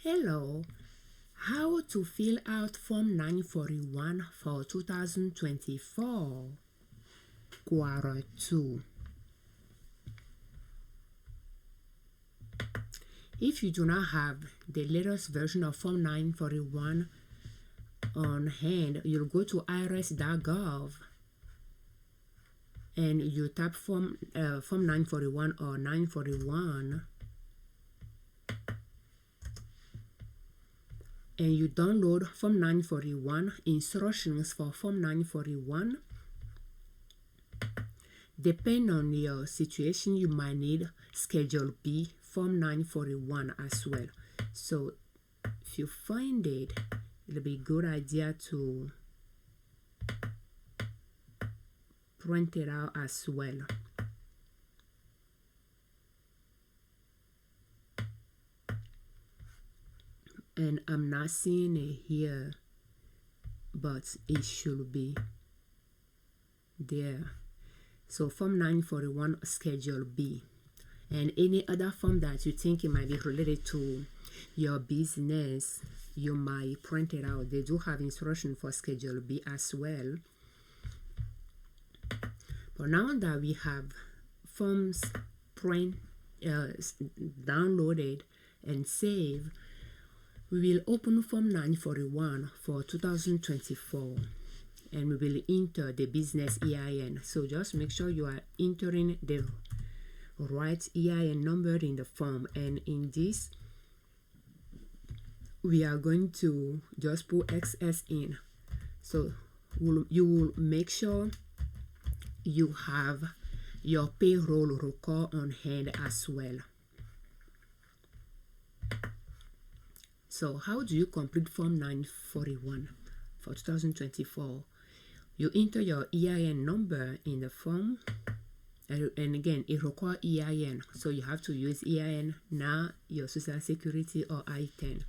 Hello, how to fill out Form 941 for 2024, Quarter 2. If you do not have the latest version of Form 941 on hand, you'll go to irs.gov and you tap Form 941 or 941, and you download Form 941, instructions for Form 941. Depending on your situation, you might need Schedule B, Form 941 as well. So if you find it, it'll be a good idea to print it out as well. And I'm not seeing it here, but it should be there. So Form 941 Schedule B, and any other form that you think it might be related to your business, you might print it out. They do have instruction for Schedule B as well. But now that we have forms downloaded and saved, we will open Form 941 for 2024 and we will enter the business EIN. So just make sure you are entering the right EIN number in the form, and in this we are going to just put XS in. So you will make sure you have your payroll record on hand as well. So how do you complete Form 941 for 2024? You enter your EIN number in the form, and again, it requires EIN. So you have to use EIN, not your Social Security or I-10.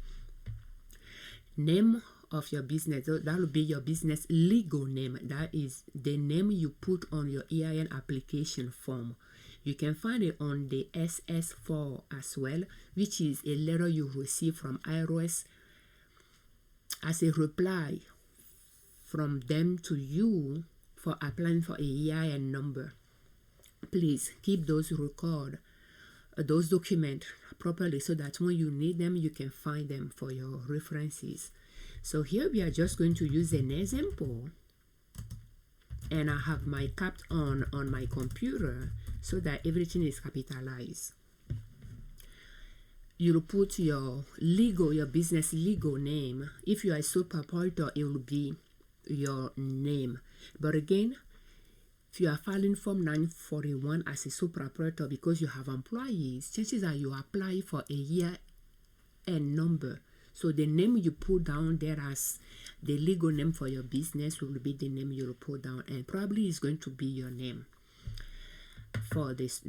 Name of your business, that will be your business legal name. That is the name you put on your EIN application form. You can find it on the SS4 as well, which is a letter you receive from IRS as a reply from them to you for applying for a EIN number. Please keep those documents properly so that when you need them, you can find them for your references. So here we are just going to use an example, and I have my capped on my computer so that everything is capitalized. You'll put your business legal name. If you are a sole proprietor, it will be your name. But again, if you are filing Form 941 as a sole proprietor because you have employees, chances are you apply for a year end number. So the name you put down there as the legal name for your business will be the name you'll put down, and probably is going to be your name for this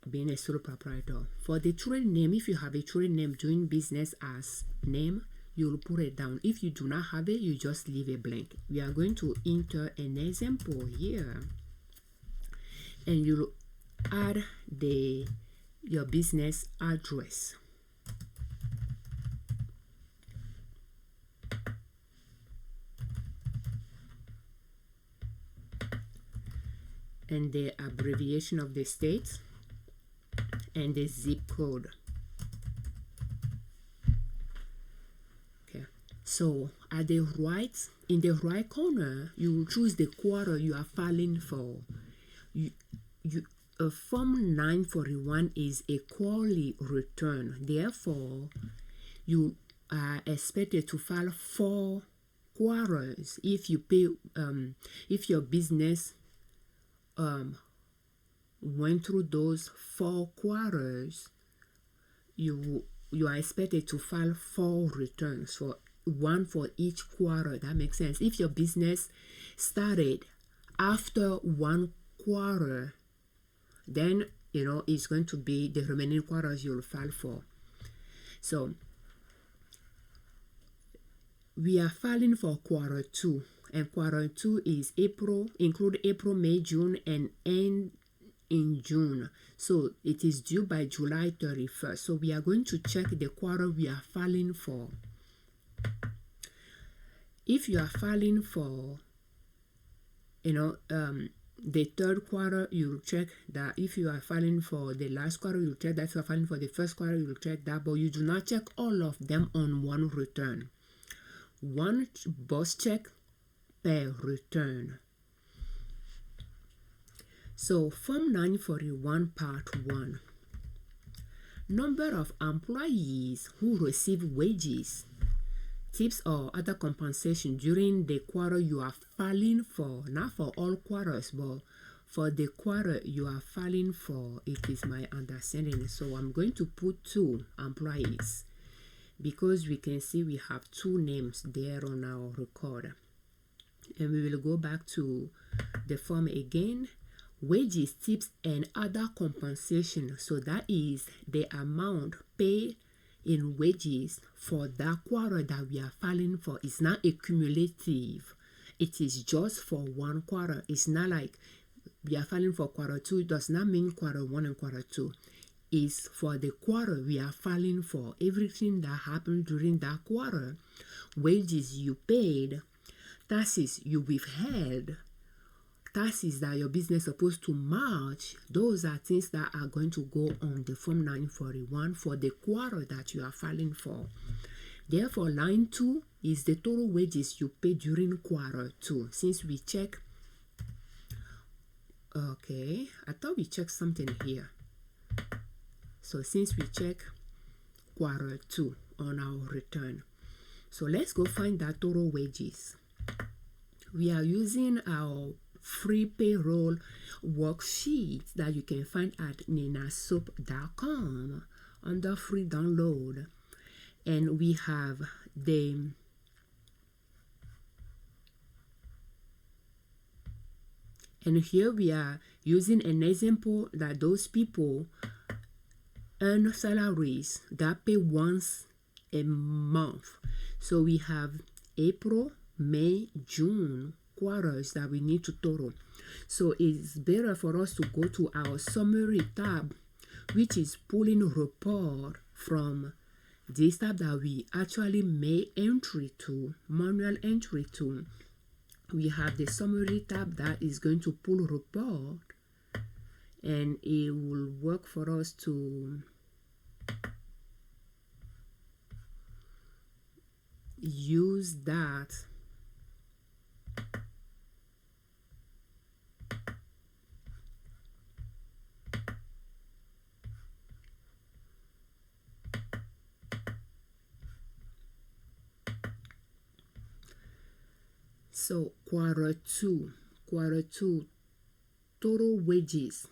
being a sole proprietor. For the trade name, if you have a trade name doing business as name, you'll put it down. If you do not have it, you just leave it blank. We are going to enter an example here, and you'll add your business address. And the abbreviation of the state and the zip code. Okay, so in the right corner, you will choose the quarter you are filing for. Form 941 is a quarterly return. Therefore, you are expected to file 4 quarters. If you pay, if your business went through those 4 quarters, you are expected to file 4 returns, for one for each quarter. That makes sense. If your business started after 1 quarter, then it's going to be the remaining quarters you'll file for. So we are filing for quarter 2. And quarter 2 is April, include April, May, June, and end in June. So it is due by July 31st. So we are going to check the quarter we are filing for. If you are filing for, the third quarter, you will check that. If you are filing for the last quarter, you will check that. If you are filing for the first quarter, you will check that. But you do not check all of them on one return. One box check per return. So Form 941 Part 1. Number of employees who receive wages, tips or other compensation during the quarter you are filing for. Not for all quarters, but for the quarter you are filing for, it is my understanding. So I'm going to put 2 employees because we can see we have 2 names there on our record. And we will go back to the form again. Wages, tips, and other compensation. So that is the amount paid in wages for that quarter that we are filing for. It's not accumulative. It is just for one quarter. It's not like we are filing for quarter 2. It does not mean quarter 1 and quarter 2. It's for the quarter we are filing for. Everything that happened during that quarter. Wages you paid, taxes you withheld, taxes that your business is supposed to match. Those are things that are going to go on the Form 941 for the quarter that you are filing for. Therefore, line 2 is the total wages you pay during quarter 2. Since we check, okay, I thought we checked something here. So since we check quarter 2 on our return, so let's go find that total wages. We are using our free payroll worksheet that you can find at ninasoup.com under free download. And we have and here we are using an example that those people earn salaries that pay once a month. So we have April, May, June quarters that we need to total. So it's better for us to go to our summary tab, which is pulling report from this tab that we actually made entry to, manual entry to. We have the summary tab that is going to pull report, and it will work for us to use that. So quarter two total wages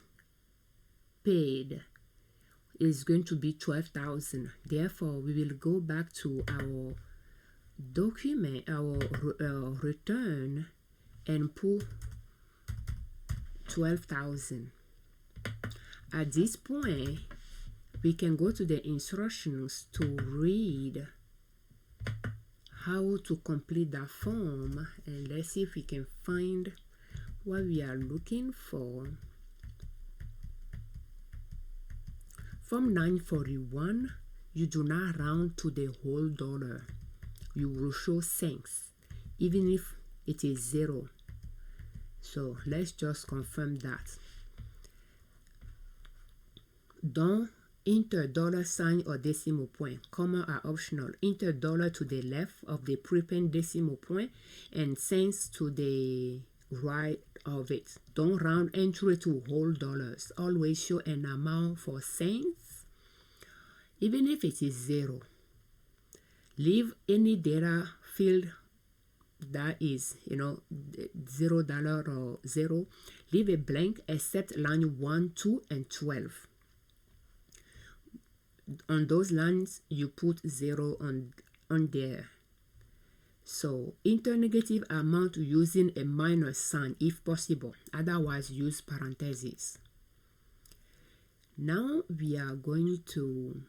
paid is going to be 12,000. Therefore, we will go back to our document, our return, and put 12,000. At this point, we can go to the instructions to read how to complete that form, and let's see if we can find what we are looking for. Form 941, you do not round to the whole dollar. You will show cents, even if it is 0. So let's just confirm that. Don't enter $sign or decimal point. Comma are optional. Enter dollar to the left of the prepaid decimal point and cents to the right of it. Don't round entry to whole dollars. Always show an amount for cents, even if it is 0. Leave any data field that is, $0 or 0. Leave a blank except line 1, 2, and 12. On those lines, you put 0 on there. So enter negative amount using a minus sign if possible. Otherwise, use parentheses. Now we are going to.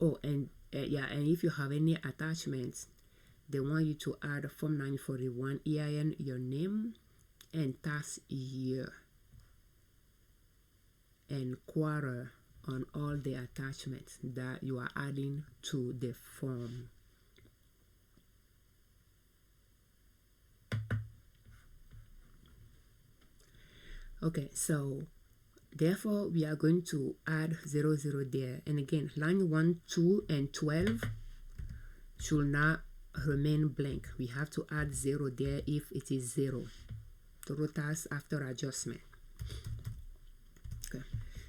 And if you have any attachments, they want you to add Form 941 EIN, your name, and tax year and quarter on all the attachments that you are adding to the form. Okay, so therefore we are going to add 00 there, and again line 1, 2 and 12 should not remain blank. We have to add 0 there if it is 0. Total tax after adjustment. Okay,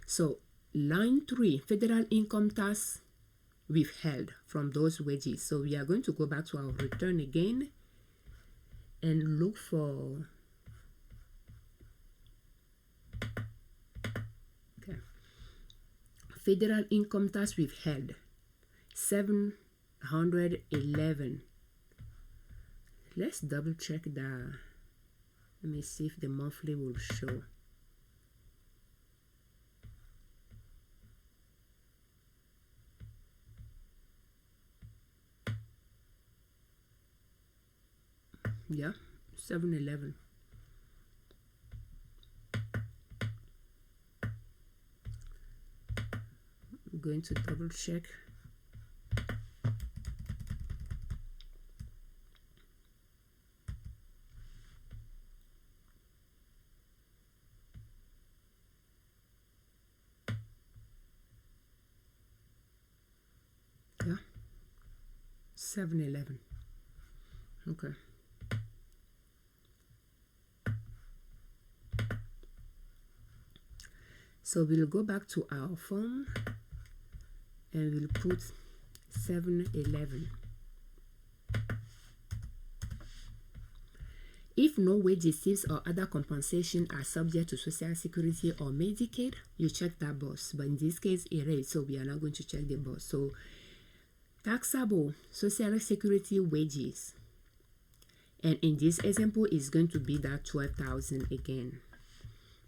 so line 3, federal income tax withheld from those wages. So we are going to go back to our return again and look for federal income tax withheld 711. Let's double check that. Let me see if the monthly will show. Yeah, 711. I'm going to double check. Yeah, 711. Okay. So we'll go back to our form and we'll put 711. If no wages, tips, or other compensation are subject to Social Security or Medicaid, you check that box. But in this case, it is, so we are not going to check the box. So taxable Social Security wages, and in this example, it's going to be that 12,000 again.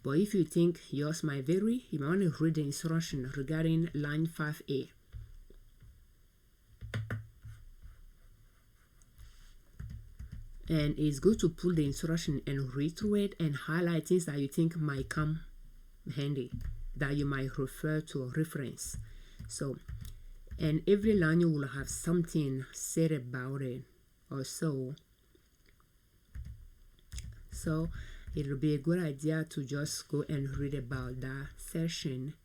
But if you think yours might vary, you might want to read the instruction regarding line 5A. And it's good to pull the instruction and read through it and highlight things that you think might come handy, that you might refer to or reference. So, and every line you will have something said about it or so. So it will be a good idea to just go and read about that section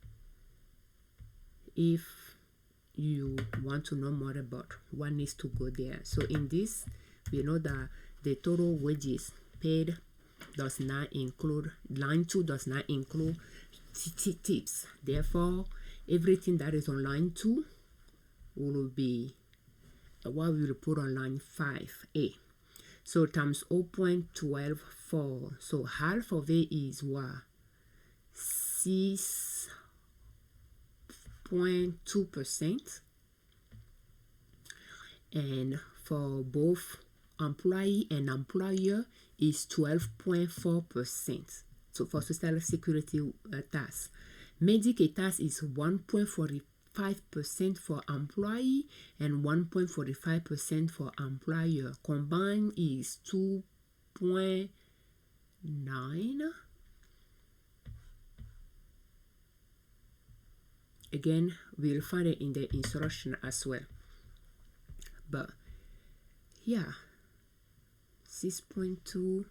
if you want to know more about what needs to go there. So in this, we know that the total wages paid does not include, line 2 does not include tips. Therefore, everything that is on line 2 will be what we will put on line 5A. So times 0.124. So half of it is what? 6.2%. And for both employee and employer is 12.4%. So for Social Security tax, Medicaid tax is 1.45% for employee and 1.45% for employer. Combined is 2.9. Again, we'll find it in the instruction as well. But yeah, 6.2,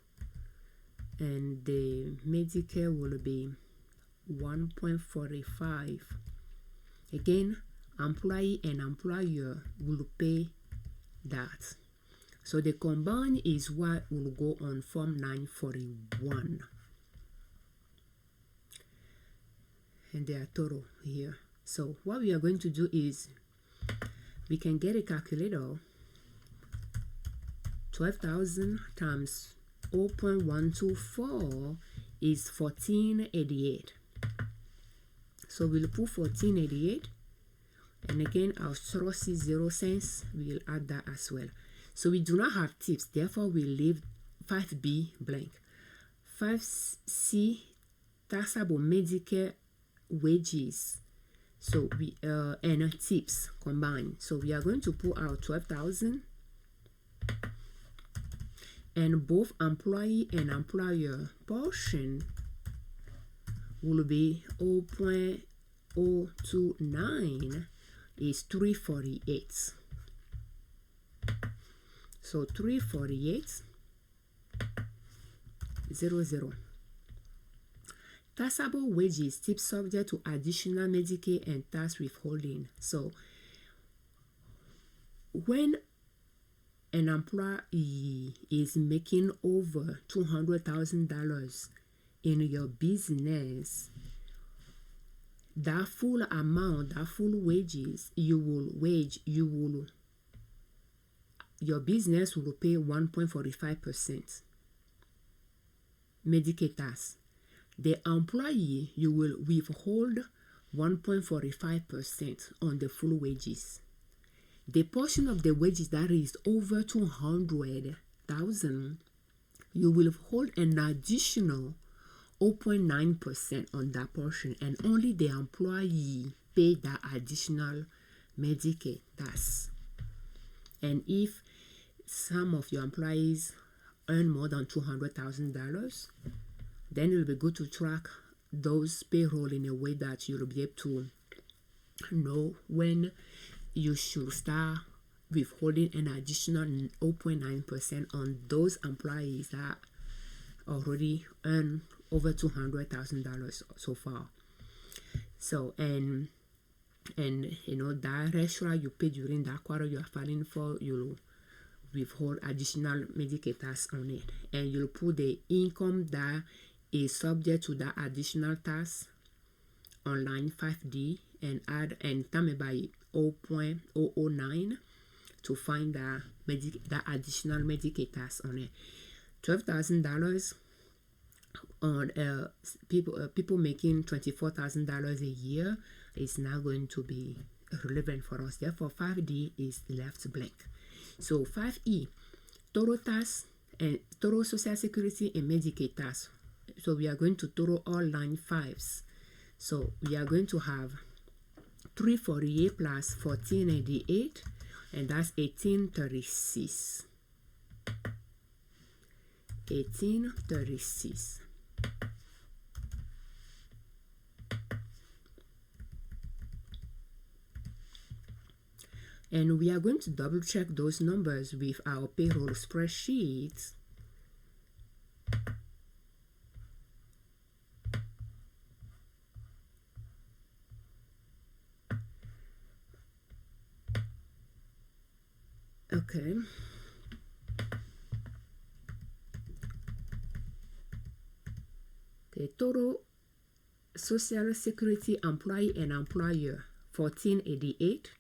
and the Medicare will be 1.45. Again, employee and employer will pay that. So the combined is what will go on Form 941. And they are total here. So what we are going to do is we can get a calculator. 12,000 times 0.124 is 1488. So we'll put 1488, and again our source is 0 cents. We will add that as well. So we do not have tips, therefore we leave 5B blank. 5C, taxable Medicare wages. So we and tips combined. So we are going to put our 12,000 and both employee and employer portion will be 0.029 is 348. So 348.00. Taxable wages still subject to additional Medicaid and tax withholding. So when an employee is making over $200,000 in your business, that full amount, that full wages, your business will pay 1.45% Medicaid tax. The employee, you will withhold 1.45% on the full wages. The portion of the wages that is over 200,000, you will withhold an additional 0.9% on that portion, and only the employee pay that additional Medicaid tax. And if some of your employees earn more than $200,000, then it will be good to track those payroll in a way that you'll be able to know when you should start withholding an additional 0.9% on those employees that already earn over $200,000 so far. So and that extra you pay during that quarter you are filing for, you'll withhold additional Medicaid tax on it, and you'll put the income that is subject to that additional tax on line 5D and add and time by 0.009 to find that additional Medicaid tax on it. $12,000 on people making $24,000 a year is now going to be relevant for us. Therefore, 5D is left blank. So 5E, total tax and total Social Security and Medicaid tax. So we are going to total all line 5s. So we are going to have 348 plus 1488, and that's 1836. 1836. And we are going to double check those numbers with our payroll spreadsheet. Okay. Okay, total Social Security employee and employer 1488.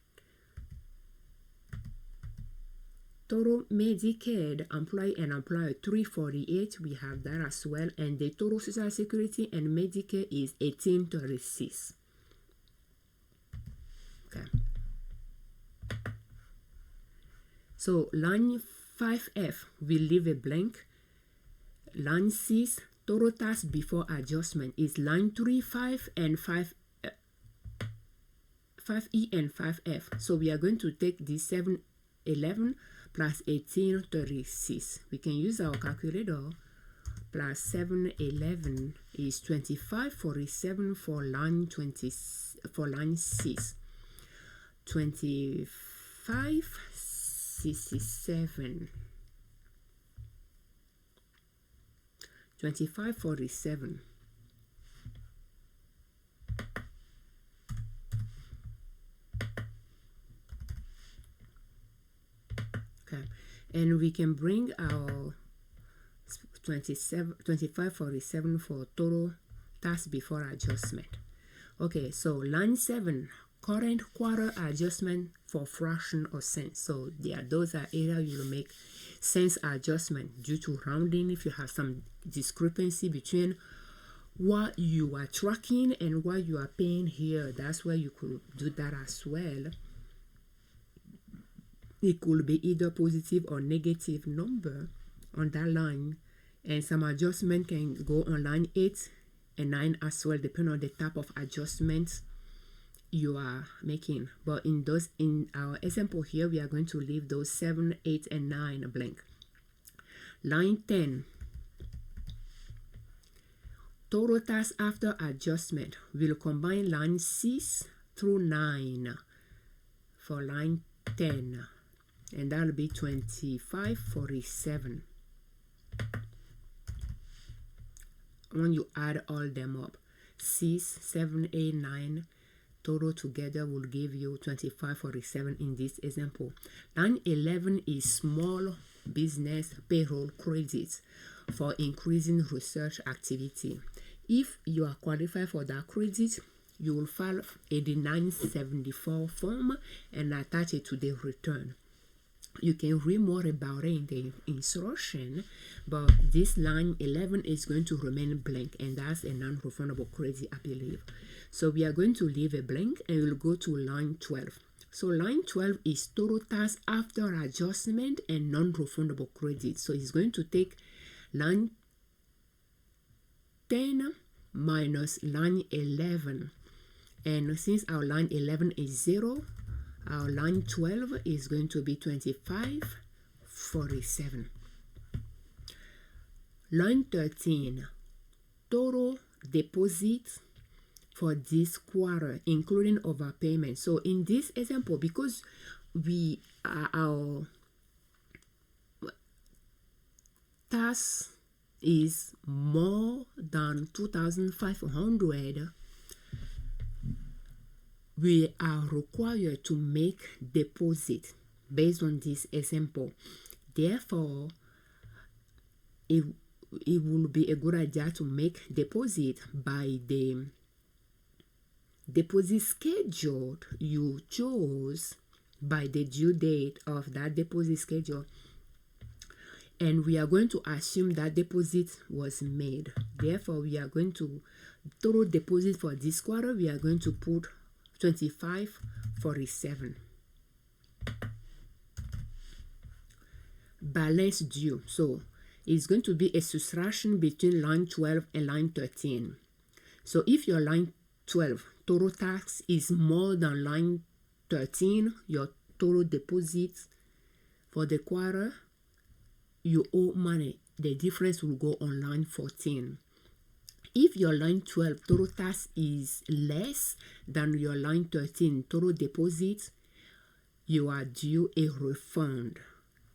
Total Medicaid employee and employer 348. We have that as well, and the total Social Security and Medicare is 1836. Okay. So line 5F will leave a blank. Line 6, total tax before adjustment, is line 3, 5, and 5E and 5F. So we are going to take this 711 plus 1836. We can use our calculator. Plus 711 is 2547 for line 20 for line 6. 2567. 2547. Okay, and we can bring our 2547 for total tax before adjustment. Okay, so line 7, current quarter adjustment for fraction or cents. So those are areas you will make cents adjustment due to rounding. If you have some discrepancy between what you are tracking and what you are paying here, that's where you could do that as well. It could be either positive or negative number on that line, and some adjustment can go on line 8 and 9 as well, depending on the type of adjustment you are making. But in our example here, we are going to leave those 7, 8, and 9 blank. Line 10. Total tax after adjustment will combine line 6 through 9 for line 10, and that'll be 2547 when you add all them up. 6, 7, 8, 9 total together will give you 2547 in this example. Line 11 is small business payroll credits for increasing research activity. If you are qualified for that credit, you will file 8974 form and attach it to the return. You can read more about it in the instruction, but this line 11 is going to remain blank, and that's a non-refundable credit, I believe. So we are going to leave it blank and we'll go to line 12. So line 12 is total tax after adjustment and non-refundable credit. So it's going to take line 10 minus line 11. And since our line 11 is 0, our line 12 is going to be 2547. Line 13, total deposit for this quarter, including overpayment. So in this example, because our tax is more than 2,500, we are required to make deposit based on this example. Therefore, it will be a good idea to make deposit by the deposit schedule you chose by the due date of that deposit schedule. And we are going to assume that deposit was made. Therefore, we are going to total deposit for this quarter, we are going to put 2547. Balance due. So it's going to be a subtraction between line 12 and line 13. So if your line 12 total tax is more than line 13, your total deposit for the quarter, you owe money. The difference will go on line 14. If your line 12 total tax is less than your line 13 total deposit, you are due a refund.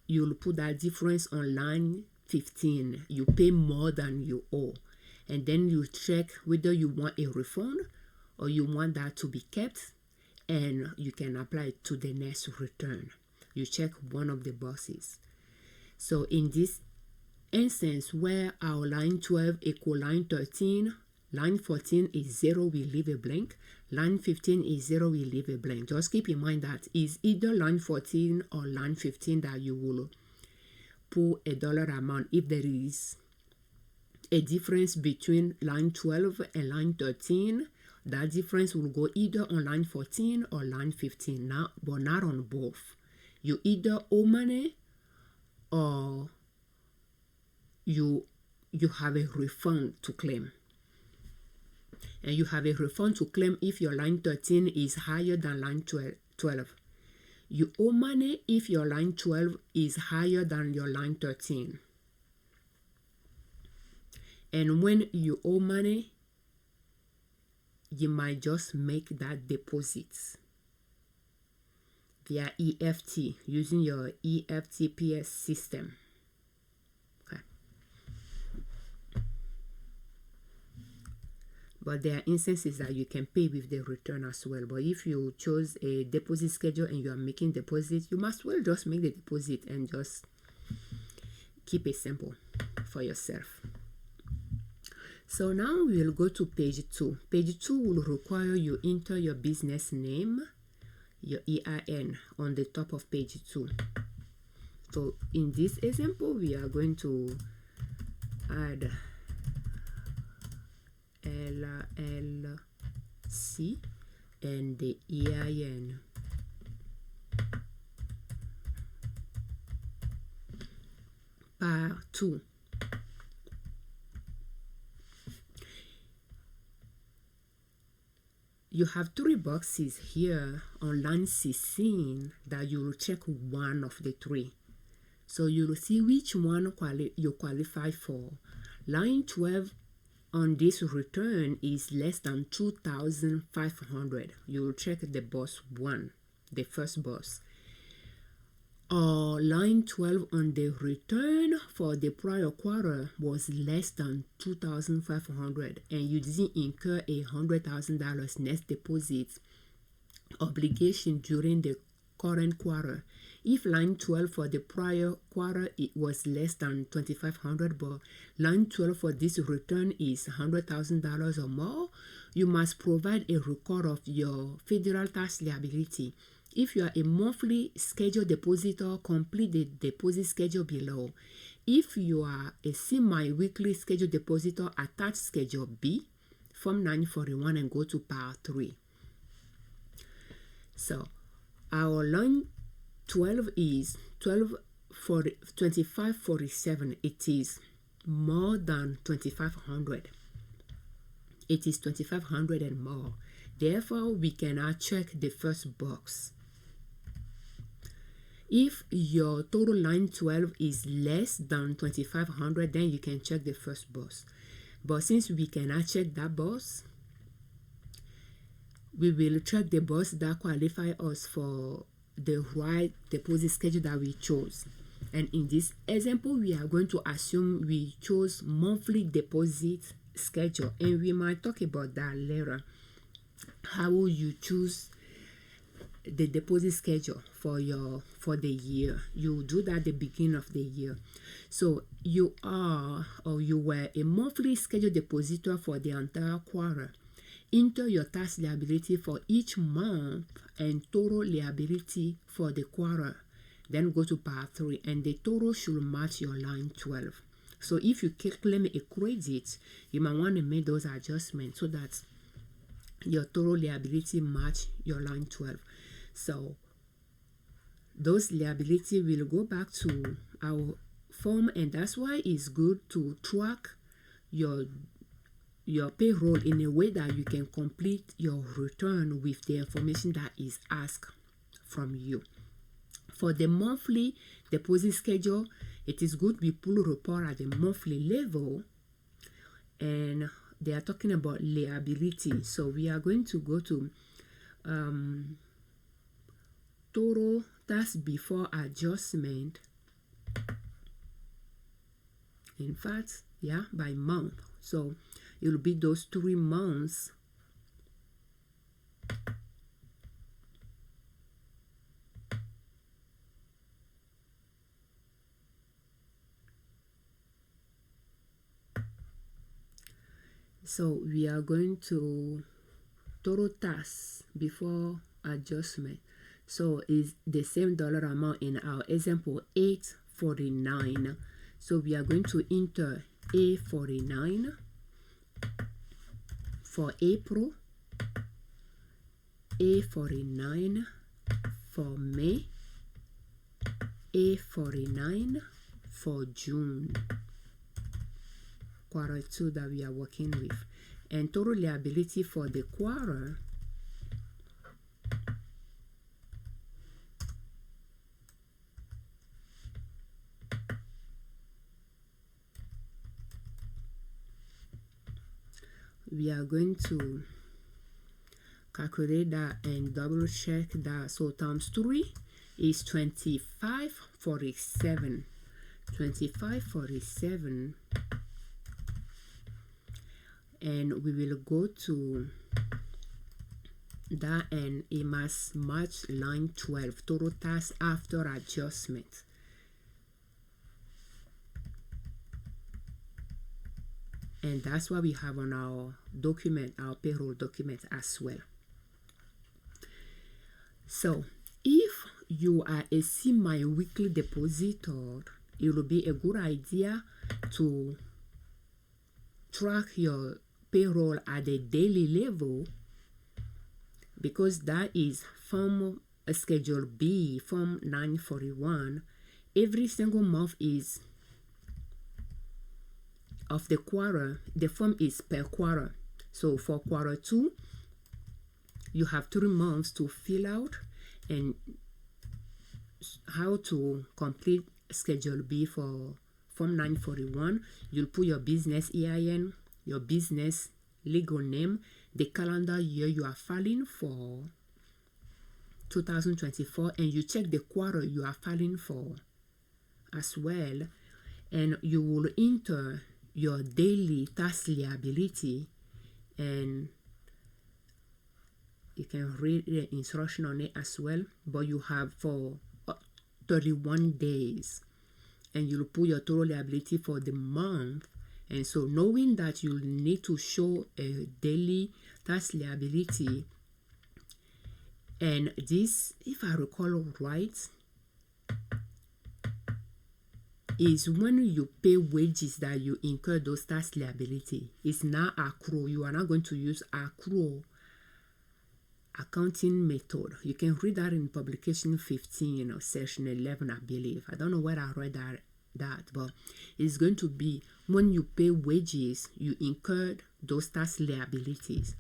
You'll put that difference on line 15. You pay more than you owe. And then you check whether you want a refund or you want that to be kept, and you can apply it to the next return. You check one of the boxes. So in this instance where our line 12 equal line 13, line 14 is 0, we leave a blank. Line 15 is 0, we leave a blank. Just keep in mind that it's either line 14 or line 15 that you will put a dollar amount. If there is a difference between line 12 and line 13, that difference will go either on line 14 or line 15, now, but not on both. You either owe money or you have a refund to claim. And you have a refund to claim if your line 13 is higher than line 12. You owe money if your line 12 is higher than your line 13. And when you owe money, you might just make that deposit via EFT using your EFTPS system. Okay. But there are instances that you can pay with the return as well. But if you chose a deposit schedule and you are making deposits, you must well just make the deposit and just keep it simple for yourself. So now we will go to page 2. Page 2 will require you enter your business name, your EIN on the top of page 2. So in this example, we are going to add L.L.C and the EIN. Part 2. You have 3 boxes here on line 16 that you will check one of the 3. So you'll see which one you qualify for. Line 12 on this return is less than 2,500. You'll check the box 1, the first box. Or line 12 on the return for the prior quarter was less than 2,500 and you didn't incur a $100,000 net deposit obligation during the current quarter. If line 12 for the prior quarter it was less than 2,500, but line 12 for this return is $100,000 or more, you must provide a record of your federal tax liability. If you are a monthly schedule depositor, complete the deposit schedule below. If you are a semi-weekly schedule depositor, attach Schedule B, Form 941 and go to Part 3. So our line 12 is 2547. It is more than 2,500. It is 2,500 and more. Therefore, we cannot check the first box. If your total line 12 is less than 2,500, then you can check the first box. But since we cannot check that box, we will check the box that qualify us for the right deposit schedule that we chose. And in this example, we are going to assume we chose monthly deposit schedule, and we might talk about that later. How will you choose the deposit schedule for the year? You do that at the beginning of the year. So you were a monthly schedule depositor for the entire quarter. Enter your tax liability for each month and total liability for the quarter. Then go to Part 3 and the total should match your line 12. So if you claim a credit, you might want to make those adjustments so that your total liability match your line 12. So those liability will go back to our form, and that's why it's good to track your payroll in a way that you can complete your return with the information that is asked from you. For the monthly deposit schedule, it is good we pull a report at the monthly level, and they are talking about liability. So we are going to go to total tax before adjustment. In fact, by month. So it will be those 3 months. So we are going to total tax before adjustment. So it's the same dollar amount in our example, $849. So we are going to enter $849 for April, $849 for May, $849 for June, quarter 2 that we are working with. And total liability for the quarter we are going to calculate that and double check that. So times 3 is 2547. 2547, and we will go to that, and it must match line 12, total tax after adjustment. And that's what we have on our document, our payroll document as well. So if you are a semi-weekly depositor, it will be a good idea to track your payroll at the daily level, because that is Form Schedule B, Form 941. Every single month is of the quarter. The form is per quarter. So for quarter 2, you have 3 months to fill out, and how to complete Schedule B for Form 941, you'll put your business EIN, your business legal name, the calendar year you are filing for 2024, and you check the quarter you are filing for as well, and you will enter your daily tax liability, and you can read the instruction on it as well, but you have for 31 days, and you'll put your total liability for the month. And so knowing that you need to show a daily tax liability, and this, if I recall right, is when you pay wages that you incur those tax liability. It's not accrual. You are not going to use accrual accounting method. You can read that in publication 15 or section 11, I believe. I don't know where I read that, but it's going to be when you pay wages, you incurred those tax liabilities.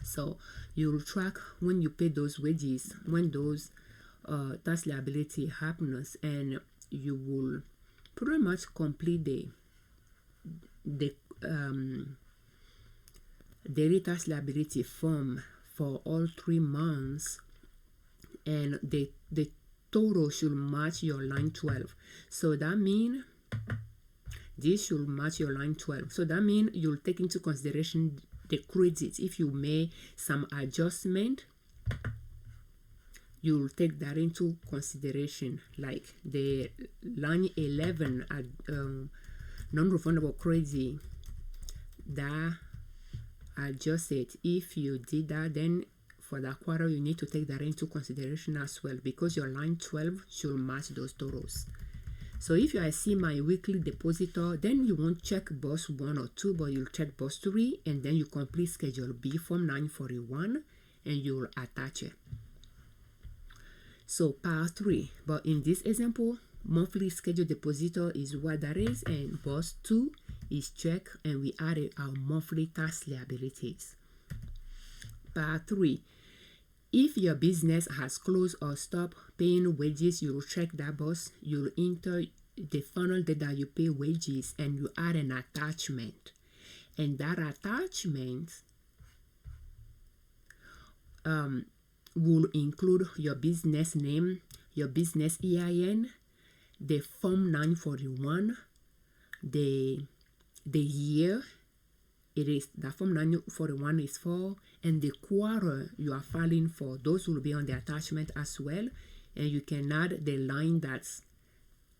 So you will track when you pay those wages, when those tax liability happens, and you will pretty much complete the daily tax liability form for all 3 months, and the total should match your line 12. So that means this should match your line 12. So that means you'll take into consideration the credits. If you make some adjustment, you'll take that into consideration, like the line 11 non-refundable credit that adjusted. If you did that, then for that quarter you need to take that into consideration as well, because your line 12 should match those totals. So if you are see my weekly depositor, then you won't check box 1 or 2, but you'll check box 3, and then you complete Schedule B Form 941, and you'll attach it. So part 3, but in this example, monthly schedule depositor is what that is, and box 2 is check, and we added our monthly tax liabilities. Part 3, if your business has closed or stopped paying wages, you'll check that box. You'll enter the final date that you pay wages, and you add an attachment. And that attachment will include your business name, your business EIN, the Form 941, the year it is that Form 941 is for, and the quarter you are filing for. Those will be on the attachment as well, and you can add the line that's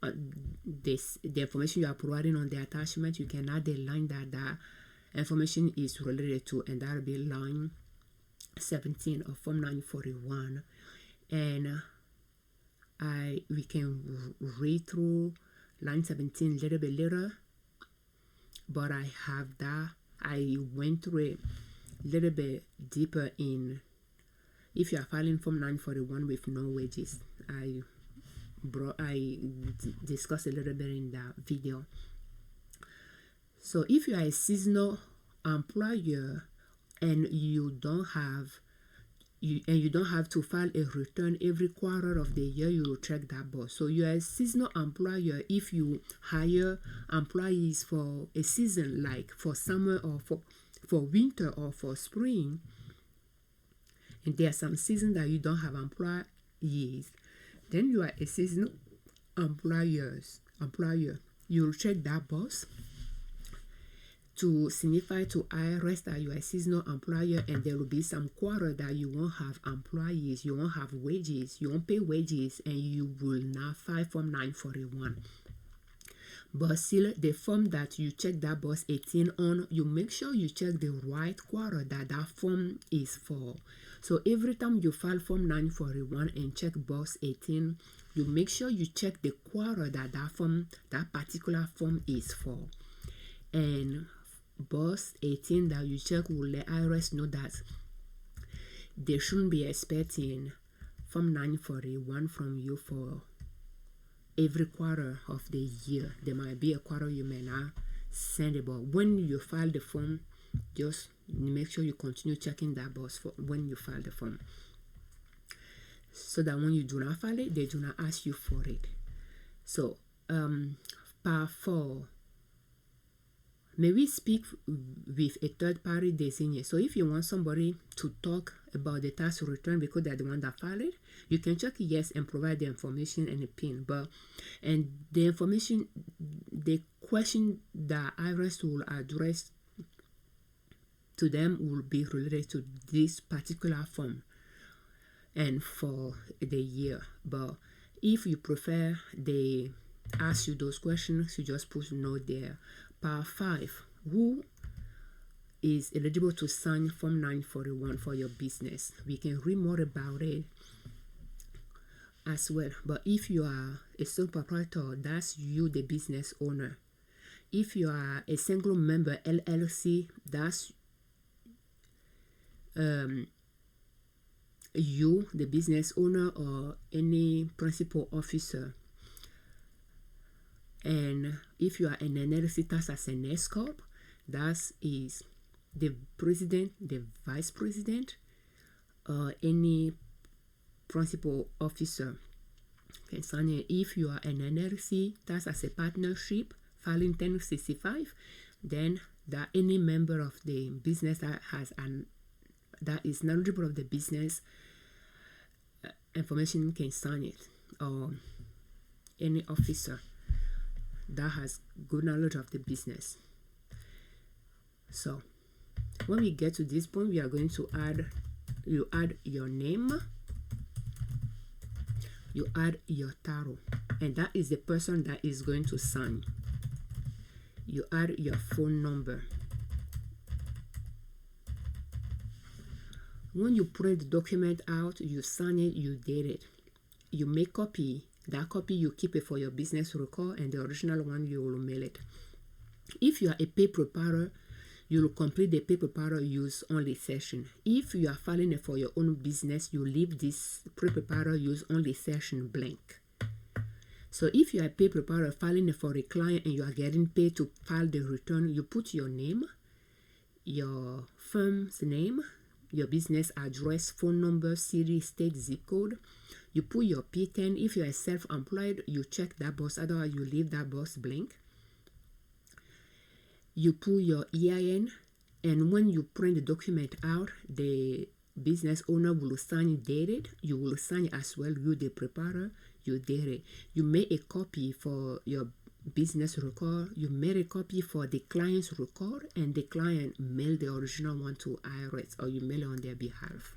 the information you are providing on the attachment. You can add the line that that information is related to, and that will be line 17 of Form 941. And we can read through line 17 a little bit later, but I have that. I went through it a little bit deeper in if you are filing Form 941 with no wages. I discussed a little bit in that video. So if you are a seasonal employer and you don't have to file a return every quarter of the year, you will check that box. So you are a seasonal employer if you hire employees for a season, like for summer or for winter or for spring, and there are some seasons that you don't have employees, then you are a seasonal employer. You will check that box to signify to IRS that you are a seasonal employer, and there will be some quarter that you won't have employees, you won't have wages, you won't pay wages, and you will not file Form 941. But still, the form that you check that box 18 on, you make sure you check the right quarter that form is for. So every time you file Form 941 and check box 18, you make sure you check the quarter that particular form is for. And box 18 that you check will let IRS know that they shouldn't be expecting Form 941 from you for every quarter of the year. There might be a quarter you may not send it, but when you file the form, just make sure you continue checking that box for when you file the form, so that when you do not file it, they do not ask you for it. So, part 4. May we speak with a third-party designated? So if you want somebody to talk about the tax return because they're the one that filed it, you can check yes and provide the information and a PIN. And the information, the question that IRS will address to them will be related to this particular form and for the year. But if you prefer they ask you those questions, you just put note there. Part 5. Who is eligible to sign Form 941 for your business? We can read more about it as well. But if you are a sole proprietor, that's you, the business owner. If you are a single member L.L.C, that's you, the business owner, or any principal officer. And if you are an L.L.C tax as an S corp, that is the president, the vice president, or any principal officer can sign it. If you are an L.L.C tax as a partnership filing 1065, then that any member of the business that is knowledgeable of the business information can sign it, or any officer that has good knowledge of the business. So when we get to this point, we are going to add your name, you add your title, and that is the person that is going to sign. You add your phone number. When you print the document out, you sign it, you date it, you make copy. That copy you keep it for your business record, and the original one you will mail it. If you are a pay preparer, you will complete the pay preparer use only session. If you are filing it for your own business, you leave this pay preparer use only session blank. So if you are a pay preparer filing it for a client and you are getting paid to file the return, you put your name, your firm's name, your business address, phone number, city, state, zip code. You put your P10. If you are self-employed, you check that box, otherwise you leave that box blank. You put your EIN, and when you print the document out, the business owner will sign it dated. You will sign it as well, you the preparer, you date it. You make a copy for your business record, you made a copy for the client's record, and the client mail the original one to IRS, or you mail it on their behalf.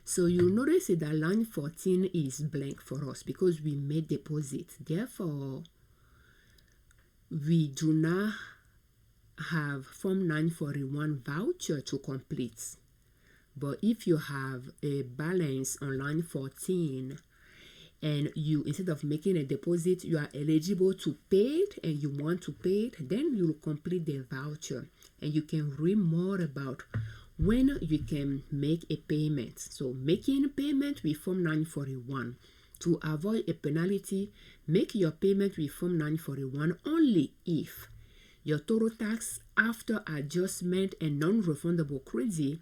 So you notice that line 14 is blank for us because we made deposit. Therefore, we do not have Form 941 voucher to complete. But if you have a balance on line 14 and you, instead of making a deposit, you are eligible to pay it and you want to pay it, then you will complete the voucher. And you can read more about when you can make a payment. So making a payment with Form 941. To avoid a penalty, make your payment with Form 941 only if your total tax after adjustment and non-refundable credit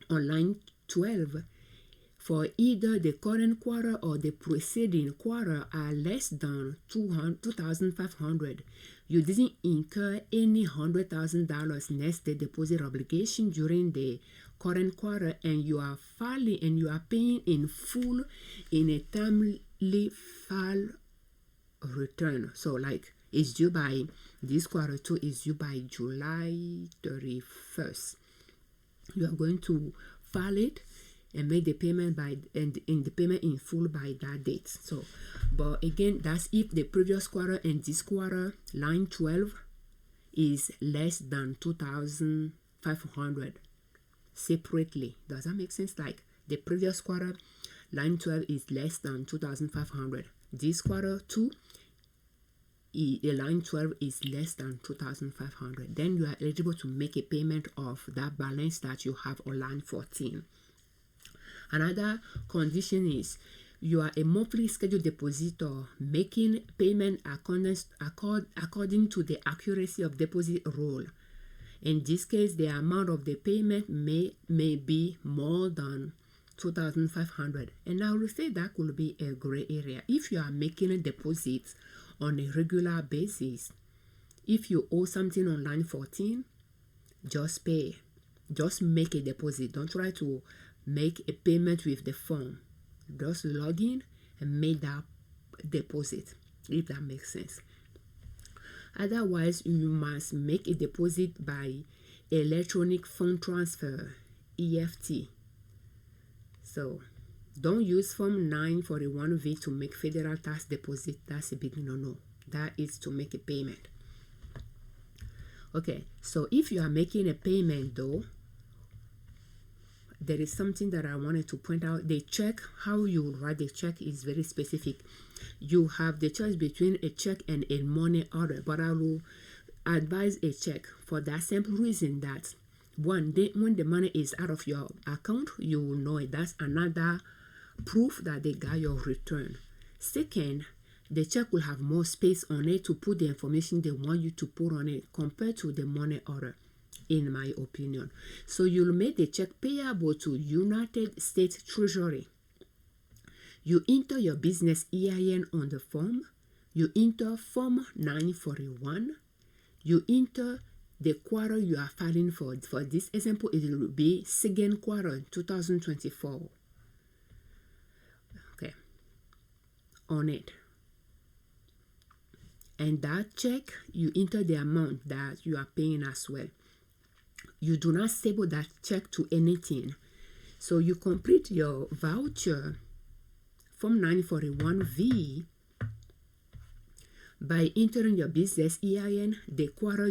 on line 12 for either the current quarter or the preceding quarter are less than $2,500. You didn't incur any $100,000 nested deposit obligation during the current quarter, and you are filing and you are paying in full in a timely file return. So like it's due by this quarter too, is due by July 31st. You are going to file it and make the payment by and in the payment in full by that date. So, but again, that's if the previous quarter and this quarter, line 12, is less than 2,500 separately. Does that make sense? Like the previous quarter, line 12 is less than 2,500. This quarter too, line 12 is less than 2,500. Then you are eligible to make a payment of that balance that you have on line 14. Another condition is you are a monthly scheduled depositor making payment according to the accuracy of deposit rule. In this case, the amount of the payment may be more than 2,500. And I will say that could be a gray area. If you are making a deposit on a regular basis, if you owe something on line 14, just pay. Just make a deposit. Don't try to make a payment with the form. Just log in and make that deposit, if that makes sense. Otherwise, you must make a deposit by electronic fund transfer, EFT. So don't use Form 941V to make federal tax deposit. That's a big no-no. That is to make a payment. Okay, so if you are making a payment though, there is something that I wanted to point out. The check, how you write the check is very specific. You have the choice between a check and a money order, but I will advise a check for that simple reason that when the money is out of your account, you will know it. That's another proof that they got your return. Second, the check will have more space on it to put the information they want you to put on it compared to the money order, in my opinion. So you'll make the check payable to United States Treasury. You enter your business EIN on the form. You enter Form 941. You enter the quarter you are filing for. For this example, it will be second quarter 2024. Okay. On it. And that check, you enter the amount that you are paying as well. You do not staple that check to anything. So you complete your voucher, Form 941V, by entering your business EIN. The quarter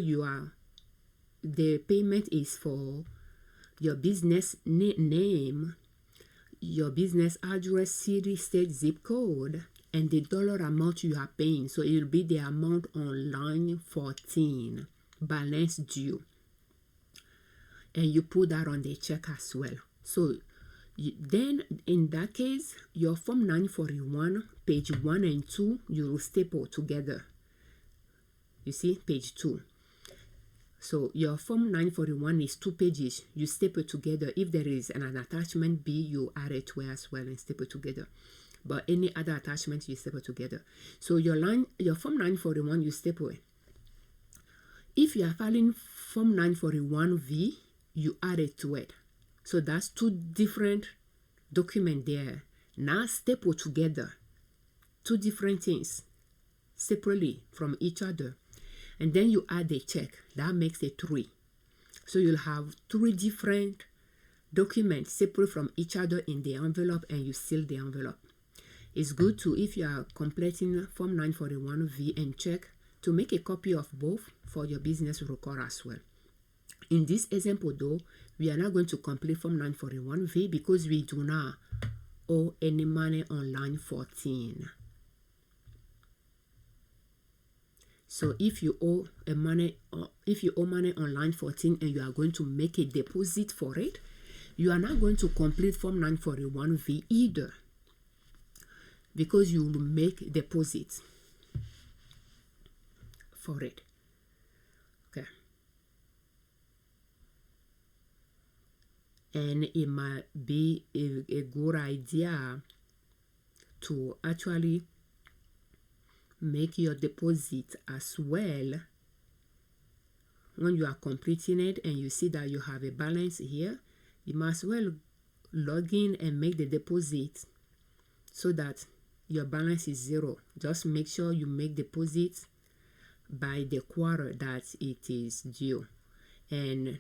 the payment is for your business name, your business address, city, state, zip code, and the dollar amount you are paying. So it will be the amount on line 14, balance due. And you put that on the check as well. So then in that case, your Form 941, page 1 and 2, you will staple together. You see, page 2. So your Form 941 is 2 pages. You staple together. If there is an attachment B, you add it to it as well and staple together. But any other attachment, you staple together. So your Form 941, you staple it. If you are filing Form 941V, you add it to it. So that's 2 different documents there. Now staple together. 2 different things separately from each other. And then you add the check. That makes it 3. So you'll have 3 different documents separate from each other in the envelope, and you seal the envelope. It's good to, if you are completing Form 941V and check, to make a copy of both for your business record as well. In this example though, we are not going to complete Form 941V because we do not owe any money on line 14. So if you owe money on line 14 and you are going to make a deposit for it, you are not going to complete Form 941V either, because you will make deposits for it. Okay. And it might be a good idea to actually make your deposit as well when you are completing it and you see that you have a balance here. You must well log in and make the deposit so that your balance is 0. Just make sure you make deposits by the quarter that it is due. And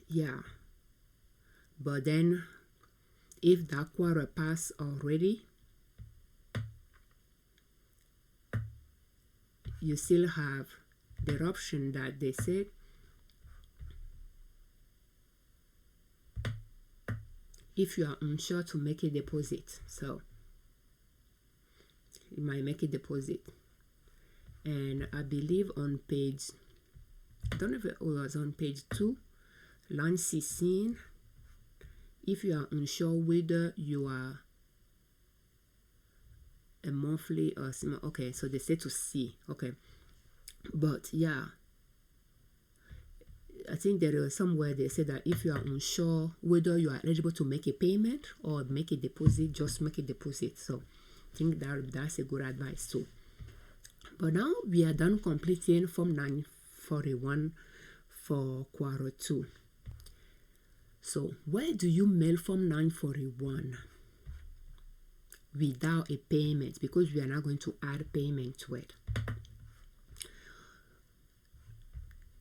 yeah, but then if that quarter passed already, you still have the option that they said if you are unsure to make a deposit. So you might make a deposit. And I believe on page, I don't know if it was on page 2, line 16, if you are unsure whether you are a monthly or small, okay, so they say to see, okay, but yeah, I think there is somewhere they say that if you are unsure whether you are eligible to make a payment or make a deposit, just make a deposit. So I think that's a good advice too. But now we are done completing Form 941 for quarter 2. So where do you mail Form 941 without a payment? Because we are not going to add payment to it.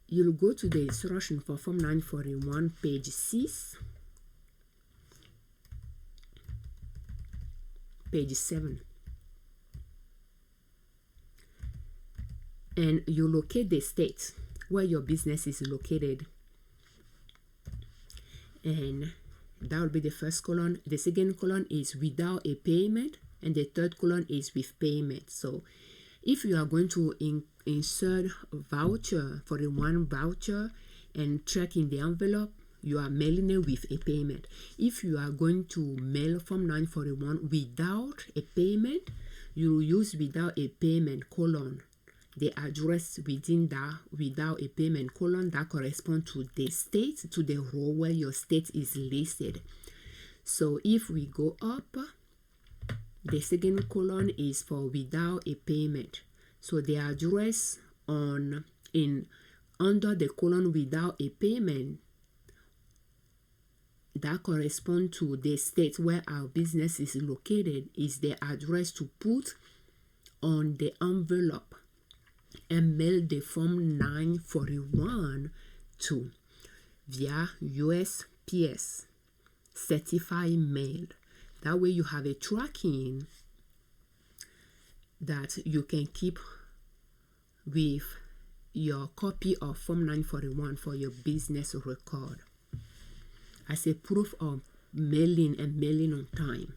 You'll go to the instruction for Form 941, page 6, page 7. And you locate the state where your business is located. And that will be the first column. The second column is without a payment. And the third column is with payment. So if you are going to insert voucher for the one voucher and check in the envelope, you are mailing it with a payment. If you are going to mail Form 941 without a payment, you will use without a payment column. The address within that without a payment column that corresponds to the state, to the row where your state is listed. So if we go up, the second column is for without a payment. So the address under the column without a payment that corresponds to the state where our business is located is the address to put on the envelope and mail the Form 941 to via USPS certified mail. That way you have a tracking that you can keep with your copy of Form 941 for your business record as a proof of mailing and mailing on time.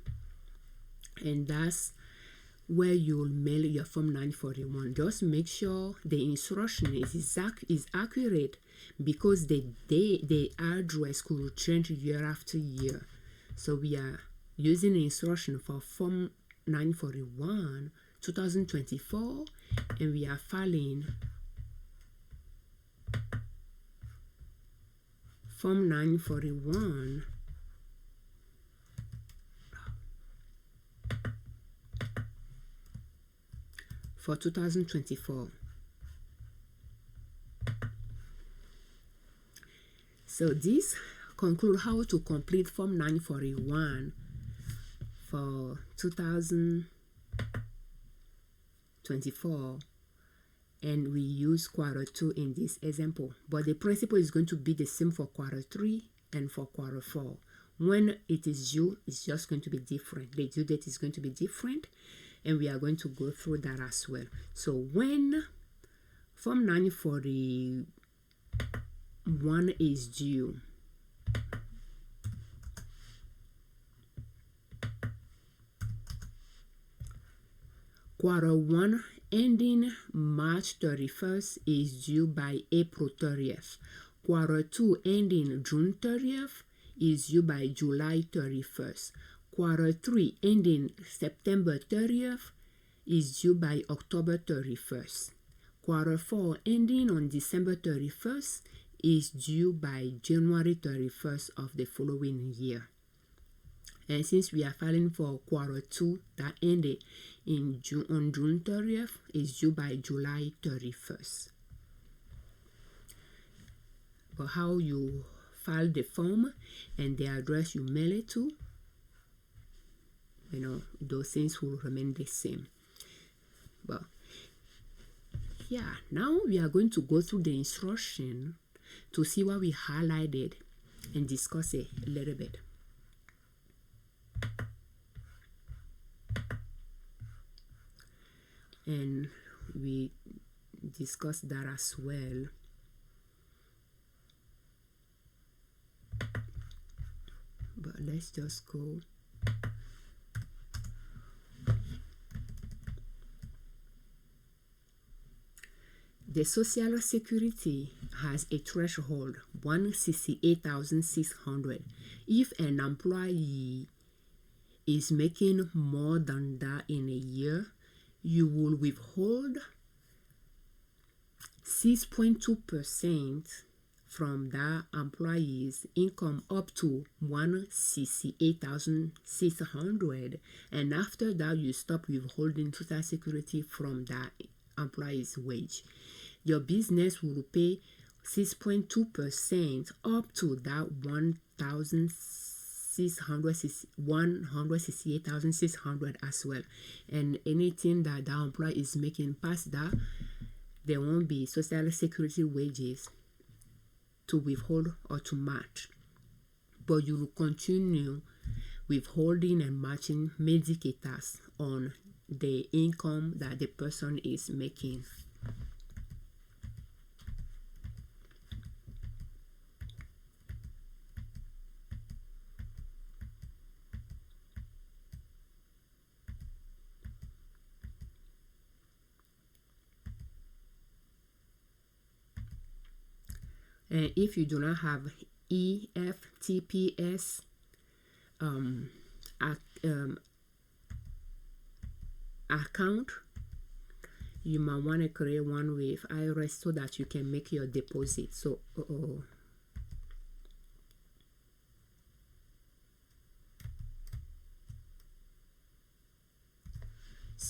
And that's where you'll mail your Form 941. Just make sure the instruction is accurate, because the address could change year after year. So we are using the instruction for Form 941 2024, and we are filing Form 941 for 2024. So this concludes how to complete Form 941 for 2024, and we use quarter 2 in this example, but the principle is going to be the same for quarter 3 and for quarter 4. When it is due, it's just going to be different. The due date is going to be different, and we are going to go through that as well. So when Form 941 is due, quarter 1 ending March 31st is due by April 30th. Quarter 2 ending June 30th is due by July 31st. Quarter 3 ending September 30th is due by October 31st. Quarter 4 ending on December 31st is due by January 31st of the following year. And since we are filing for quarter 2 that ended on June 30th, is due by July 31st. But how you file the form and the address you mail it to, those things will remain the same. But yeah, now we are going to go through the instruction to see what we highlighted and discuss it a little bit. And we discussed that as well. But let's just go. The Social Security has a threshold, $168,600. If an employee is making more than that in a year, you will withhold 6.2% from that employee's income up to 168,600, and after that you stop withholding Social Security from that employee's wage. Your business will pay 6.2% up to that 168,600 as well. And anything that the employee is making past that, there won't be Social Security wages to withhold or to match. But you will continue withholding and matching Medicaid tax on the income that the person is making. And if you do not have EFTPS account, you might want to create one with IRS so that you can make your deposit. So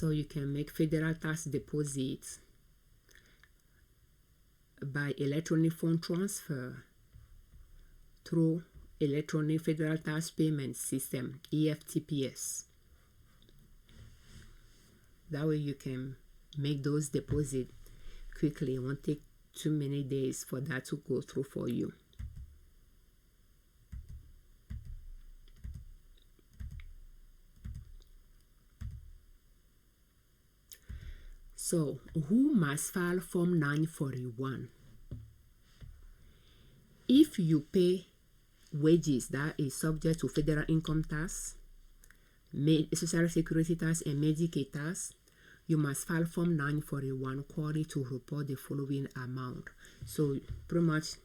you can make federal tax deposits by electronic fund transfer through Electronic Federal Tax Payment System, EFTPS. That way you can make those deposits quickly. It won't take too many days for that to go through for you. So, who must file Form 941? If you pay wages that is subject to federal income tax, Social Security tax, and Medicaid tax, you must file Form 941 quarterly to report the following amount. So, pretty much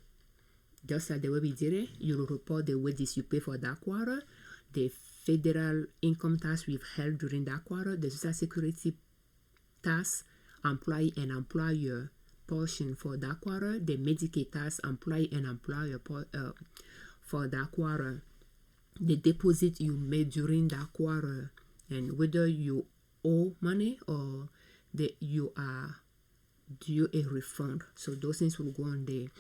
just like the way we did it, you will report the wages you pay for that quarter, the federal income tax withheld during that quarter, the Social Security tax, employee and employer portion for that quarter, the Medicaid tax, employee and employer for that quarter, the deposit you made during that quarter, and whether you owe money or that you are due a refund. So those things will go on the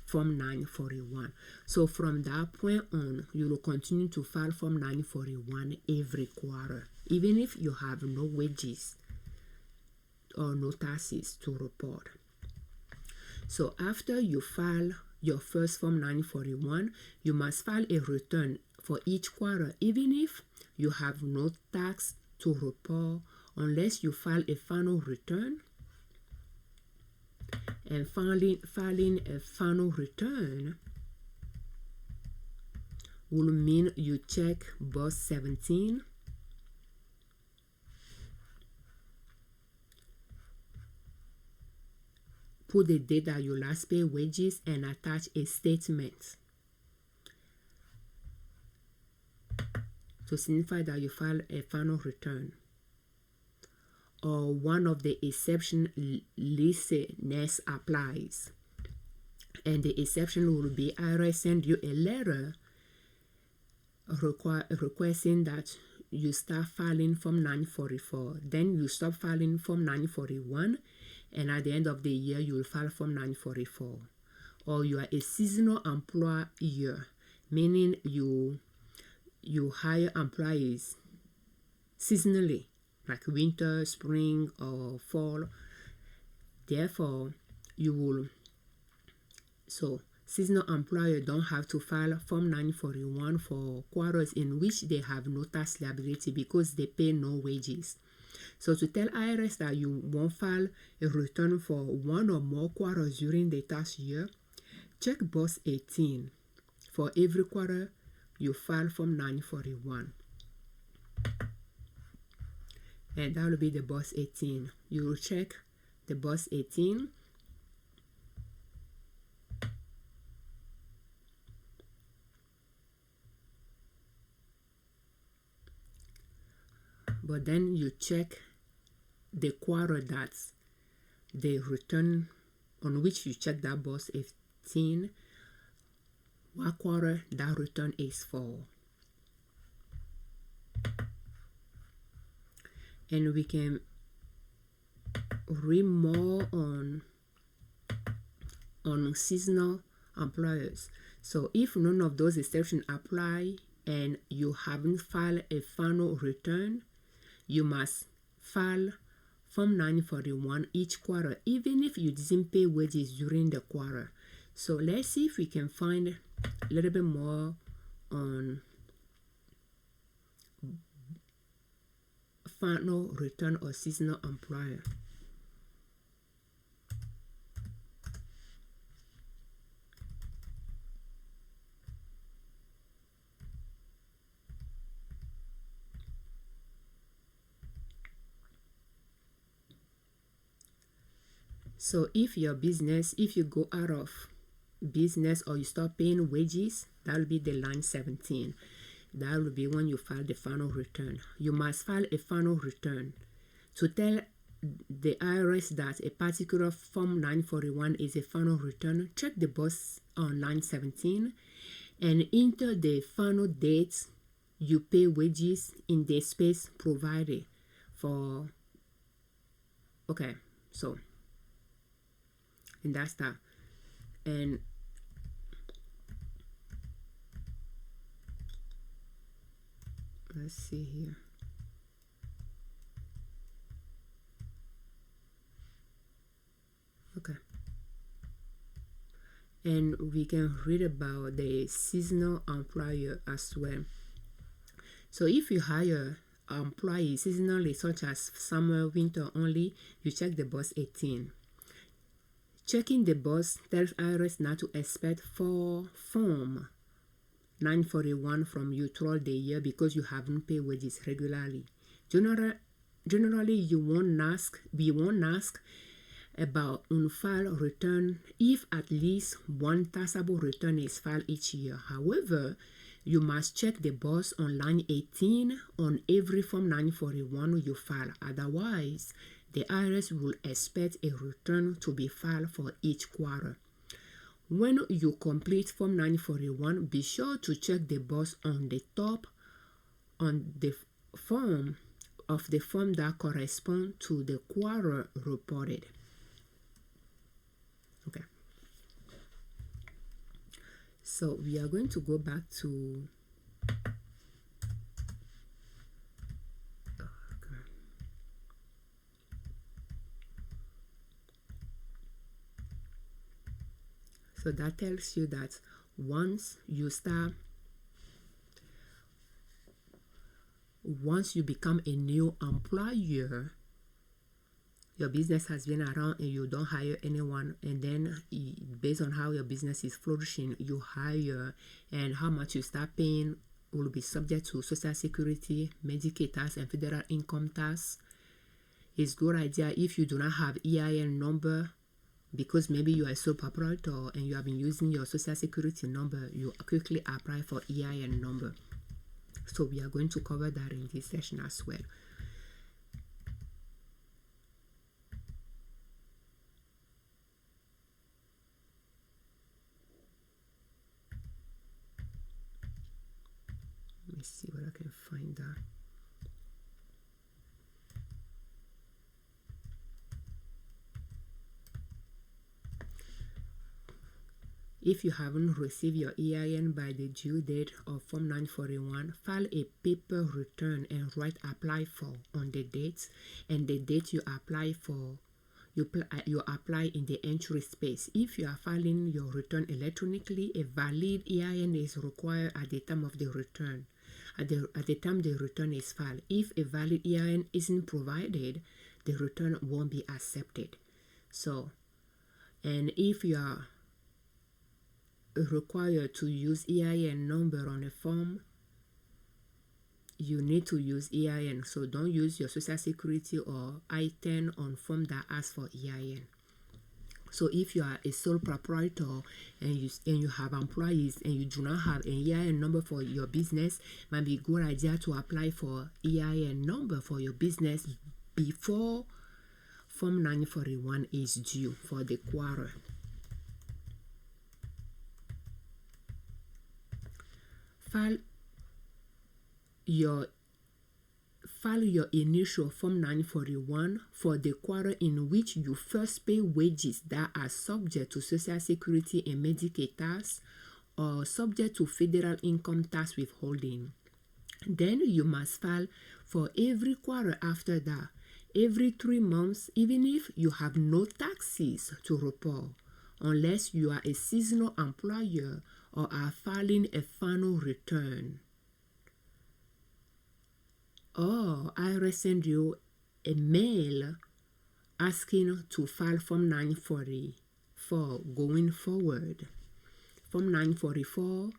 Form 941. So from that point on, you will continue to file Form 941 every quarter, even if you have no wages or no taxes to report. So after you file your first Form 941, you must file a return for each quarter, even if you have no tax to report, unless you file a final return. And filing a final return will mean you check box 17, put the date that you last pay wages, and attach a statement to signify that you file a final return, or one of the exception listed next applies. And the exception will be IRS send you a letter requesting that you start filing Form 944. Then you stop filing Form 941, and at the end of the year you will file Form 944. Or you are a seasonal employer, meaning you hire employees seasonally, like winter, spring, or fall. Therefore, seasonal employer don't have to file Form 941 for quarters in which they have no tax liability because they pay no wages. So to tell IRS that you won't file a return for one or more quarters during the tax year, check box 18 for every quarter you file Form 941. And that will be the box 18. You will check the box 18. But then you check the quarter that's the return on which you check that box 18 what quarter that return is for. And we can read more on seasonal employers. So if none of those exceptions apply and you haven't filed a final return, you must file Form 941 each quarter, even if you didn't pay wages during the quarter. So let's see if we can find a little bit more on final return or seasonal employer. So if you go out of business or you stop paying wages, that will be the line 17. That will be when you file the final return. You must file a final return to tell the IRS that a particular Form 941 is a final return. Check the box on line 17 and enter the final date you pay wages in the space provided for. Okay, so and that's that. And let's see here. Okay. And we can read about the seasonal employer as well. So if you hire employees seasonally, such as summer, winter only, you check the box 18. Checking the box tells IRS not to expect for Form 941 from you throughout the year because you haven't paid wages regularly. Generally, we won't ask about unfiled return if at least one taxable return is filed each year. However, you must check the box on line 18 on every Form 941 you file. Otherwise, the IRS will expect a return to be filed for each quarter. When you complete Form 941, be sure to check the box on the top on the form of the form that corresponds to the quarter reported. Okay. So we are going to go back to So that tells you that once you become a new employer, your business has been around and you don't hire anyone, and then based on how your business is flourishing, you hire, and how much you start paying will be subject to Social Security, Medicaid tax, and federal income tax. It's a good idea if you do not have EIN number, because maybe you are a sole proprietor and you have been using your Social Security number, you quickly apply for EIN number. So we are going to cover that in this session as well. Let me see what I can find that. If you haven't received your EIN by the due date of Form 941, file a paper return and write apply for on the date and the date you apply for. You apply in the entry space. If you are filing your return electronically, a valid EIN is required at the time of the return. At the time the return is filed, if a valid EIN isn't provided, the return won't be accepted. So, and if you are required to use EIN number on a form, you need to use EIN. So don't use your Social Security or I-10 on form that asks for EIN. So if you are a sole proprietor and you have employees and you do not have an EIN number for your business, it might be a good idea to apply for EIN number for your business before Form 941 is due for the quarter. file your initial Form 941 for the quarter in which you first pay wages that are subject to Social Security and Medicaid tax or subject to federal income tax withholding. Then you must file for every quarter after that, every 3 months, even if you have no taxes to report, unless you are a seasonal employer or are filing a final return. Or IRS send you a mail asking to file Form 944 going forward. Form 944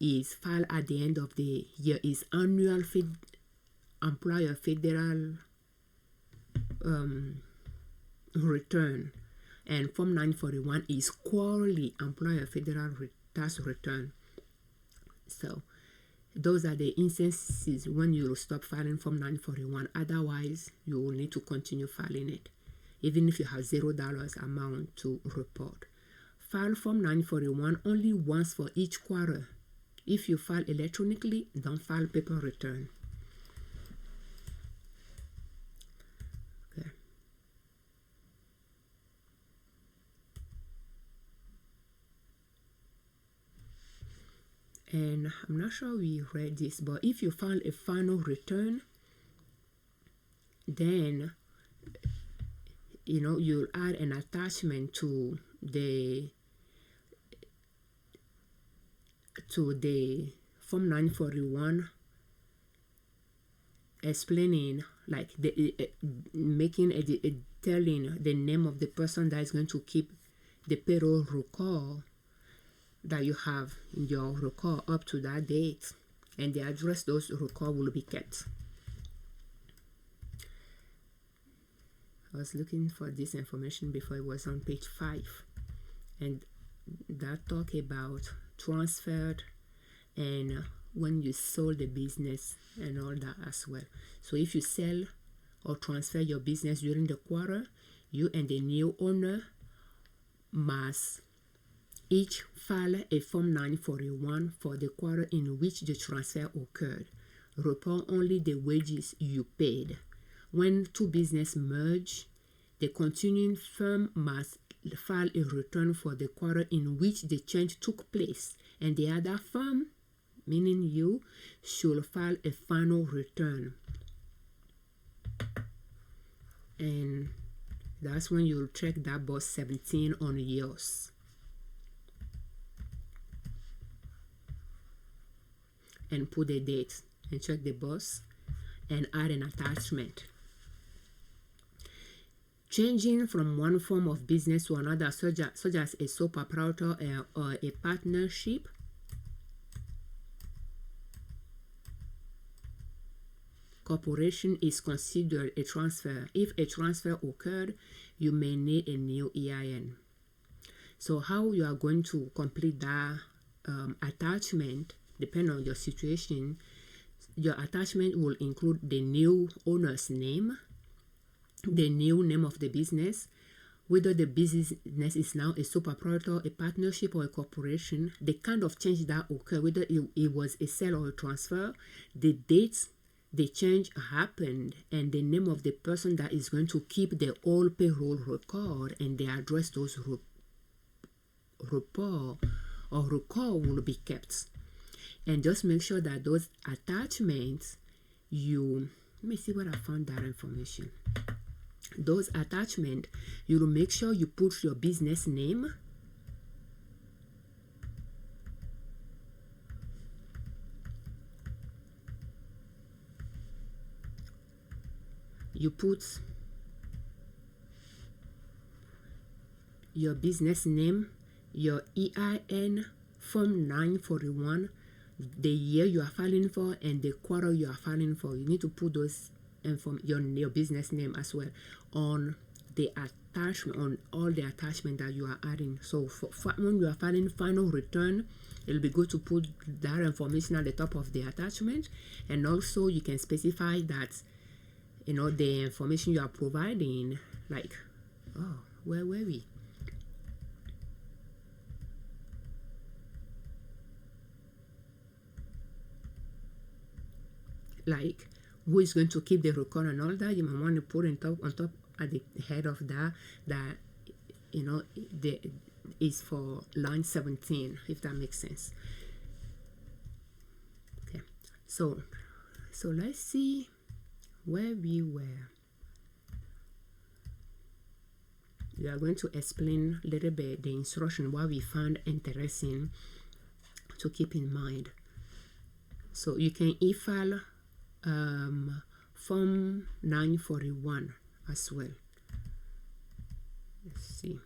is filed at the end of the year, is annual employer federal return, and Form 941 is quarterly employer federal tax return. So those are the instances when you will stop filing Form 941. Otherwise, you will need to continue filing it, even if you have $0 amount to report. File Form 941 only once for each quarter. If you file electronically, don't file paper return. Okay. And I'm not sure we read this, but if you file a final return, then you'll add an attachment to the Form 941 explaining, like making telling the name of the person that is going to keep the payroll record that you have in your record up to that date, and the address those record will be kept. I was looking for this information before. It was on page 5, and that talk about transferred and when you sold the business and all that as well. So if you sell or transfer your business during the quarter, you and the new owner must each file a Form 941 for the quarter in which the transfer occurred. Report only the wages you paid. When two businesses merge, the continuing firm must file a return for the quarter in which the change took place, and the other firm, meaning you, should file a final return. And that's when you'll check that box 17 on yours. And put the date and check the box and add an attachment. Changing from one form of business to another, such as a sole proprietor or a partnership, corporation is considered a transfer. If a transfer occurred, you may need a new EIN. So how you are going to complete that attachment depending on your situation. Your attachment will include the new owner's name, the new name of the business, whether the business is now a sole proprietor, a partnership, or a corporation, the kind of change that occurred, whether it was a sale or a transfer, the dates the change happened, and the name of the person that is going to keep the old payroll record, and the address those report or record will be kept. And just make sure that those attachments, let me see where I found that information. Those attachments, you will make sure you put your business name, you put your business name, your EIN, Form 941, the year you are filing for, and the quarter you are filing for. You need to put those your business name as well on the attachment, on all the attachment that you are adding. So when you are filing final return, it'll be good to put that information at the top of the attachment, and also you can specify that the information you are providing, like, where were we? like who is going to keep the record and all that. You might want to put on top at the head of that the is for line 17, if that makes sense. Okay, so let's see where we were. We are going to explain a little bit the instruction, what we found interesting to keep in mind. So you can e-file Form 941 as well. Let's see.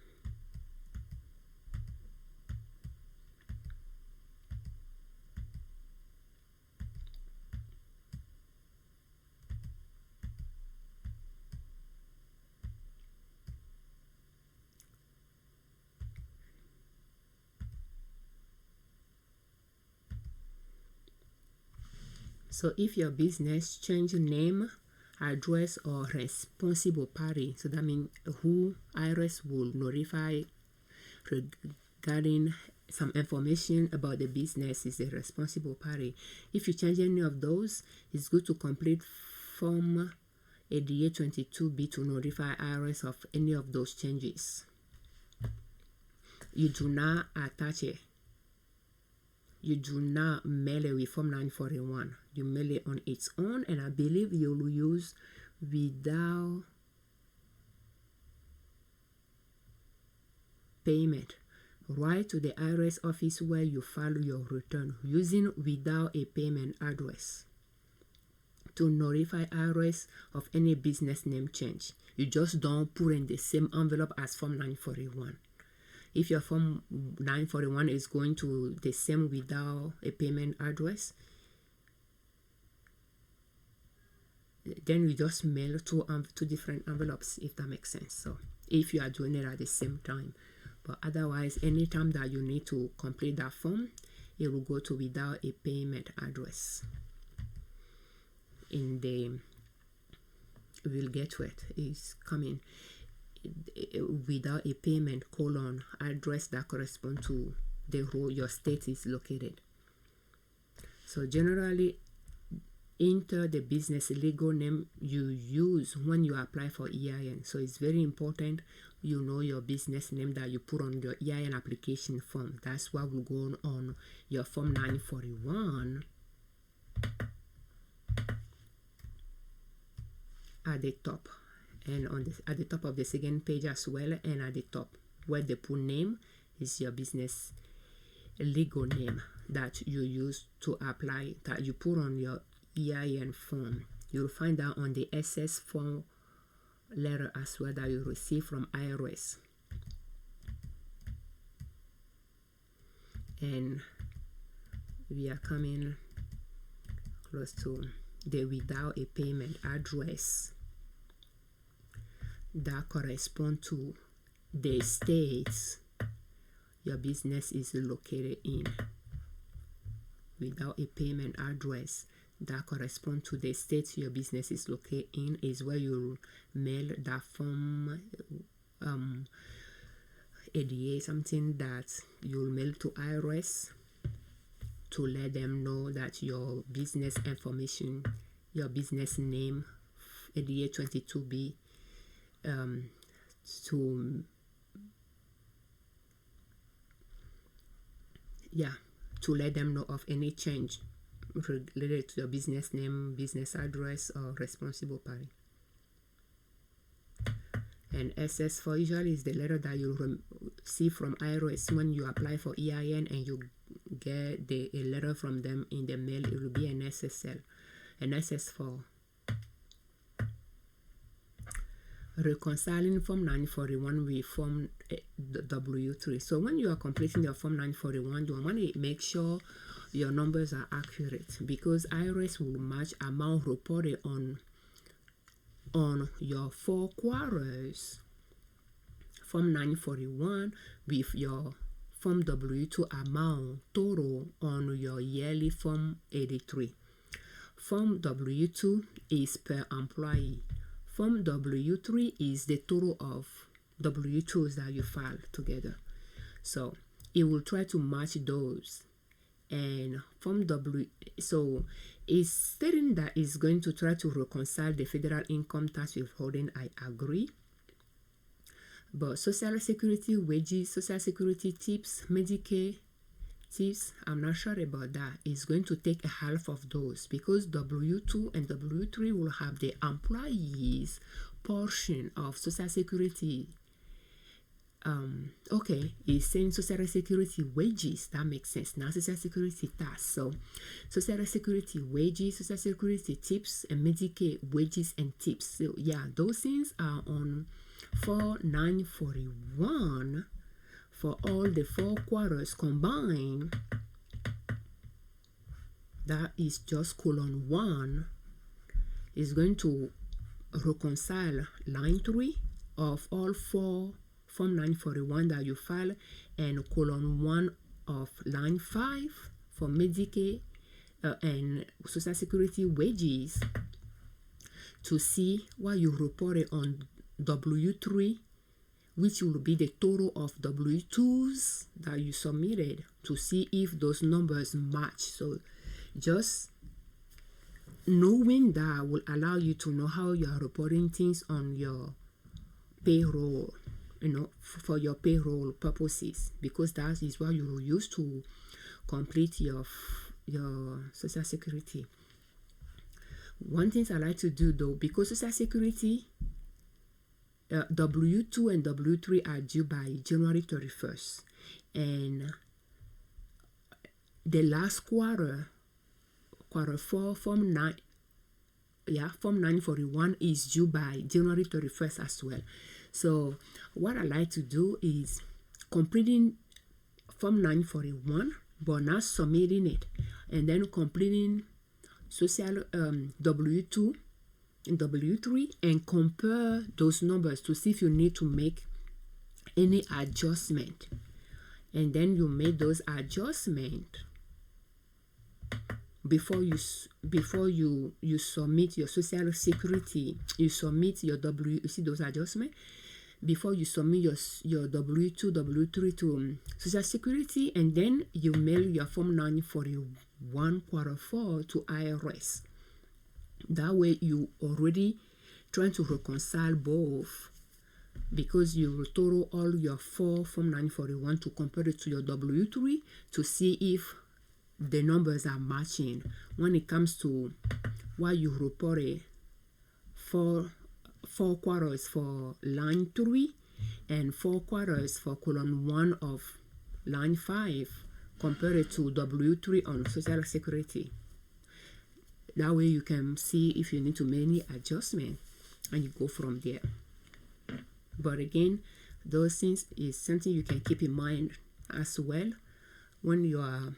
So if your business change name, address, or responsible party, so that means who IRS will notify regarding some information about the business is the responsible party. If you change any of those, it's good to complete Form ADA 22B to notify IRS of any of those changes. You do not attach it. You do not mail it with Form 941. You mail it on its own, and I believe you will use without payment. Write to the IRS office where you file your return using without a payment address to notify IRS of any business name change. You just don't put in the same envelope as Form 941. If your Form 941 is going to the same without a payment address, then we just mail two different envelopes, if that makes sense. So if you are doing it at the same time, but otherwise, anytime that you need to complete that form, it will go to without a payment address. We'll get to it. It's coming. Without a payment address that correspond to the role your state is located. So generally, enter the business legal name you use when you apply for EIN. So it's very important you know your business name that you put on your EIN application form. That's what will go on your Form 941 at the top. And at the top of the second page as well, and at the top where the put name is your business legal name that you use to apply, that you put on your EIN form. You'll find that on the SS form letter as well that you receive from IRS. And we are coming close to the without a payment address that correspond to the states your business is located in. Without a payment address that correspond to the states your business is located in is where you mail that form ADA, something that you'll mail to IRS to let them know that your business information, your business name, ADA 22B, to let them know of any change related to your business name, business address, or responsible party. And SS4 usually is the letter that you receive from IRS when you apply for EIN and you get a letter from them in the mail. It will be an SSL, an SS4. Reconciling Form 941 with Form W3. So when you are completing your Form 941, you want to make sure your numbers are accurate, because IRS will match amount reported on your 4 quarters Form 941 with your Form W2 amount total on your yearly Form 83. Form W2 is per employee. Form W3 is the total of W2s that you file together. So it will try to match those and Form W. So it's stating that it's going to try to reconcile the federal income tax withholding. I agree. But Social Security wages, Social Security tips, Medicare tips, I'm not sure about that. It's going to take a half of those because W2 and W3 will have the employees portion of Social Security. Okay, it's saying Social Security wages. That makes sense. Now Social Security tax. So Social Security wages, Social Security tips, and Medicare wages and tips. So yeah, those things are on 4941 for all the 4 quarters combined. That is just column 1 is going to reconcile line 3 of all 4 Form 941 that you file, and column 1 of line 5 for Medicare and Social Security wages, to see what you reported on W3, which will be the total of W2s that you submitted, to see if those numbers match. So just knowing that will allow you to know how you are reporting things on your payroll, for your payroll purposes, because that is what you will use to complete your Social Security. One thing I like to do though, because Social Security W2 and W3 are due by January 31st, and the last quarter 4, Form 941 is due by January 31st as well. So what I like to do is completing Form 941 but not submitting it, and then completing social W2 and W3 and compare those numbers to see if you need to make any adjustment, and then you make those adjustments before you submit your Social Security. You submit your you see those adjustments before you submit your W2 W3 to Social Security, and then you mail your Form 941 quarter 4 to IRS. That way you already trying to reconcile both, because you will total all your 4 Form 941 to compare it to your W3 to see if the numbers are matching when it comes to what you reported for 4 quarters for line 3 and 4 quarters for column 1 of line 5 compared to W3 on Social Security. That way you can see if you need to make any adjustment, and you go from there. But again, those things is something you can keep in mind as well when you are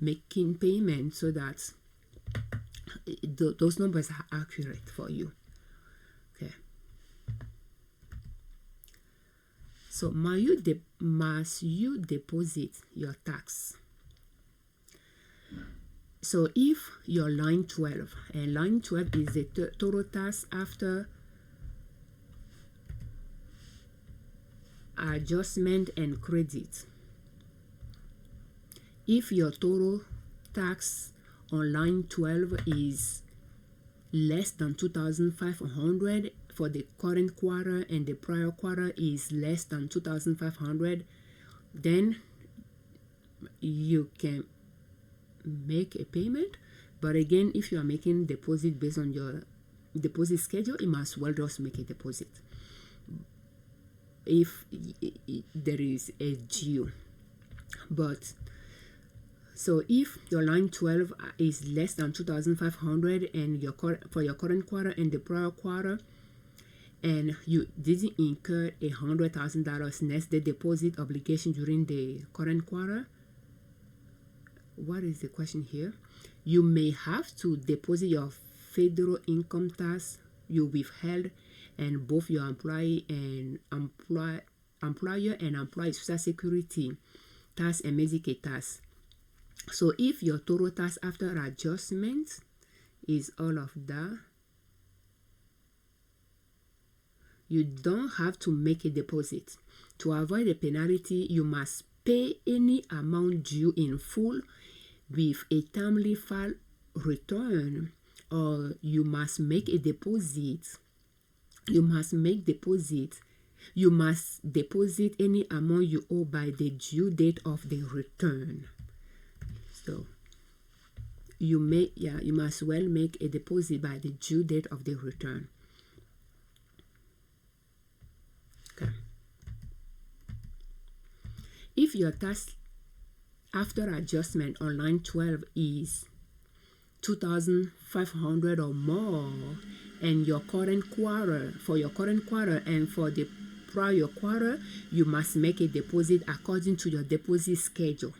making payment, so that those numbers are accurate for you. Okay. So must you deposit your tax? So if your line 12, and line 12 is the total tax after adjustment and credit. If your total tax on line 12 is less than 2,500 for the current quarter, and the prior quarter is less than 2,500, then you can make a payment. But again, if you are making deposit based on your deposit schedule, you must well just make a deposit if there is a due. But so if your line 12 is less than 2,500 and for your current quarter and the prior quarter, and you didn't incur $100,000 next day deposit obligation during the current quarter, what is the question here? You may have to deposit your federal income tax you withheld, and both your employer and employee Social Security tax and Medicare tax. So if your total tax after adjustment is all of that, you don't have to make a deposit. To avoid a penalty, you must pay any amount due in full with a timely file return, or you must make a deposit. You must deposit any amount you owe by the due date of the return. So you must well make a deposit by the due date of the return. Okay. If your tax after adjustment on line 12 is $2,500 or more, and your current quarter and for the prior quarter, you must make a deposit according to your deposit schedule.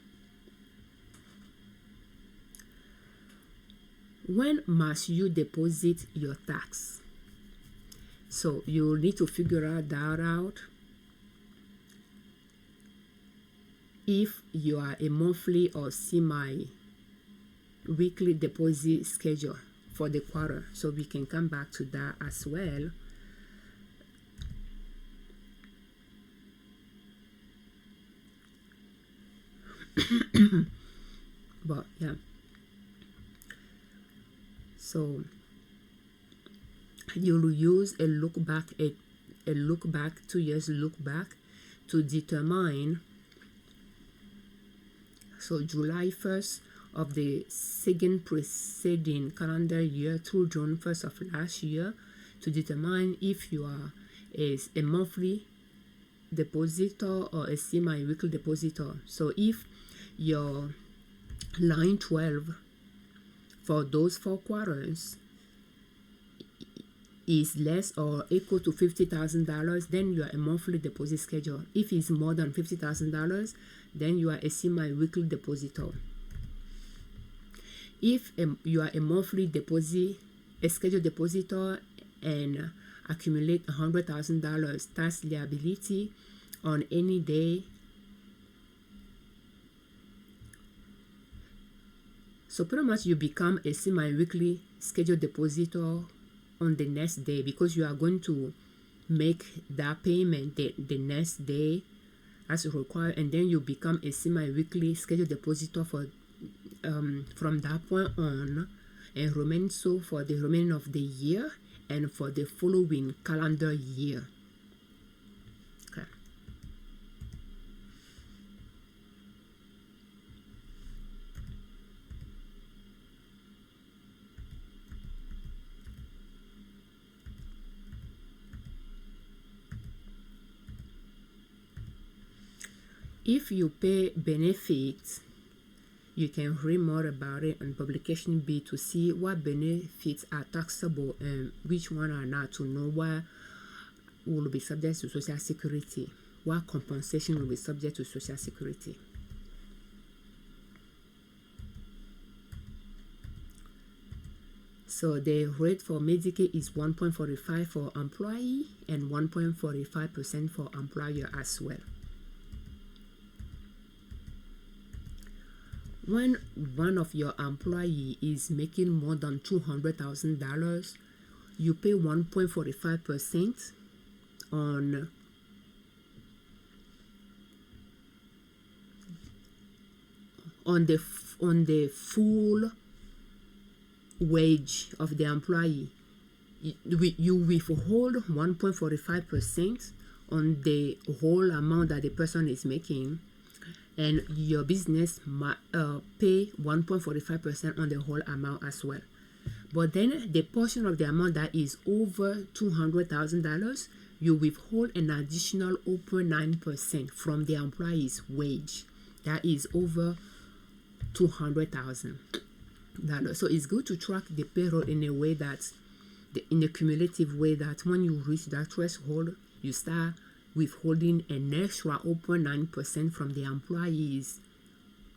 When must you deposit your tax? So you need to figure that out. If you are a monthly or semi-weekly deposit schedule for the quarter, so we can come back to that as well. But yeah, so you'll use a look back 2 years look back to determine. So July 1st of the second preceding calendar year through June 1st of last year, to determine if you are a monthly depositor or a semi-weekly depositor. So if your line 12 for those 4 quarters is less or equal to $50,000, then you are a monthly deposit schedule. If it's more than $50,000, then you are a semi-weekly depositor. If you are a monthly scheduled depositor and accumulate $100,000 tax liability on any day, so pretty much you become a semi-weekly scheduled depositor on the next day, because you are going to make that payment the next day as required, and then you become a semi-weekly scheduled depositor for from that point on, and remain so for the remaining of the year and for the following calendar year. Okay. If you pay benefits, you can read more about it on publication B to see what benefits are taxable and which one are not, to know what will be subject to Social Security, what compensation will be subject to Social Security. So the rate for Medicaid is 1.45 for employee and 1.45% for employer as well. When one of your employee is making more than $200,000, you pay 1.45% on the full wage of the employee. You withhold 1.45% on the whole amount that the person is making, and your business pay 1.45% on the whole amount as well. But then the portion of the amount that is over $200,000, you withhold an additional 0.9% from the employee's wage that is over $200,000. So it's good to track the payroll in a way that, in a cumulative way, that when you reach that threshold, you start withholding an extra 0.9% from the employee's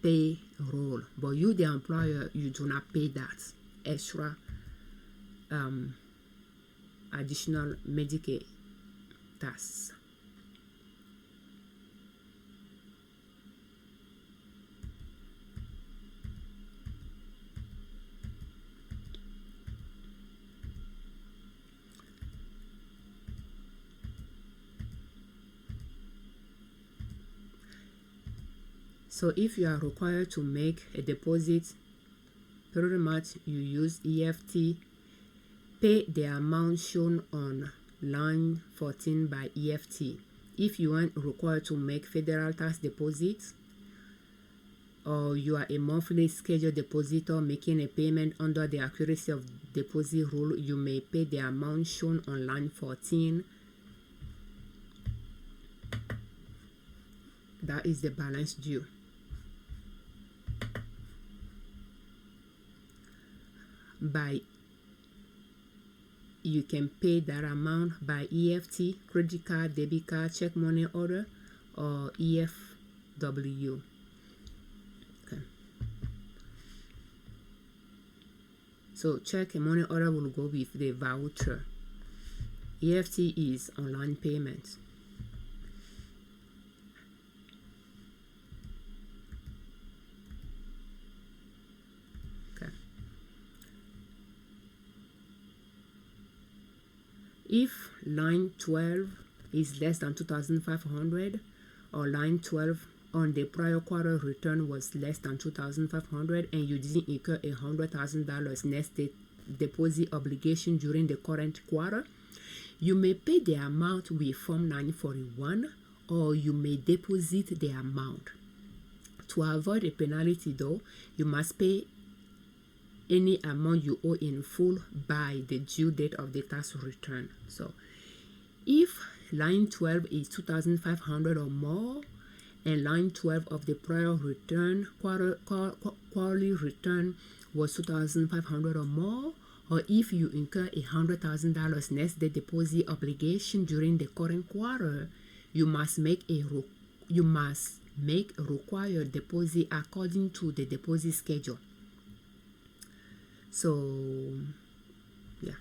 payroll. But you, the employer, you do not pay that extra additional Medicaid tax. So if you are required to make a deposit, pretty much you use EFT. Pay the amount shown on line 14 by EFT. If you aren't required to make federal tax deposits, or you are a monthly scheduled depositor making a payment under the accuracy of deposit rule, you may pay the amount shown on line 14. That is the balance due. You can pay that amount by EFT, credit card, debit card, check money order, or EFW. Okay. So check and money order will go with the voucher. EFT is online payment. If line 12 is less than 2,500, or line 12 on the prior quarter return was less than 2,500 and you didn't incur $100,000 next deposit obligation during the current quarter, you may pay the amount with Form 941, or you may deposit the amount. To avoid a penalty though, you must pay any amount you owe in full by the due date of the tax return. So if line 12 is 2,500 or more, and line 12 of the prior return quarterly return was 2,500 or more, or if you incur $100,000 next day deposit obligation during the current quarter, you must make a required deposit according to the deposit schedule. So yeah,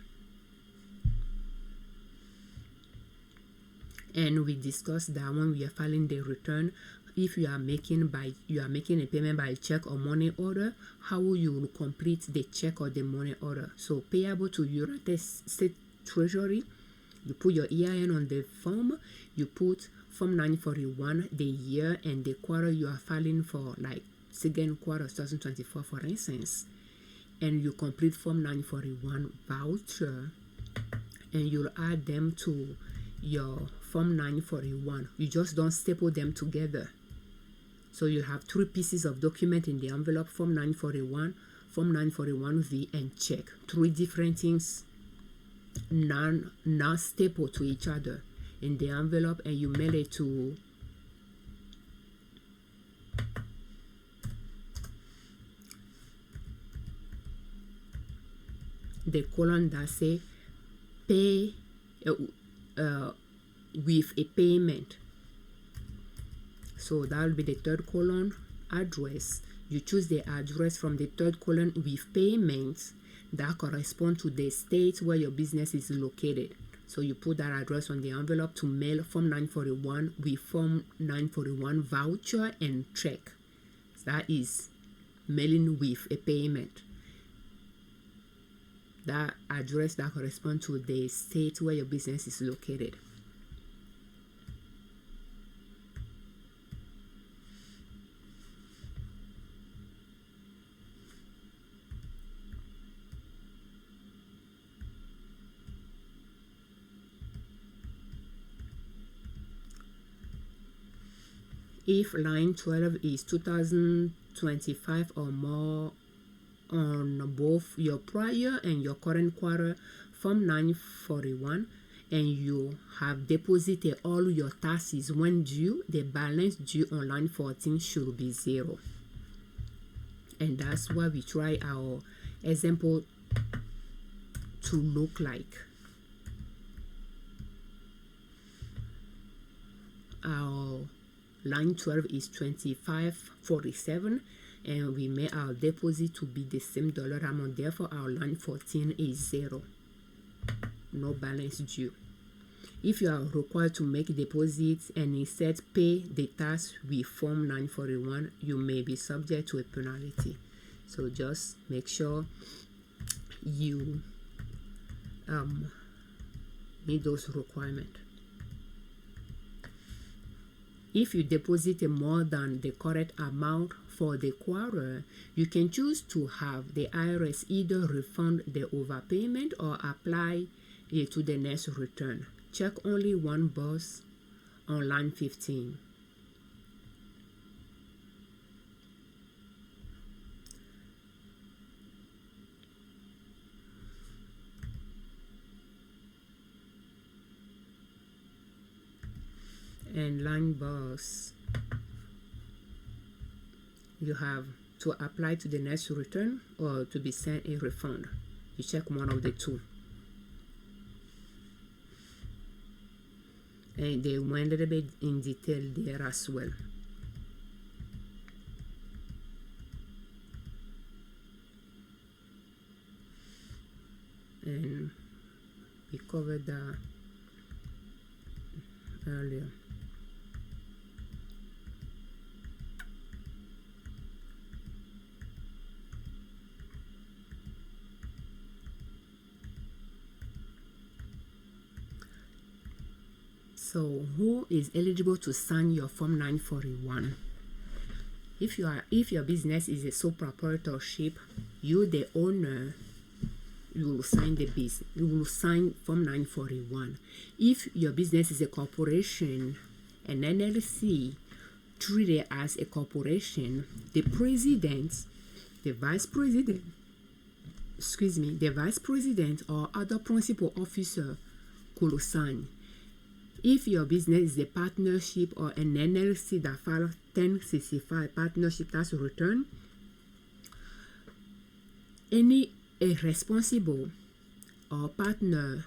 and we discussed that when we are filing the return, if you are making a payment by check or money order, how you will complete the check or the money order. So payable to United States Treasury, you put your EIN on the form, you put Form 941, the year and the quarter you are filing for, like second quarter 2024 for instance, and you complete Form 941 voucher, and you'll add them to your Form 941. You just don't staple them together. So you have 3 pieces of document in the envelope: Form 941, Form 941V, and check. 3 different things, not staple to each other in the envelope, and you mail it to the column that say pay with a payment. So that will be the third column. Address, you choose the address from the third column with payments that correspond to the state where your business is located. So you put that address on the envelope to mail Form 941 with Form 941 voucher and check. That is mailing with a payment. That address that corresponds to the state where your business is located. If line 12 is 2025 or more on both your prior and your current quarter Form 941, and you have deposited all your taxes when due, the balance due on line 14 should be 0. And that's why we try our example to look like. Our line 12 is 2547, and we made our deposit to be the same dollar amount. Therefore, our line 14 is 0. No balance due. If you are required to make deposits and instead pay the tax with Form 941, you may be subject to a penalty. So just make sure you meet those requirements. If you deposit more than the correct amount for the quarter, you can choose to have the IRS either refund the overpayment or apply it to the next return. Check only one box on line 15. And line box, you have to apply to the next return or to be sent a refund. You check one of the two. And they went a little bit in detail there as well. And we covered that earlier. So who is eligible to sign your Form 941? If your business is a sole proprietorship, you the owner, you will sign you will sign Form 941. If your business is a corporation, an LLC treated as a corporation, the president, the vice president, the vice president or other principal officer could sign. If your business is a partnership or an LLC that files 1065 partnership tax return, any responsible or partner,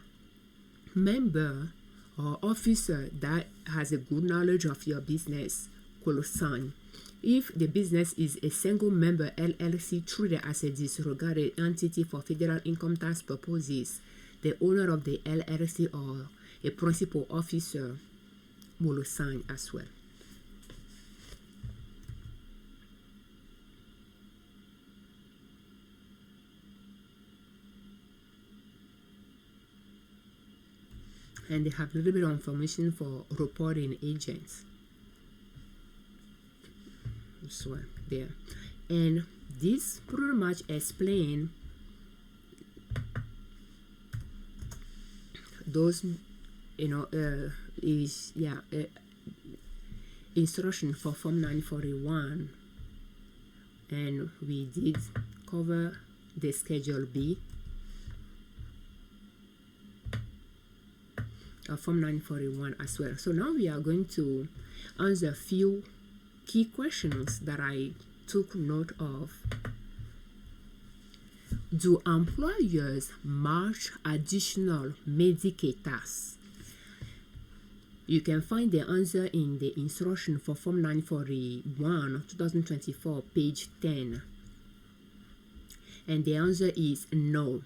member, or officer that has a good knowledge of your business could sign. If the business is a single member LLC treated as a disregarded entity for federal income tax purposes, the owner of the LLC or a principal officer will sign as well. And they have a little bit of information for reporting agents as well there. And this pretty much explain those instruction for Form 941, and we did cover the Schedule B of Form 941 as well. So now we are going to answer a few key questions that I took note of. Do employers match additional Medicaid tax? You can find the answer in the instruction for Form 941 2024 page 10, and the answer is no.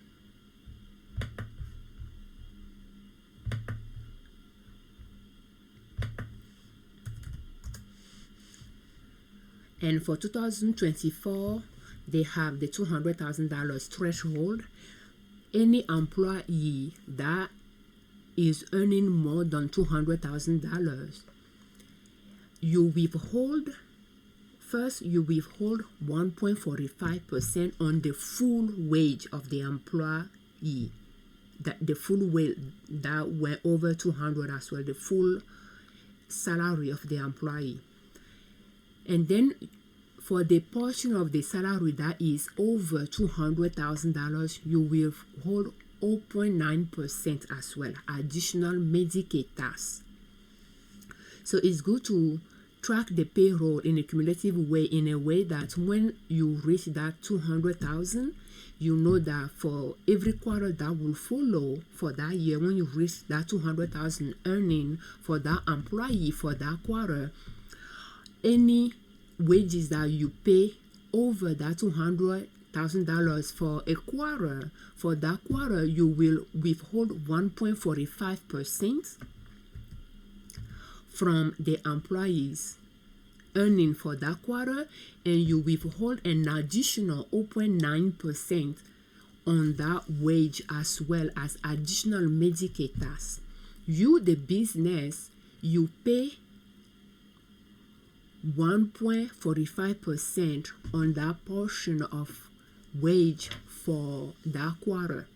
And for 2024, they have the $200,000 threshold. Any employee that is earning more than $200,000, you withhold 1.45% on the full wage of the employee. That the full wage that went over 200 as well, the full salary of the employee. And then for the portion of the salary that is over $200,000, you will hold 0.9% as well, additional Medicaid tax. So it's good to track the payroll in a cumulative way, in a way that when you reach that 200,000, you know that for every quarter that will follow for that year, when you reach that 200,000 earning for that employee for that quarter, any wages that you pay over that $200,000 for a quarter, for that quarter you will withhold 1.45% from the employees earning for that quarter, and you withhold an additional 0.9% on that wage as well as additional Medicaid tax. You, the business, you pay 1.45% on that portion of wage for that quarter.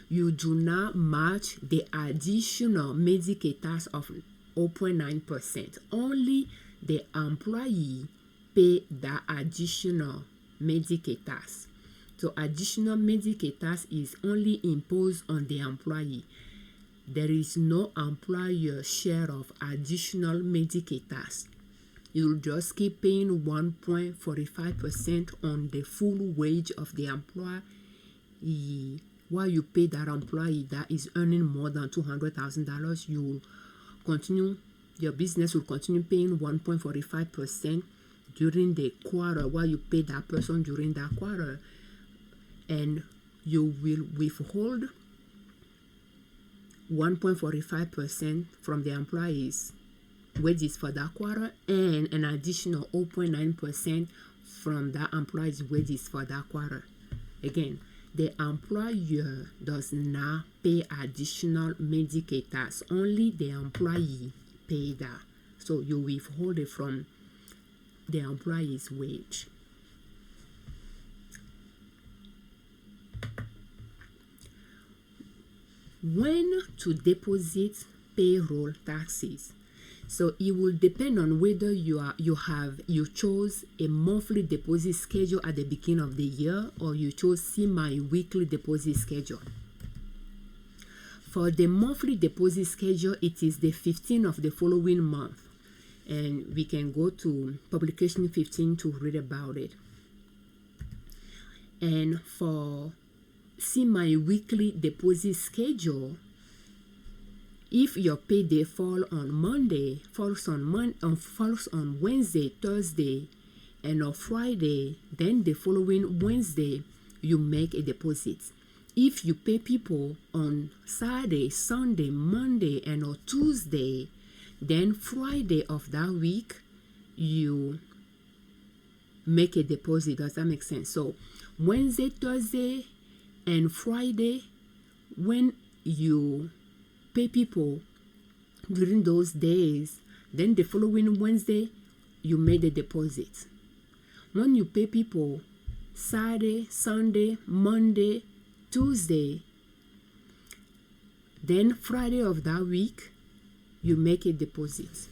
You do not match the additional Medicaid tax of 0.9%. Only the employee pay that additional Medicaid tax. So additional Medicaid tax is only imposed on the employee. There is no employer share of additional Medicaid tax. You'll just keep paying 1.45% on the full wage of the employee. While you pay that employee that is earning more than $200,000, you will continue, your business will continue paying 1.45% during the quarter while you pay that person during that quarter, and you will withhold 1.45% from the employees' wages for that quarter and an additional 0.9% from that employee's wages for that quarter. Again, the employer does not pay additional Medicaid tax. Only the employee pay that. So you withhold it from the employee's wage. When to deposit payroll taxes. So it will depend on whether you chose a monthly deposit schedule at the beginning of the year or you chose semi-weekly deposit schedule. For the monthly deposit schedule, it is the 15th of the following month, and we can go to publication 15 to read about it. And for semi-weekly deposit schedule, if your payday falls on Wednesday, Thursday, and on Friday, then the following Wednesday you make a deposit. If you pay people on Saturday, Sunday, Monday, and on Tuesday, then Friday of that week you make a deposit. Does that make sense? So Wednesday, Thursday, and Friday, when you pay people during those days, then the following Wednesday you made a deposit. When you pay people Saturday, Sunday, Monday, Tuesday, then Friday of that week you make a deposit.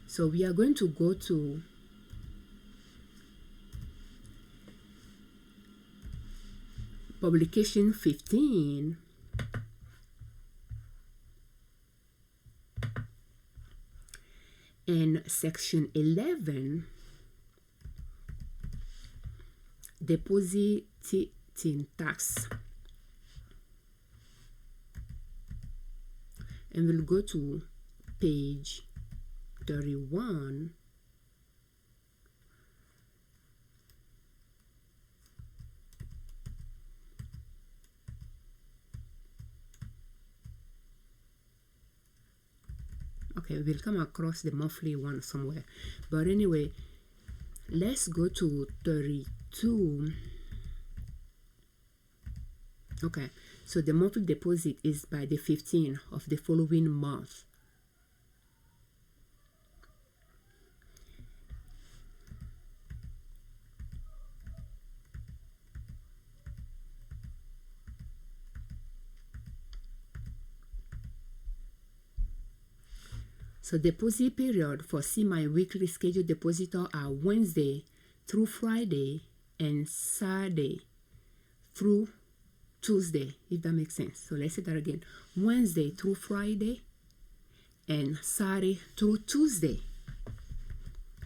So we are going to go to publication 15. And section 11, depositing tax. And we'll go to page 31. Okay, we'll come across the monthly one somewhere. But anyway, let's go to 32. Okay, so the monthly deposit is by the 15th of the following month. So deposit period for semi-weekly scheduled depositor are Wednesday through Friday and Saturday through Tuesday, if that makes sense. So let's say that again. Wednesday through Friday and Saturday through Tuesday.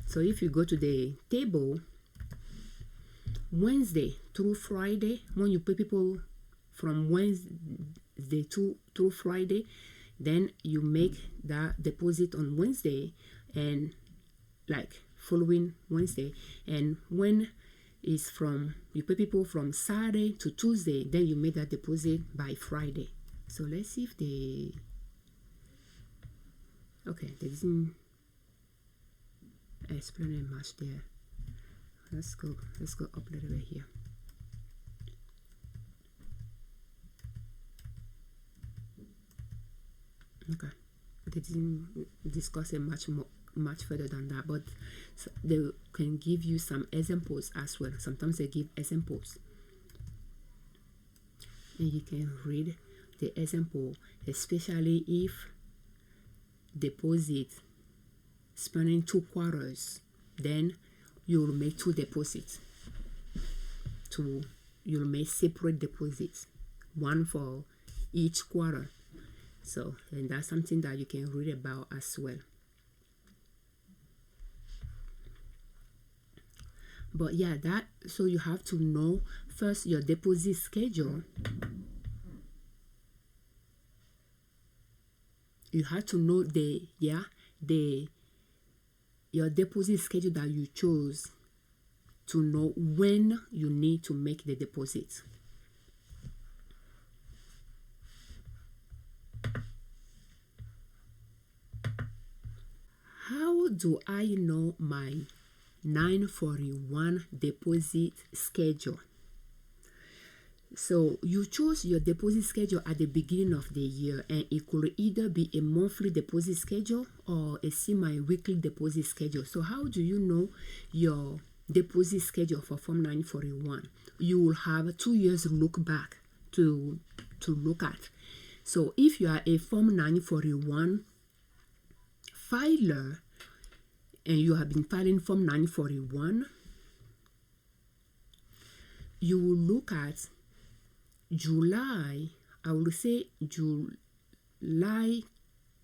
So if you go to the table, Wednesday through Friday, when you pay people from Wednesday through Friday, then you make that deposit on Wednesday and like following Wednesday. And when is from, you pay people from Saturday to Tuesday, then you make that deposit by Friday. So let's see if they, okay, they didn't explain it much there. Let's go up a little bit here. Okay, they didn't discuss it much much further than that, but they can give you some examples as well. Sometimes they give examples, and you can read the example, especially if deposit spanning 2 quarters, then you'll make 2 deposits. You'll make separate deposits, one for each quarter. So, and that's something that you can read about as well. But yeah, so you have to know first your deposit schedule. You have to know your deposit schedule that you chose, to know when you need to make the deposit. How do I know my 941 deposit schedule? So you choose your deposit schedule at the beginning of the year, and it could either be a monthly deposit schedule or a semi-weekly deposit schedule. So how do you know your deposit schedule for Form 941? You will have 2 years look back to look at. So if you are a Form 941 filer and you have been filing Form 941, you will look at July, I will say July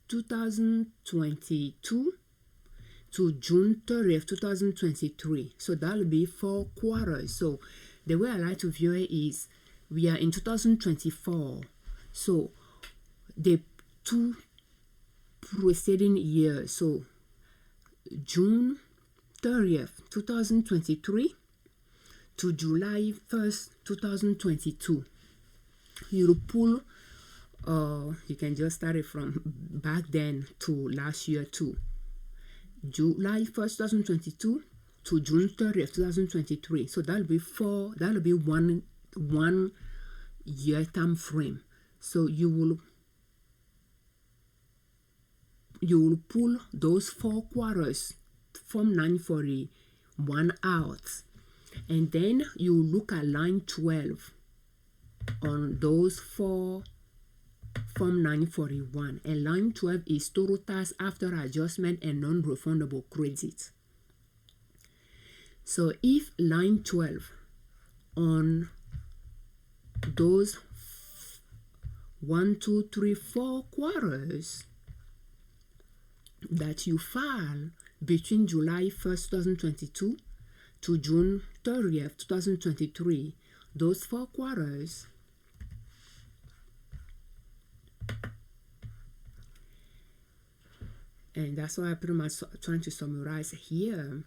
2022 to June 30th, 2023. So that will be 4 quarters. So the way I like to view it is, we are in 2024. So the 2 preceding years, so June 30th, 2023 to July 1st, 2022. You pull, you can just start it from back then to last year too. July 1st, 2022 to June 30th, 2023. So that'll be one year time frame. So you will pull those 4 quarters from 941 out, and then you look at line 12 on those 4 from 941, and line 12 is total tax after adjustment and non-refundable credit. So if line 12 on those 1, 2, 3, 4 quarters that you file between July 1st, 2022 to June 30th, 2023, those 4 quarters, and that's why I pretty much trying to summarize here.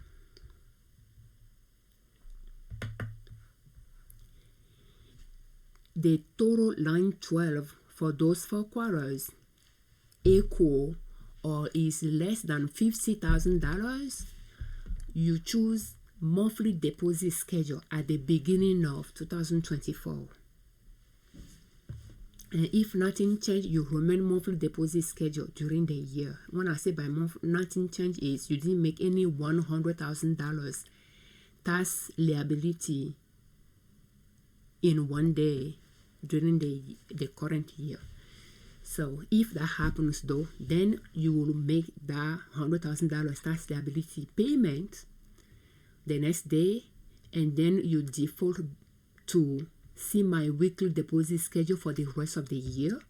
The total line 12 for those 4 quarters equal or is less than $50,000, you choose monthly deposit schedule at the beginning of 2024. And if nothing changed, you remain monthly deposit schedule during the year. When I say by month, nothing changed is you didn't make any $100,000 tax liability in one day during the current year. So if that happens though, then you will make that $100,000 tax liability payment the next day, and then you default to semi-weekly deposit schedule for the rest of the year,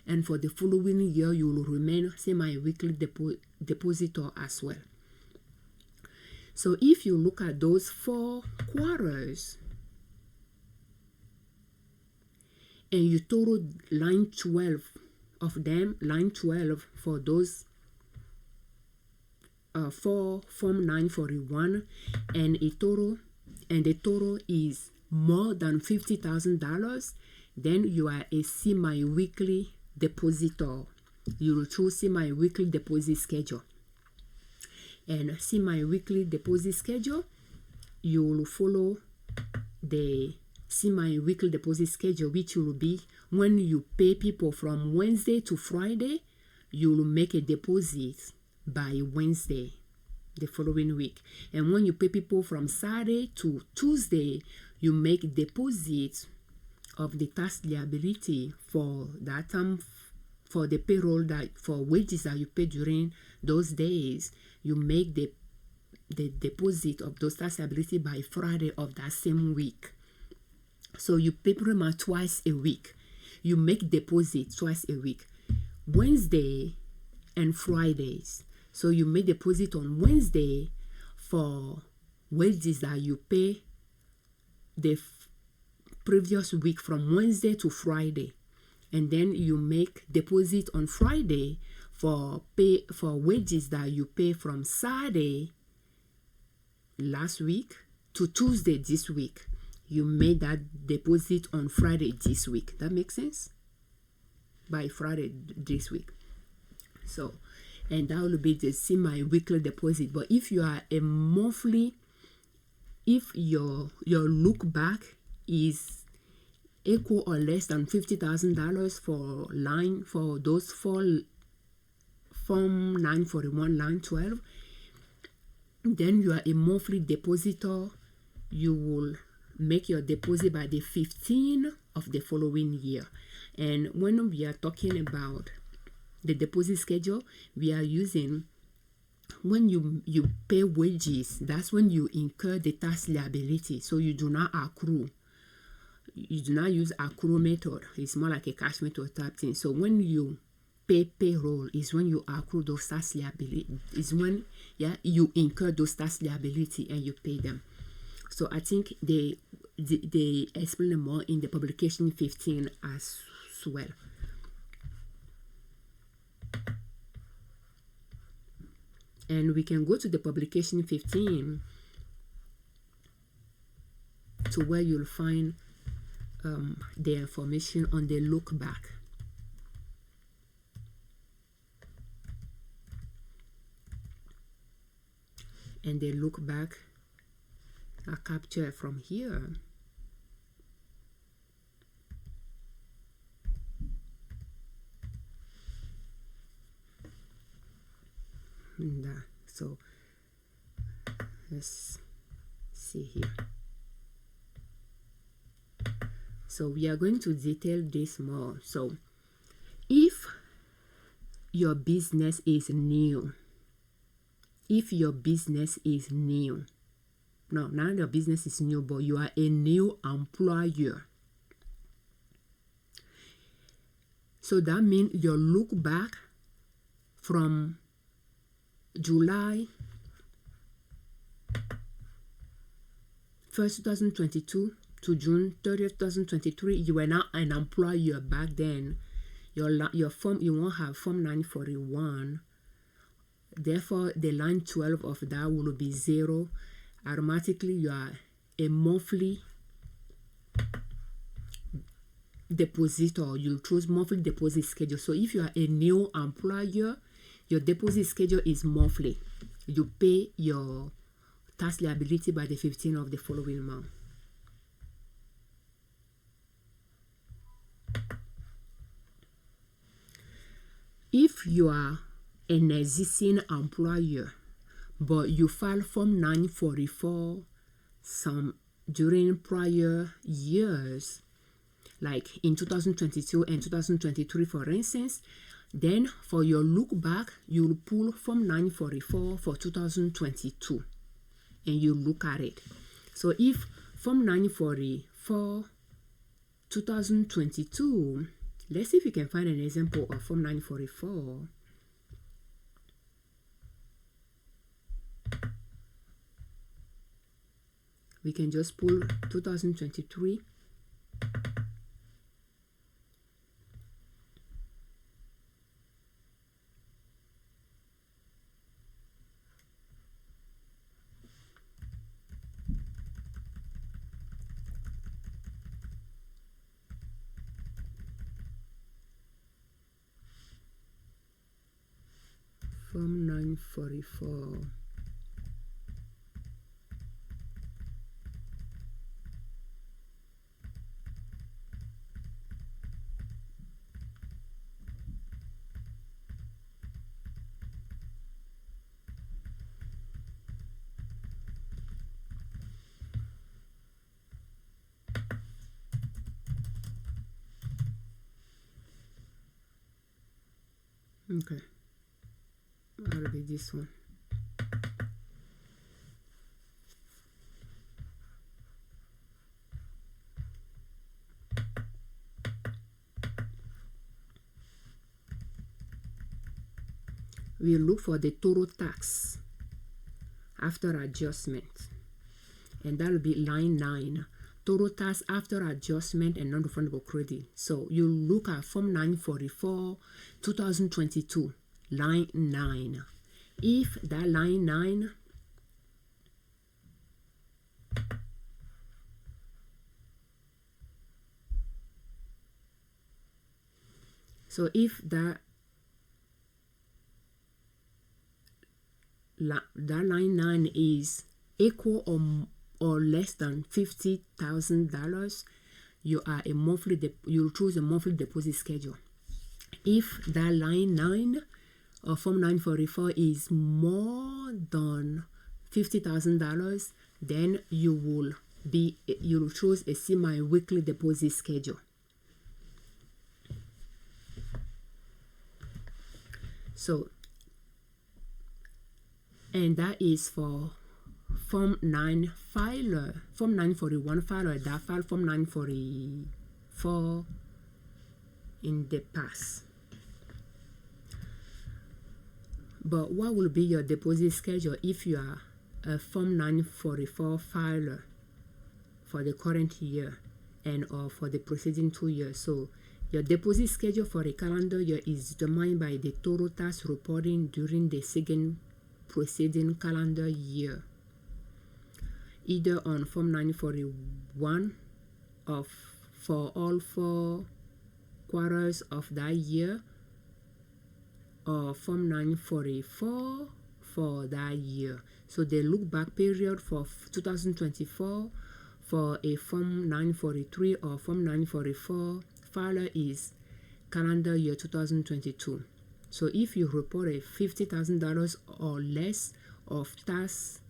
and for the following year you will remain semi-weekly depositor as well. So if you look at those 4 quarters and you total line 12 of them, line 12 for those 4 Form 941, and the total is more than $50,000, then you are a semi-weekly depositor. You will choose semi-weekly deposit schedule. And semi-weekly deposit schedule, you will follow the semi-weekly deposit schedule, which will be when you pay people from Wednesday to Friday, you will make a deposit by Wednesday. the following week. And when you pay people from Saturday to Tuesday, you make deposits of the tax liability for that time, for the payroll, that for wages that you pay during those days. You make the deposit of those tax liability by Friday of that same week. So you pay pretty much twice a week. You make deposit twice a week, Wednesday and Fridays. So you make deposit on Wednesday for wages that you pay the previous week from Wednesday to Friday, and then you make deposit on Friday for wages that you pay from Saturday last week to Tuesday this week. You made that deposit on Friday this week. That makes sense? By Friday this week. So, and that will be the semi-weekly deposit. But if you are a monthly, if your look back is equal or less than $50,000 for those four Form 941 line 12, then you are a monthly depositor. You will make your deposit by the 15th of the following year. And when we are talking about the deposit schedule, we are using, when you pay wages, that's when you incur the tax liability. So you do not accrue. You do not use accrue method. It's more like a cash method type thing. So when you pay payroll is when you accrue those tax liability. Is when you incur those tax liability and you pay them. So I think they explain more in the publication 15 as well. And we can go to the publication 15 to where you'll find the information on the look back. And the look back are captured from here. So let's see here. So we are going to detail this more. So if your business is new, now your business is new, but you are a new employer. So that means your look back from July 1st, 2022 to June 30th, 2023, you were not an employer back then. Your form, you won't have Form 941. Therefore, the line 12 of that will be 0. Automatically, you are a monthly depositor. You'll choose monthly deposit schedule. So if you are a new employer, your deposit schedule is monthly. You pay your tax liability by the 15th of the following month. If you are an existing employer, but you file Form 944 during prior years, like in 2022 and 2023, for instance, then for your look back, you'll pull Form 944 for 2022 and you look at it. So if Form 944 2022, let's see if you can find an example of Form 944. We can just pull 2023. Form 944. Okay, that'll be this one. We look for the total tax after adjustment, and that'll be line 9. Total tax after adjustment and non-refundable credit. So you look at Form 944 2022, line 9. If that line 9 so if that line 9 is equal or less than $50,000, you you'll choose a monthly deposit schedule. If that line 9 of Form 944 is more than $50,000, then you'll choose a semi-weekly deposit schedule. So, and that is for Form 9 filer, Form 941 filer that filed Form 944 in the past. But what will be your deposit schedule if you are a Form 944 filer for the current year and or for the preceding 2 years? So your deposit schedule for the calendar year is determined by the total tax reporting during the second preceding calendar year, either on Form 941 for all 4 quarters of that year, or Form 944 for that year. So the look back period for 2024 for a Form 943 or Form 944 filer is calendar year 2022. So if you report a $50,000 or less of tax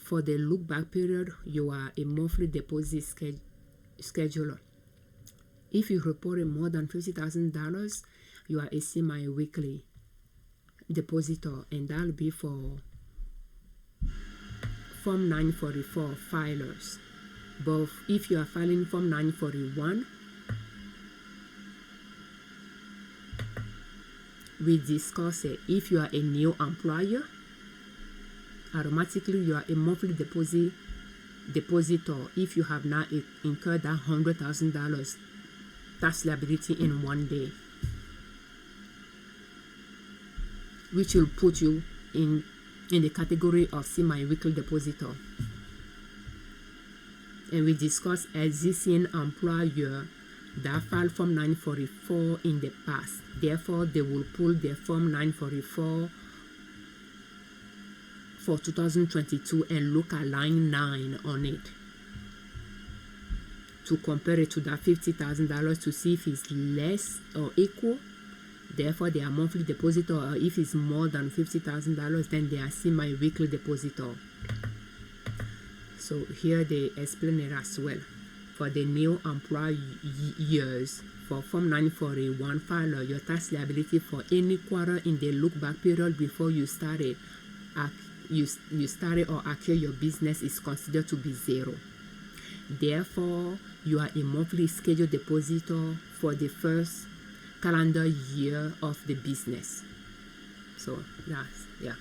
for the look back period, you are a monthly deposit scheduler. If you report a more than $50,000, you are a semi-weekly depositor, and that'll be for Form 944 filers. But if you are filing Form 941, we discuss it. If you are a new employer, automatically you are a monthly depositor if you have not incurred that $100,000 tax liability in one day, which will put you in the category of semi-weekly depositor. And we discuss existing employer that filed Form 944 in the past. Therefore, they will pull their Form 944 for 2022 and look at line 9 on it to compare it to that $50,000 to see if it's less or equal. Therefore, they are monthly depositor, or if it's more than $50,000, then they are semi-weekly depositor. So here they explain it as well. For the new employers, for Form 941 filer, your tax liability for any quarter in the look-back period before you started or acquire your business is considered to be 0. Therefore, you are a monthly scheduled depositor for the first calendar year of the business. So that's, yeah.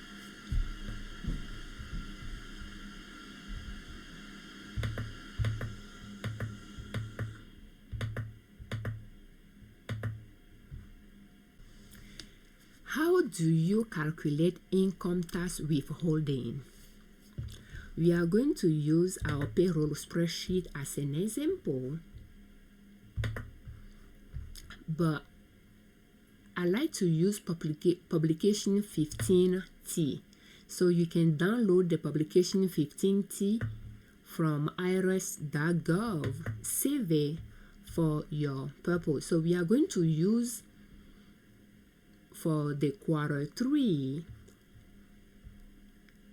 How do you calculate income tax withholding? We are going to use our payroll spreadsheet as an example, but I like to use publication 15T. So you can download the publication 15T from irs.gov, save it for your purpose. So we are going to use for the quarter 3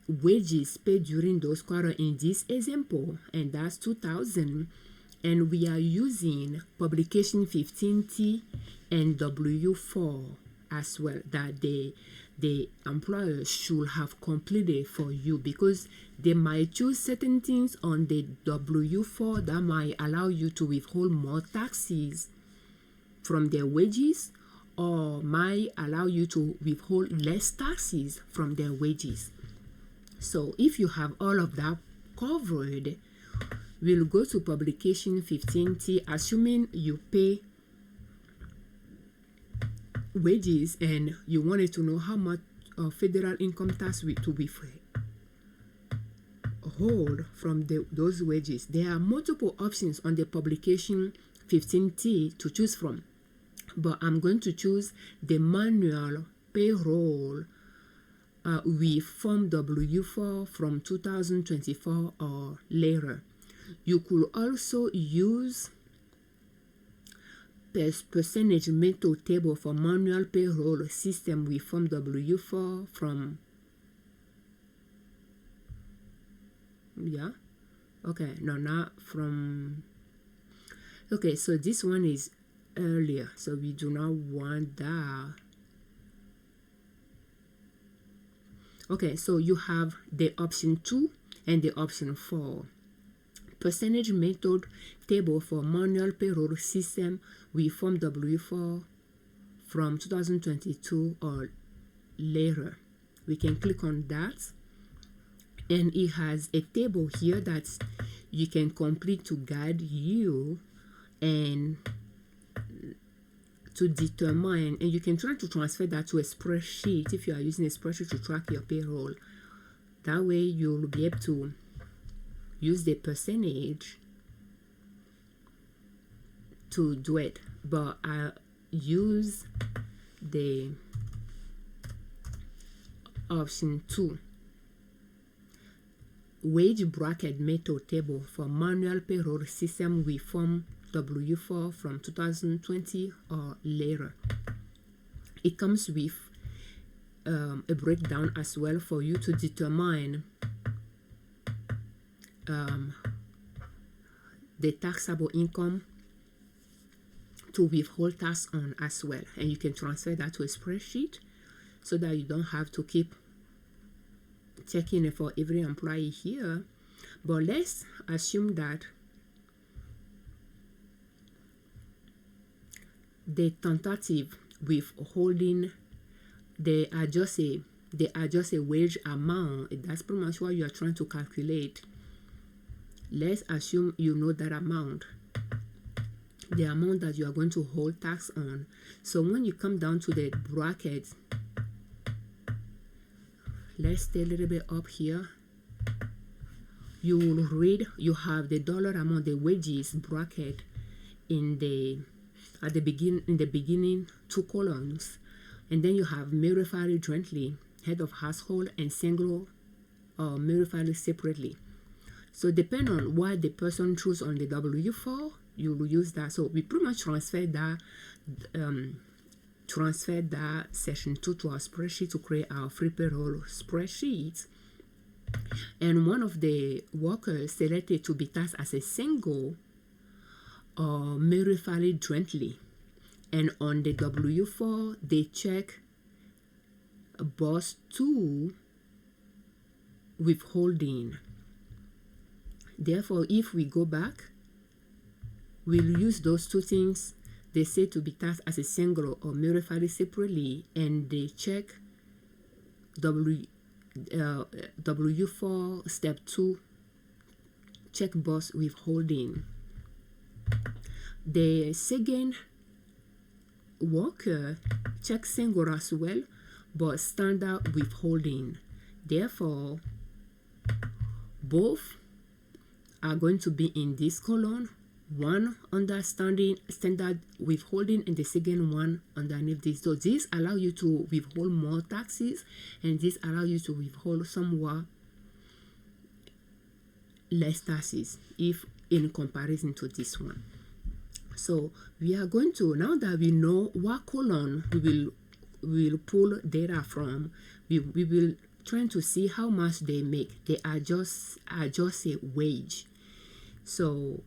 wages paid during those quarters in this example, and that's 2000, and we are using publication 15T and W4 as well that the employer should have completed for you, because they might choose certain things on the W-4 that might allow you to withhold more taxes from their wages, or might allow you to withhold less taxes from their wages. So if you have all of that covered, we'll go to publication 15T, assuming you pay wages and you wanted to know how much federal income tax to withhold from those wages. There are multiple options on the publication 15T to choose from, but I'm going to choose the manual payroll with Form W-4 from 2024 or later. You could also use percentage method table for manual payroll system with Form W-4 from, so this one is earlier, so we do not want that. Okay, so you have the option 2 and the option 4. Percentage method table for manual payroll system with Form W-4 from 2022 or later. We can click on that, and it has a table here that you can complete to guide you and to determine, and you can try to transfer that to a spreadsheet if you are using a spreadsheet to track your payroll. That way you'll be able to use the percentage to do it, but I use the option 2, wage bracket method table for manual payroll system with Form W-4 from 2020 or later. It comes with a breakdown as well for you to determine the taxable income to withhold tax on as well, and you can transfer that to a spreadsheet so that you don't have to keep checking it for every employee here. But let's assume that the tentative withholding, they are just a wage amount. That's pretty much what you are trying to calculate. Let's assume you know that amount, the amount that you are going to hold tax on. So when you come down to the bracket, let's stay a little bit up here. You will read, you have the dollar amount, the wages bracket in the beginning 2 columns, and then you have married family jointly, head of household, and single or married family separately. So depending on what the person chooses on the W-4, you will use that. So we pretty much transfer that section 2 to our spreadsheet to create our free payroll spreadsheet. And one of the workers selected to be taxed as a single or married family jointly, and on the W-4 they check boss 2 withholding. Therefore, if we go back, we'll use those 2 things. They say to be taxed as a single or married family separately, and they check W-4 step 2, check boss withholding. The second worker check single as well, but standard withholding. Therefore, both are going to be in this column, one under standard withholding and the second one underneath this. So this allow you to withhold more taxes, and this allow you to withhold somewhat less taxes if in comparison to this one. So we are going to, now that we know what column we will pull data from, we will try to see how much they make. They are just a wage. So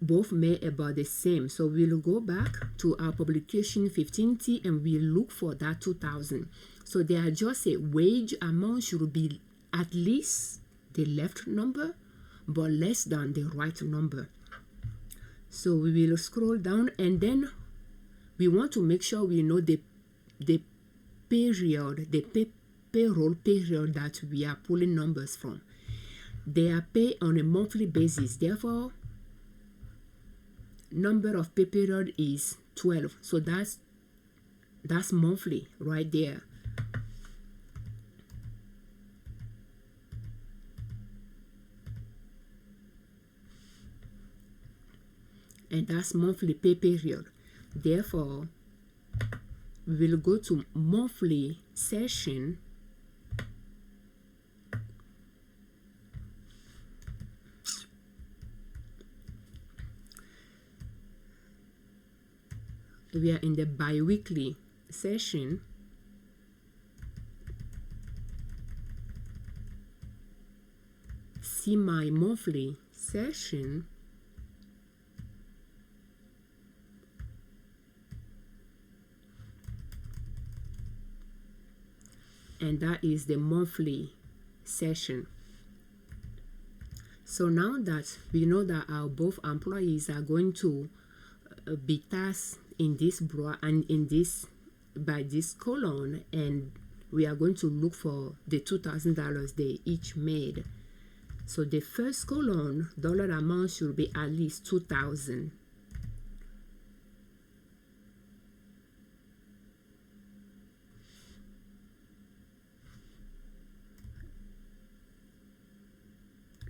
both made about the same. So we'll go back to our publication 15T and we'll look for that 2000. So they are just a wage amount should be at least the left number but less than the right number. So we will scroll down and then we want to make sure we know the period, the payroll period that we are pulling numbers from. They are paid on a monthly basis, therefore number of pay period is 12. So that's monthly right there. And that's monthly pay period. Therefore, we will go to monthly session. We are in the bi-weekly session. See my monthly session. And that is the monthly session. So now that we know that our both employees are going to be tasked in this bra and in this by this column, and we are going to look for the $2,000 they each made. So the first column, dollar amount should be at least 2,000.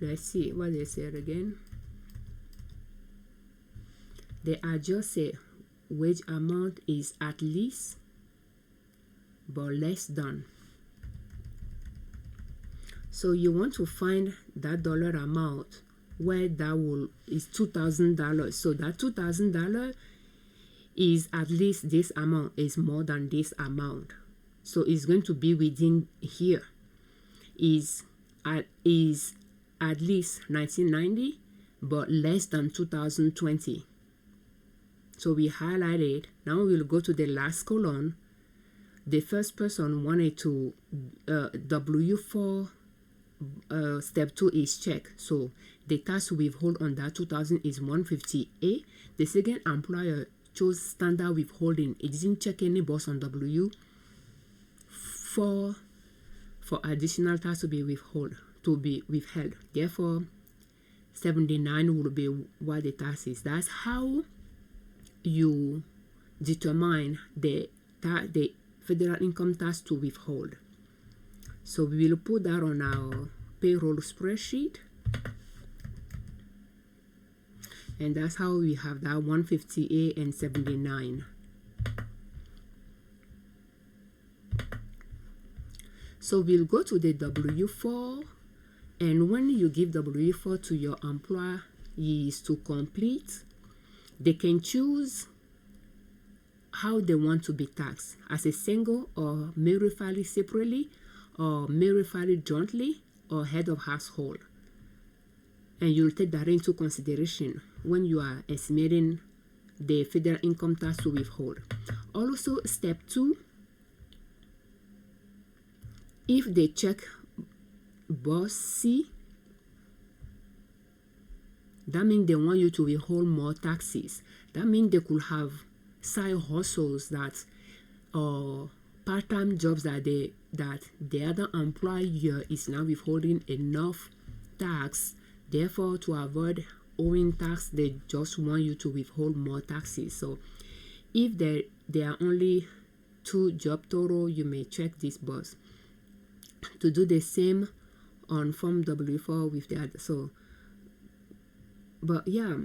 Let's see what they said again. They are just say wage amount is at least but less than. So you want to find that dollar amount where that is $2,000. So that $2,000 is at least this amount is more than this amount. So it's going to be within here. Is at least 1990 but less than 2020. So we highlight it. Now we'll go to the last column. The first person wanted to W4 step 2 is check. So the tax withhold on that 2000 is 150A. The second employer chose standard withholding. It didn't check any box on W4 for additional tax to be withheld. Therefore 79 will be what the tax is. That's how you determine the federal income tax to withhold. So we will put that on our payroll spreadsheet, and that's how we have that 150A and 79. So we'll go to the W4, and when you give W4 to your employees to complete, they can choose how they want to be taxed, as a single or married filing separately, or married filing jointly, or head of household. And you'll take that into consideration when you are estimating the federal income tax to withhold. Also, step 2, if they check box C, that means they want you to withhold more taxes. That means they could have side hustles that or part-time jobs that the other employer is now withholding enough tax. Therefore, to avoid owing tax, they just want you to withhold more taxes. So if there are only 2 job total, you may check this box. To do the same on form W4 with the other. So but yeah,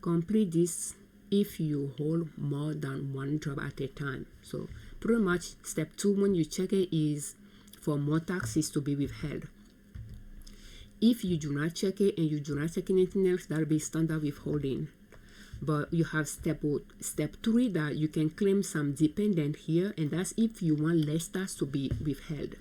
complete this if you hold more than 1 job at a time. So pretty much step 2 when you check it is for more taxes to be withheld. If you do not check it and you do not check anything else, that'll be standard withholding. But you have step 3 that you can claim some dependent here, and that's if you want less tax to be withheld.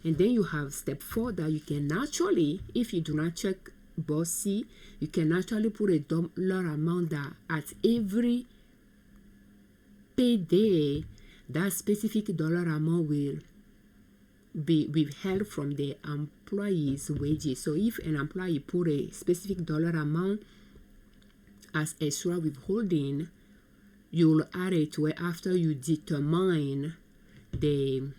And then you have step 4 that you can naturally, if you do not check box C, you can actually put a dollar amount that at every payday, that specific dollar amount will be withheld from the employee's wages. So if an employee put a specific dollar amount as extra withholding, you'll add it to it after you determine the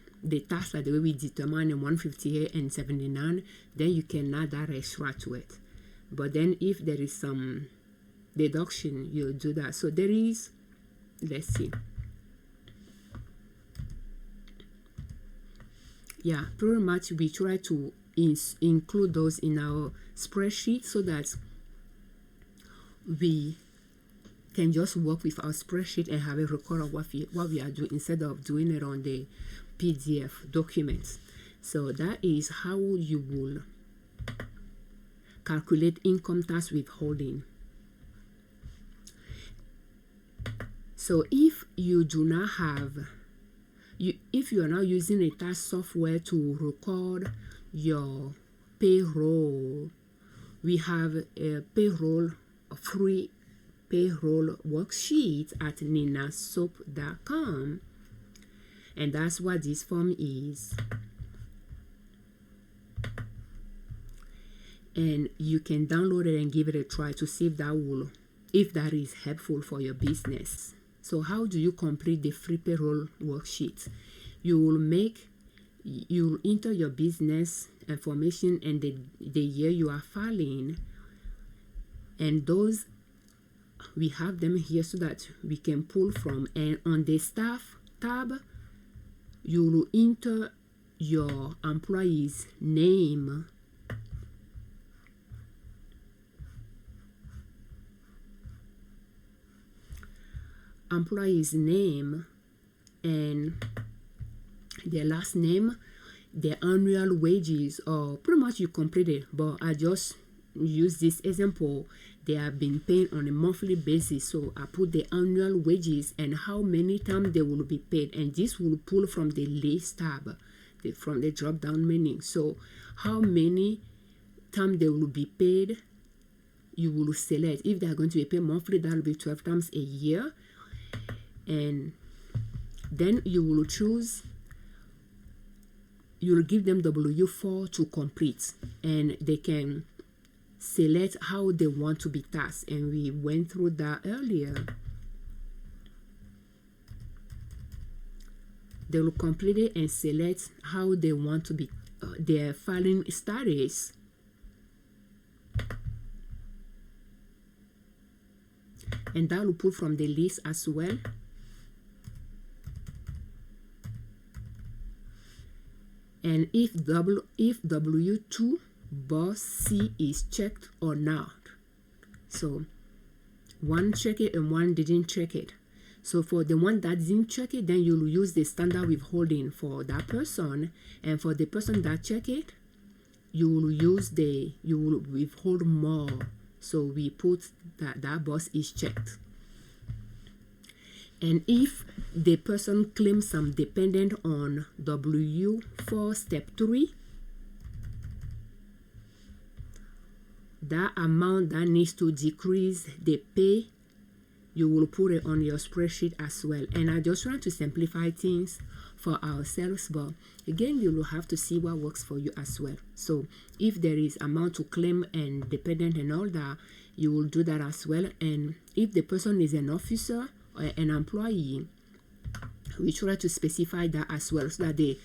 tax, like the way we determine in 158 and 79, then you can add that extra to it. But then if there is some deduction, you'll do that. So there is, let's see, yeah, pretty much we try to include those in our spreadsheet so that we can just work with our spreadsheet and have a record of what we are doing instead of doing it on the PDF documents. So that is how you will calculate income tax withholding. So if you do not have, if you are now using a tax software to record your payroll, we have a free payroll worksheet at ninasoap.com, and that's what this form is. And you can download it and give it a try to see if that is helpful for your business. So how do you complete the free payroll worksheet? You'll enter your business information and the year you are filing, and those we have them here so that we can pull from. And on the staff tab, you will enter your employee's name, and their last name, their annual wages, or pretty much you complete it. But I just use this example. They have been paid on a monthly basis, so I put the annual wages and how many times they will be paid, and this will pull from the list tab, from the drop down menu. So how many times they will be paid, you will select. If they are going to be paid monthly, that will be 12 times a year. And then you will choose, you will give them W4 to complete, and they can select how they want to be taxed, and we went through that earlier. They will complete it and select how they want to be their filing status. And that will pull from the list as well. And if W2 box C is checked or not. So one check it and one didn't check it. So for the one that didn't check it, then you'll use the standard withholding for that person, and for the person that check it, you will withhold more. So we put that box is checked. And if the person claims some dependent on W4 step 3, that amount that needs to decrease the pay, you will put it on your spreadsheet as well. And I just want to simplify things for ourselves, but again, you will have to see what works for you as well. So if there is amount to claim and dependent and all that, you will do that as well. And if the person is an officer or an employee, we try to specify that as well, so that the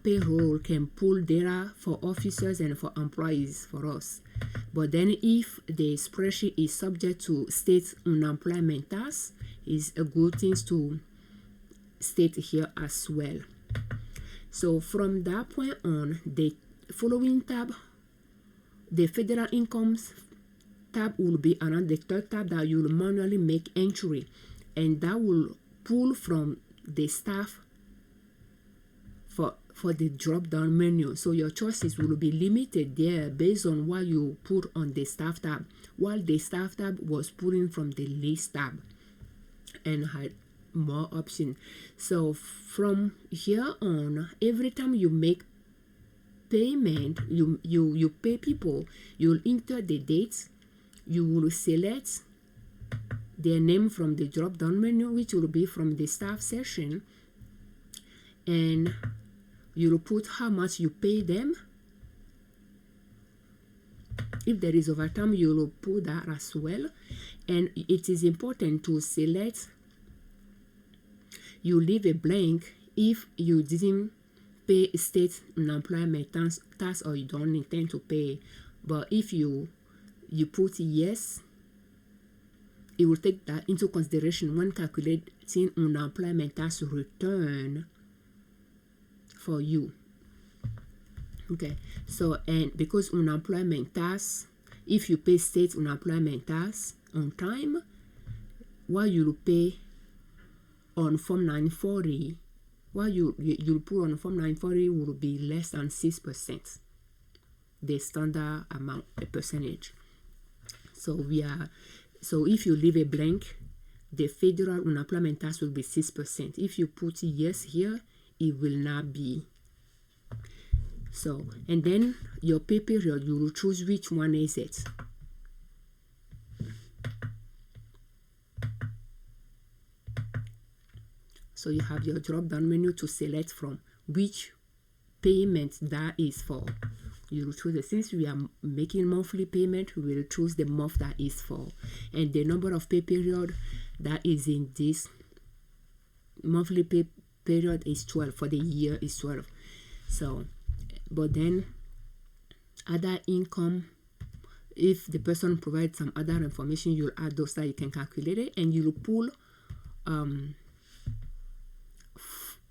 payroll can pull data for officers and for employees for us. But then if the spreadsheet is subject to state unemployment tax, is a good thing to state here as well. So from that point on, the following tab, the federal incomes tab, will be another, the third tab that you will manually make entry, and that will pull from the staff for the drop down menu. So your choices will be limited there based on what you put on the staff tab, while the staff tab was pulling from the list tab and had more options. So from here on, every time you make payment, you pay people, you'll enter the dates, you will select their name from the drop down menu, which will be from the staff section, and you'll put how much you pay them. If there is overtime, you'll put that as well. And it is important to select, you leave a blank if you didn't pay state unemployment tax or you don't intend to pay. But if you put yes, it will take that into consideration when calculating unemployment tax return for you. Okay, so, and because unemployment tax, if you pay state unemployment tax on time, what you will pay on form 940, what you'll put on form 940 will be less than 6%, the standard amount, the percentage. So if you leave a blank, the federal unemployment tax will be 6%. If you put yes here, it will not be. So, and then your pay period, you will choose which one is it. So you have your drop down menu to select from which payment that is for. You will choose it. Since we are making monthly payment, we will choose the month that is for. And the number of pay period that is in this monthly pay period is 12. For the year is 12. So, but then other income, if the person provides some other information, you'll add those that you can calculate it, and you'll pull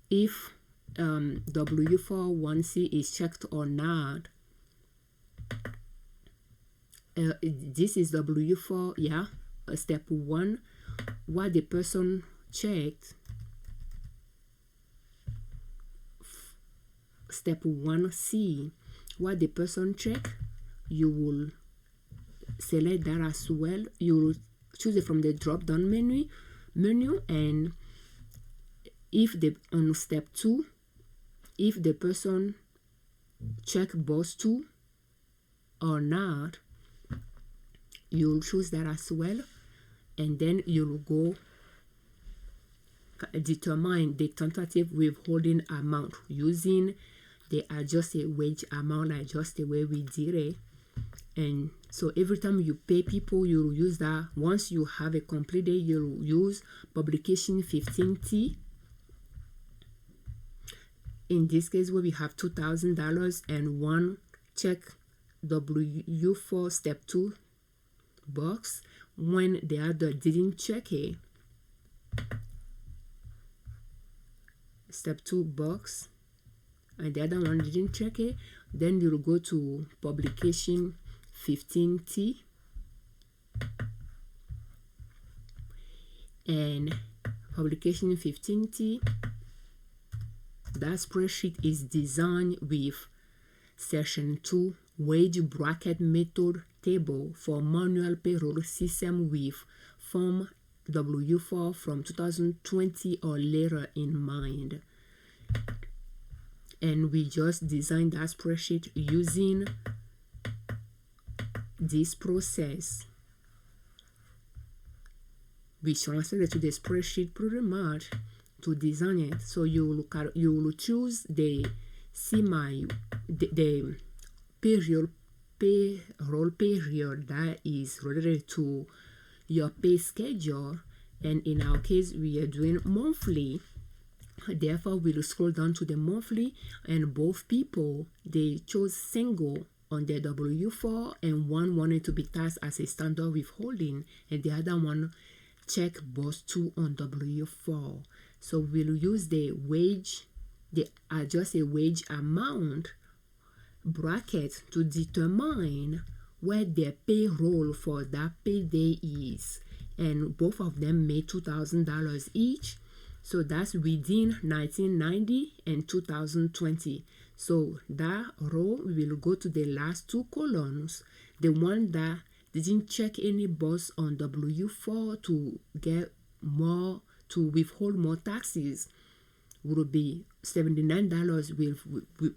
if W41C is checked or not. This is W4, yeah, step 1, what the person checked. Step 1C, what the person checked, you will select that as well. You will choose it from the drop down menu, and if on step 2, if the person check both 2 or not, you'll choose that as well, and then you'll go determine the tentative withholding amount using the adjusted wage amount, like just the way we did it. And so every time you pay people, you'll use that. Once you have a complete day, you'll use publication 15T. In this case, where we have $2,000 and one check W4 step 2 box, when the other didn't check it, step 2 box, and the other one didn't check it, then you'll go to publication 15T, and publication 15T, that spreadsheet is designed with section 2 wage bracket method table for manual payroll system with form W4 from 2020 or later in mind. And we just designed that spreadsheet using this process. We transferred it to the spreadsheet pretty much to design it. So you will choose the payroll period that is related to your pay schedule, and in our case we are doing monthly. Therefore, we'll scroll down to the monthly, and both people, they chose single on their W4, and one wanted to be taxed as a standard withholding, and the other one check both 2 on W4. So we'll use the adjusted wage amount bracket to determine where their payroll for that payday is, and both of them made $2,000 each. So that's within 1990 and 2020. So that row will go to the last 2 columns. The one that didn't check any box on W4 to get more, to withhold more taxes, will be $79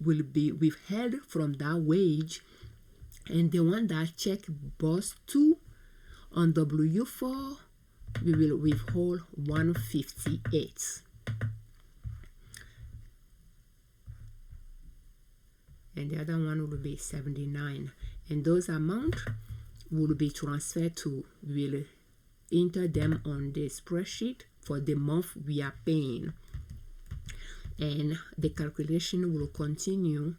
will be withheld from that wage, and the one that check boss 2 on W4, we will withhold 158, and the other one will be 79, and those amount will be transferred to, will enter them on the spreadsheet for the month we are paying, and the calculation will continue,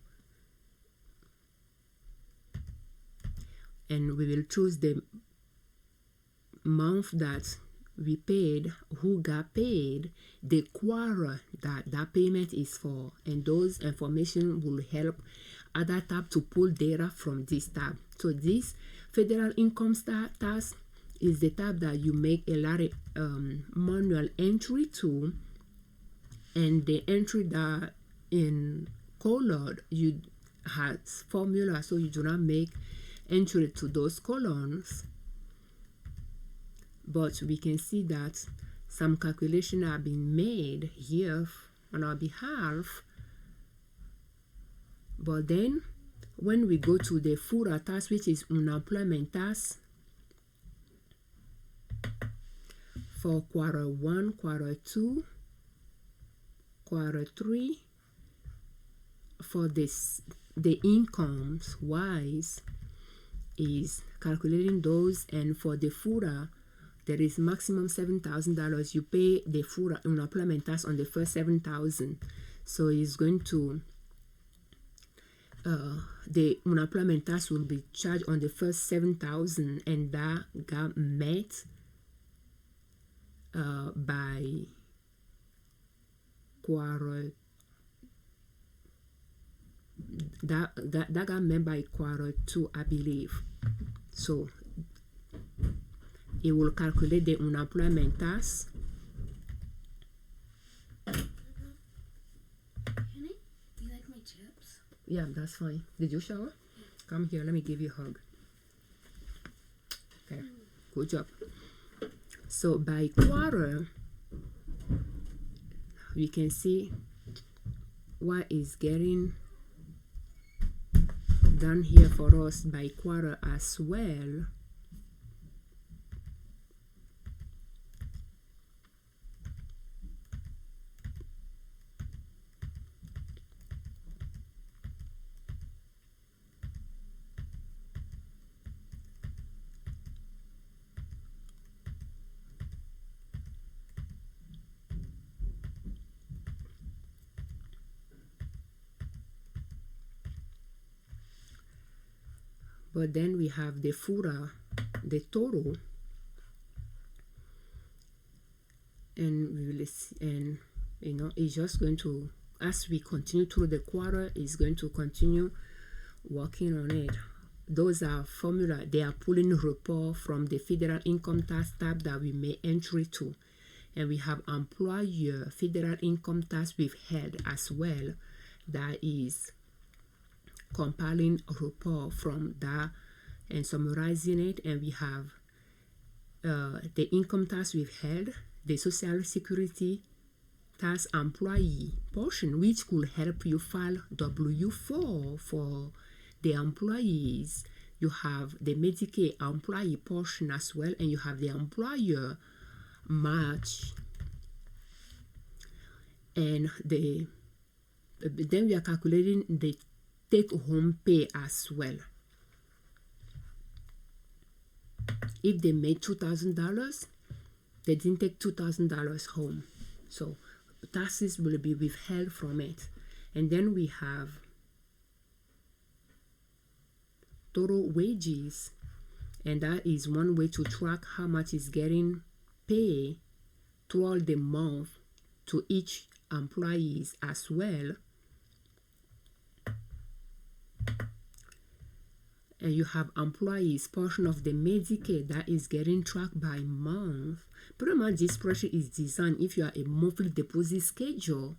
and we will choose the month that we paid, who got paid, the quarter that payment is for, and those information will help other tab to pull data from this tab. So this federal income tax is the tab that you make a lot of manual entry to, and the entry that in colored you has formula, so you do not make entry to those columns. But we can see that some calculations have been made here on our behalf. But then when we go to the FURA tax, which is unemployment tax, for quarter 1, quarter 2, quarter 3, for this, the incomes wise is calculating those, and for the FURA there is maximum $7,000. You pay the FURA unemployment tax on the first $7,000, so it's going to the unemployment tax will be charged on the first $7,000, and that got met by quarter, that got met by quarter 2, I believe. So it will calculate the unemployment tax. Do you like my chips? Yeah, that's fine. Did you shower? Yeah. Come here, let me give you a hug. Okay, good job. So by quarter, we can see what is getting done here for us by quarter as well. But then we have the FURA, the total, and we will see, and you know, it's just going to, as we continue through the quarter, it's going to continue working on it. Those are formula, they are pulling report from the federal income tax tab that we made entry to, and we have employer federal income tax withheld as well, that is compiling a report from that and summarizing it. And we have the income tax withheld, the social security tax employee portion, which could help you file W4 for the employees. You have the Medicaid employee portion as well, and you have the employer match, and then we are calculating the take-home pay as well. If they made $2,000, they didn't take $2,000 home, so taxes will be withheld from it. And then we have total wages, and that is one way to track how much is getting paid throughout the month to each employees as well. And you have employees portion of the Medicaid that is getting tracked by month. Pretty much this spreadsheet is designed, if you are a monthly deposit schedule,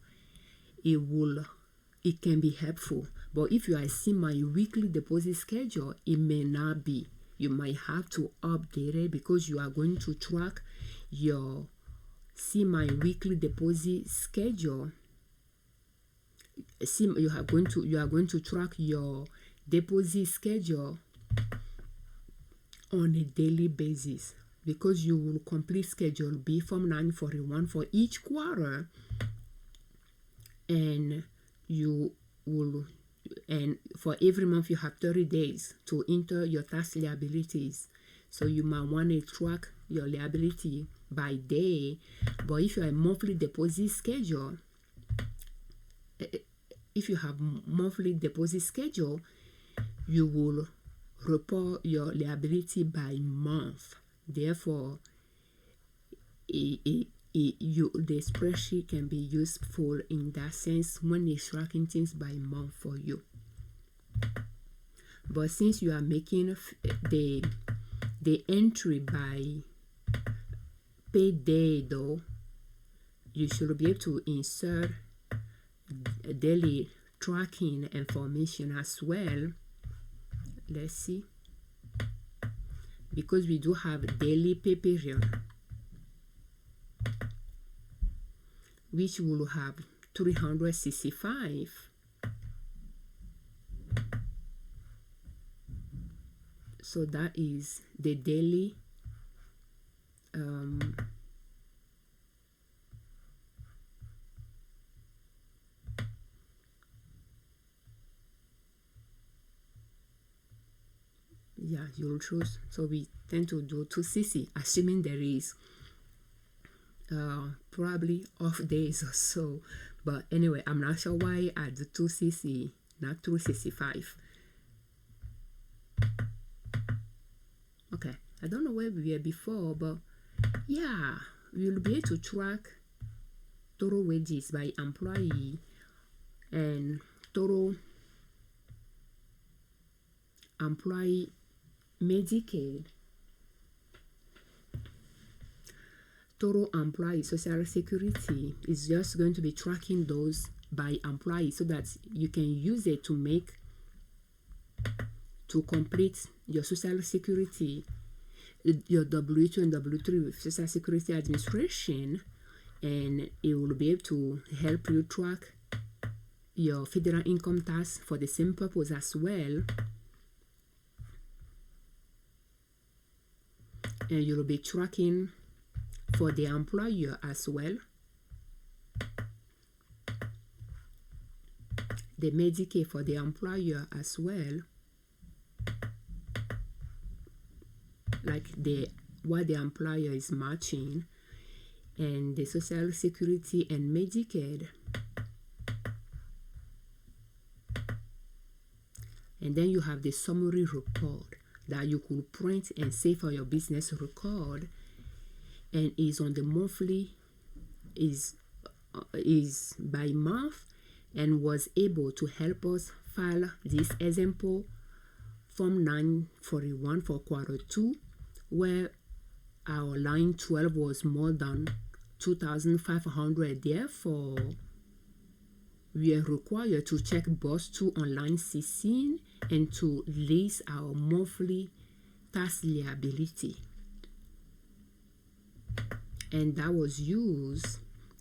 it can be helpful. But if you are a semi-weekly deposit schedule, it may not be. You might have to update it because you are going to track your semi-weekly deposit schedule you are going to track your deposit schedule on a daily basis, because you will complete Schedule B Form 941 for each quarter, and for every month you have 30 days to enter your tax liabilities. So you might want to track your liability by day. But if you have monthly deposit schedule, you will report your liability by month. Therefore, the spreadsheet can be useful in that sense when it's tracking things by month for you. But since you are making the entry by pay day, though, you should be able to insert daily tracking information as well. Let's see, because we do have daily pay period, which will have 365. So that is the daily you'll choose. So we tend to do 2cc, assuming there is probably off days or so. But anyway, I'm not sure why I do 2cc, not 365. Okay, I don't know where we were before, but yeah, we'll be able to track total wages by employee and total employee Medicaid, total employee Social Security. Is just going to be tracking those by employee, so that you can use it to complete your Social Security, your W2 and W3 with Social Security Administration, and it will be able to help you track your federal income tax for the same purpose as well. And you'll be tracking for the employer as well, the Medicaid for the employer as well, like what the employer is matching, and the Social Security and Medicaid. And then you have the summary report that you could print and save for your business record, and is on the monthly, is by month, and was able to help us file this example Form 941 for quarter 2, where our line 12 was more than 2,500. Therefore, we are required to check box 2 on line 16 and to list our monthly tax liability. And that was used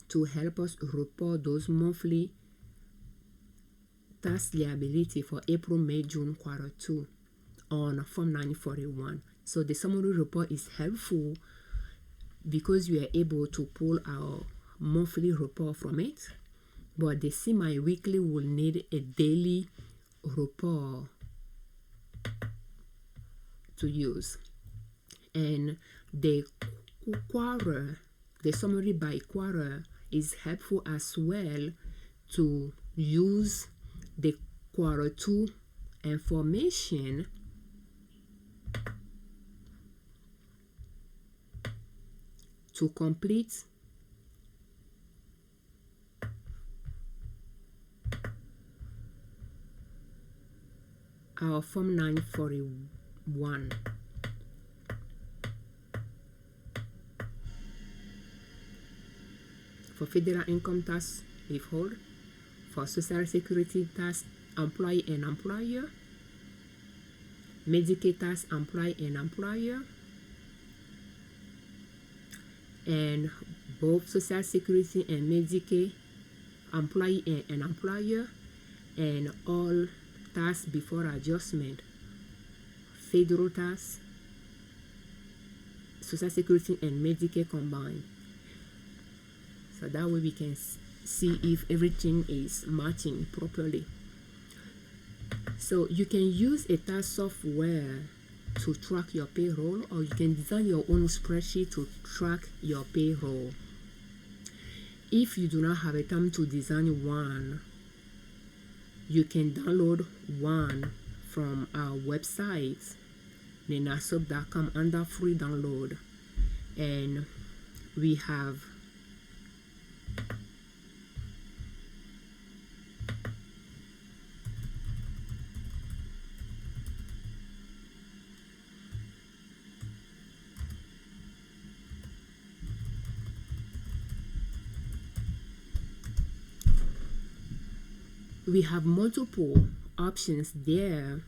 to help us report those monthly tax liability for April, May, June quarter 2 on Form 941. So the summary report is helpful because we are able to pull our monthly report from it. But the semi-weekly will need a daily report to use. And the summary by quarter is helpful as well to use the quarter 2 information to complete our Form 941. For federal income tax withhold, for Social Security tax employee and employer, Medicaid tax employee and employer, and both Social Security and Medicaid employee and employer, and all tax before adjustment, federal tax, social security, and Medicare combined. So that way we can see if everything is matching properly. So you can use a tax software to track your payroll, or you can design your own spreadsheet to track your payroll. If you do not have a time to design one, you can download one from our website, nenasop.com, under free download. And we have multiple options there.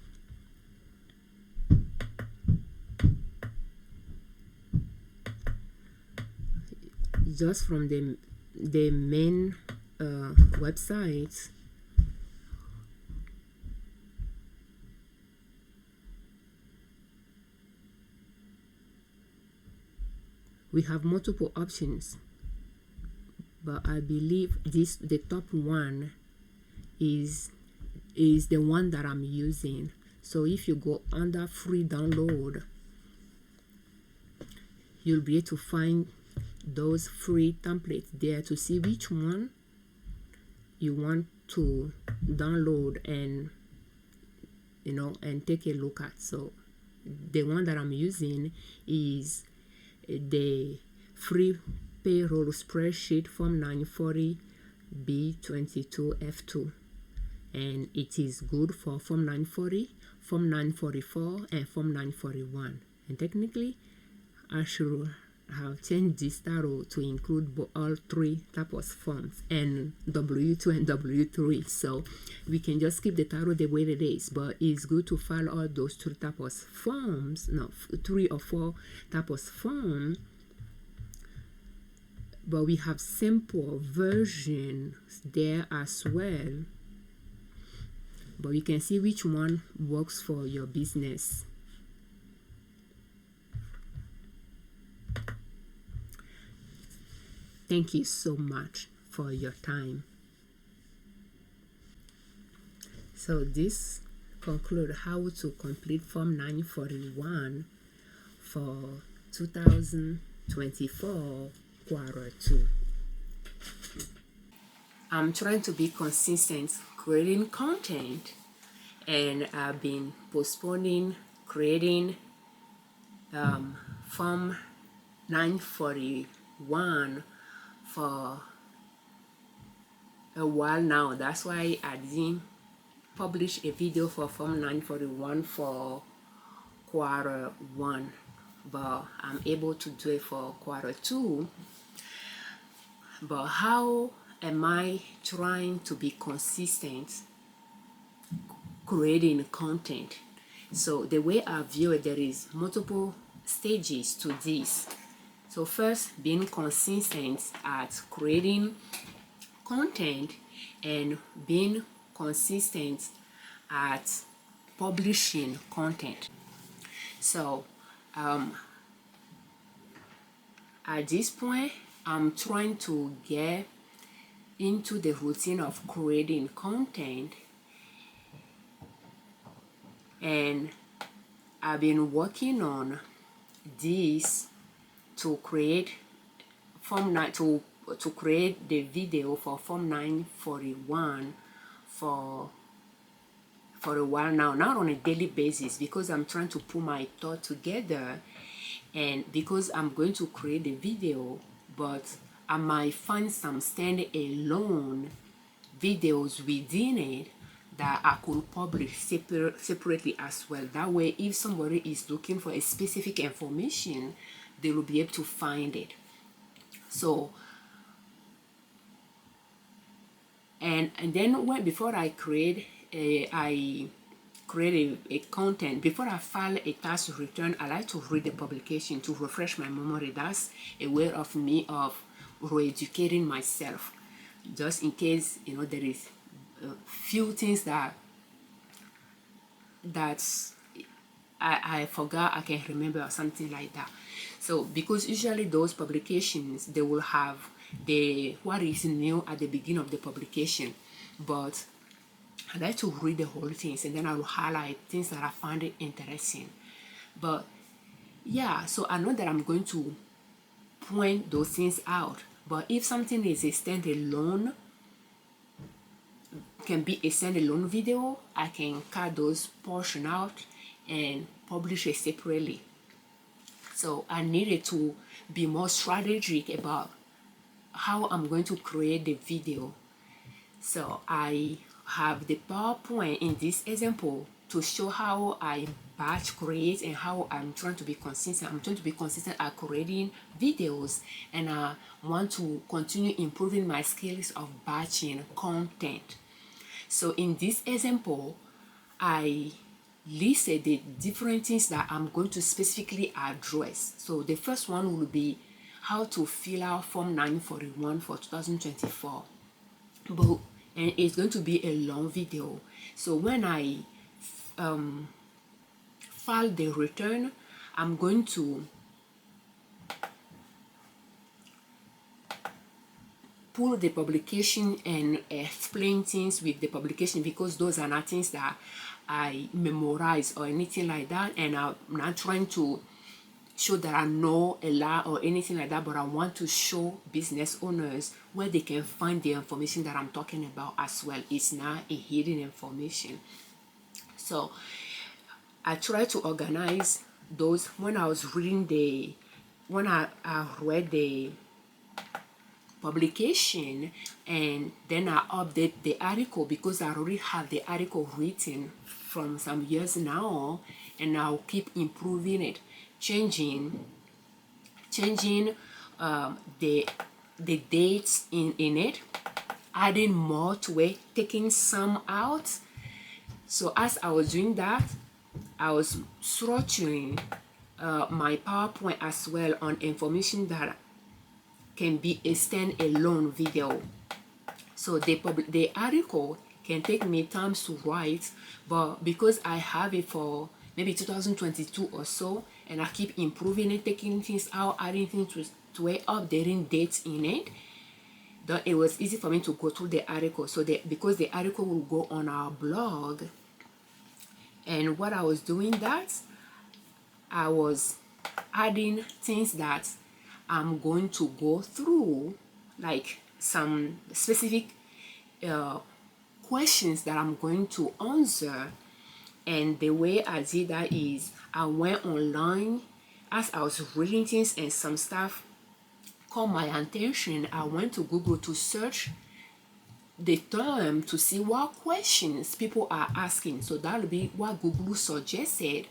Just from the main website, we have multiple options, but I believe the top one is the one that I'm using. So if you go under free download, you'll be able to find those free templates there to see which one you want to download and and take a look at. So the one that I'm using is the free payroll spreadsheet form 940 B22F2, and it is good for form 940, form 944, and form 941. And technically I should have changed this title to include all three types of forms, and W2 and W3, so we can just keep the title the way it is. But it's good to file all those three types of forms, no, 3 or 4 types of forms. But we have simple versions there as well, but you can see which one works for your business. Thank you so much for your time. So this concludes how to complete Form 941 for 2024 quarter 2. I'm trying to be consistent creating content, and I've been postponing creating Form 941 for a while now. That's why I didn't publish a video for Form 941 for quarter 1, but I'm able to do it for quarter 2. But how am I trying to be consistent creating content? So the way I view it, there is multiple stages to this. So first, being consistent at creating content, and being consistent at publishing content. So at this point, I'm trying to get into the routine of creating content, and I've been working on this to create Form 9 to create the video for Form 941 for a while now, not on a daily basis, because I'm trying to put my thought together, and because I'm going to create the video, but I might find some standalone videos within it that I could publish separately as well. That way, if somebody is looking for a specific information, they will be able to find it. So, and then before I create a content, before I file a tax return, I like to read the publication to refresh my memory. That's a way of me of re-educating myself. just in case, there is a few things that's I forgot, I can't remember, or something like that. So because usually those publications, they will have the what is new at the beginning of the publication, but I like to read the whole things, and then I will highlight things that I find it interesting. But yeah, so I know that I'm going to point those things out. But if something is a standalone, can be a standalone video, I can cut those portion out and publish it separately. So I needed to be more strategic about how I'm going to create the video. So I have the PowerPoint in this example to show how I batch create and how I'm trying to be consistent. I'm trying to be consistent at creating videos, and I want to continue improving my skills of batching content. So in this example, I listed the different things that I'm going to specifically address. So the first one will be how to fill out Form 941 for 2024. And it's going to be a long video. So when I file the return, I'm going to pull the publication and explain things with the publication, because those are not things that I memorize or anything like that, and I'm not trying to show that I know a lot or anything like that, but I want to show business owners where they can find the information that I'm talking about as well. It's not a hidden information. So I try to organize those. When I was reading when I read the publication, and then I update the article, because I already have the article written from some years now, and I'll keep improving it, changing the dates in it, adding more to it, taking some out. So as I was doing that, I was structuring my PowerPoint as well on information that can be a standalone video. So the article can take me time to write, but because I have it for maybe 2022 or so, and I keep improving it, taking things out, adding things to it, updating dates in it, that it was easy for me to go through the article. So because the article will go on our blog, and what I was doing, that I was adding things that I'm going to go through, like some specific questions that I'm going to answer. And the way I did that is I went online as I was reading things, and some stuff caught my attention. I went to Google to search the term to see what questions people are asking. So that'll be what Google suggested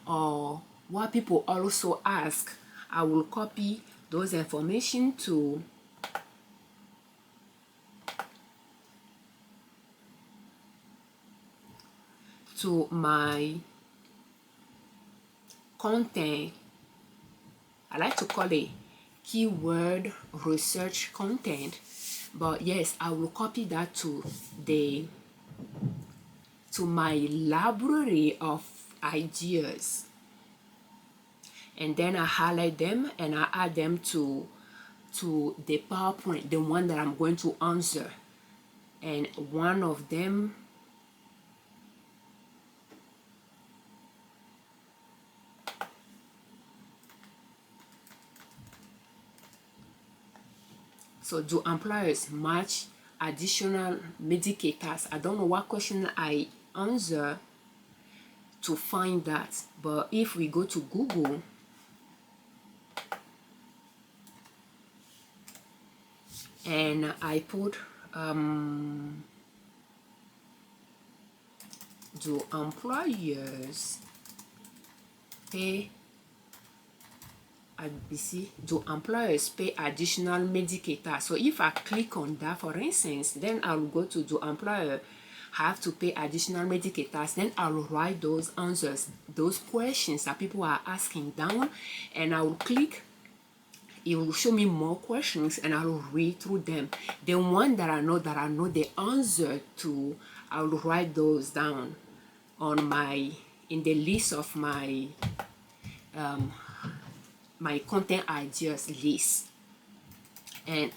or what people also ask. I will copy those information to my content. I like to call it keyword research content, but yes, I will copy that to my library of ideas, and then I highlight them and I add them to the PowerPoint, the one that I'm going to answer. And one of them, so do employers match additional medicators? I don't know what question I answer to find that, but if we go to Google, and I put do employers pay do employers pay additional medicators? So if I click on that, for instance, then I'll go to do employer have to pay additional medicators, then I'll write those answers, those questions that people are asking down, and I will click it will show me more questions, and I will read through them. The one that I know the answer to, I will write those down on in the list of my my content ideas list. And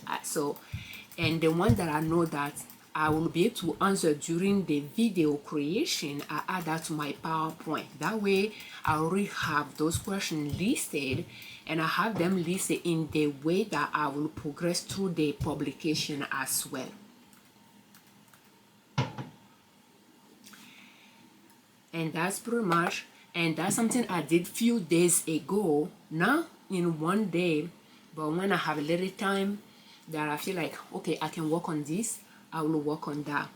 and the one that I know that I will be able to answer during the video creation, I add that to my PowerPoint. That way I already have those questions listed, and I have them listed in the way that I will progress through the publication as well. And that's pretty much, and that's something I did few days ago, not in one day, but when I have a little time that I feel like, okay, I can work on this, I will work on that.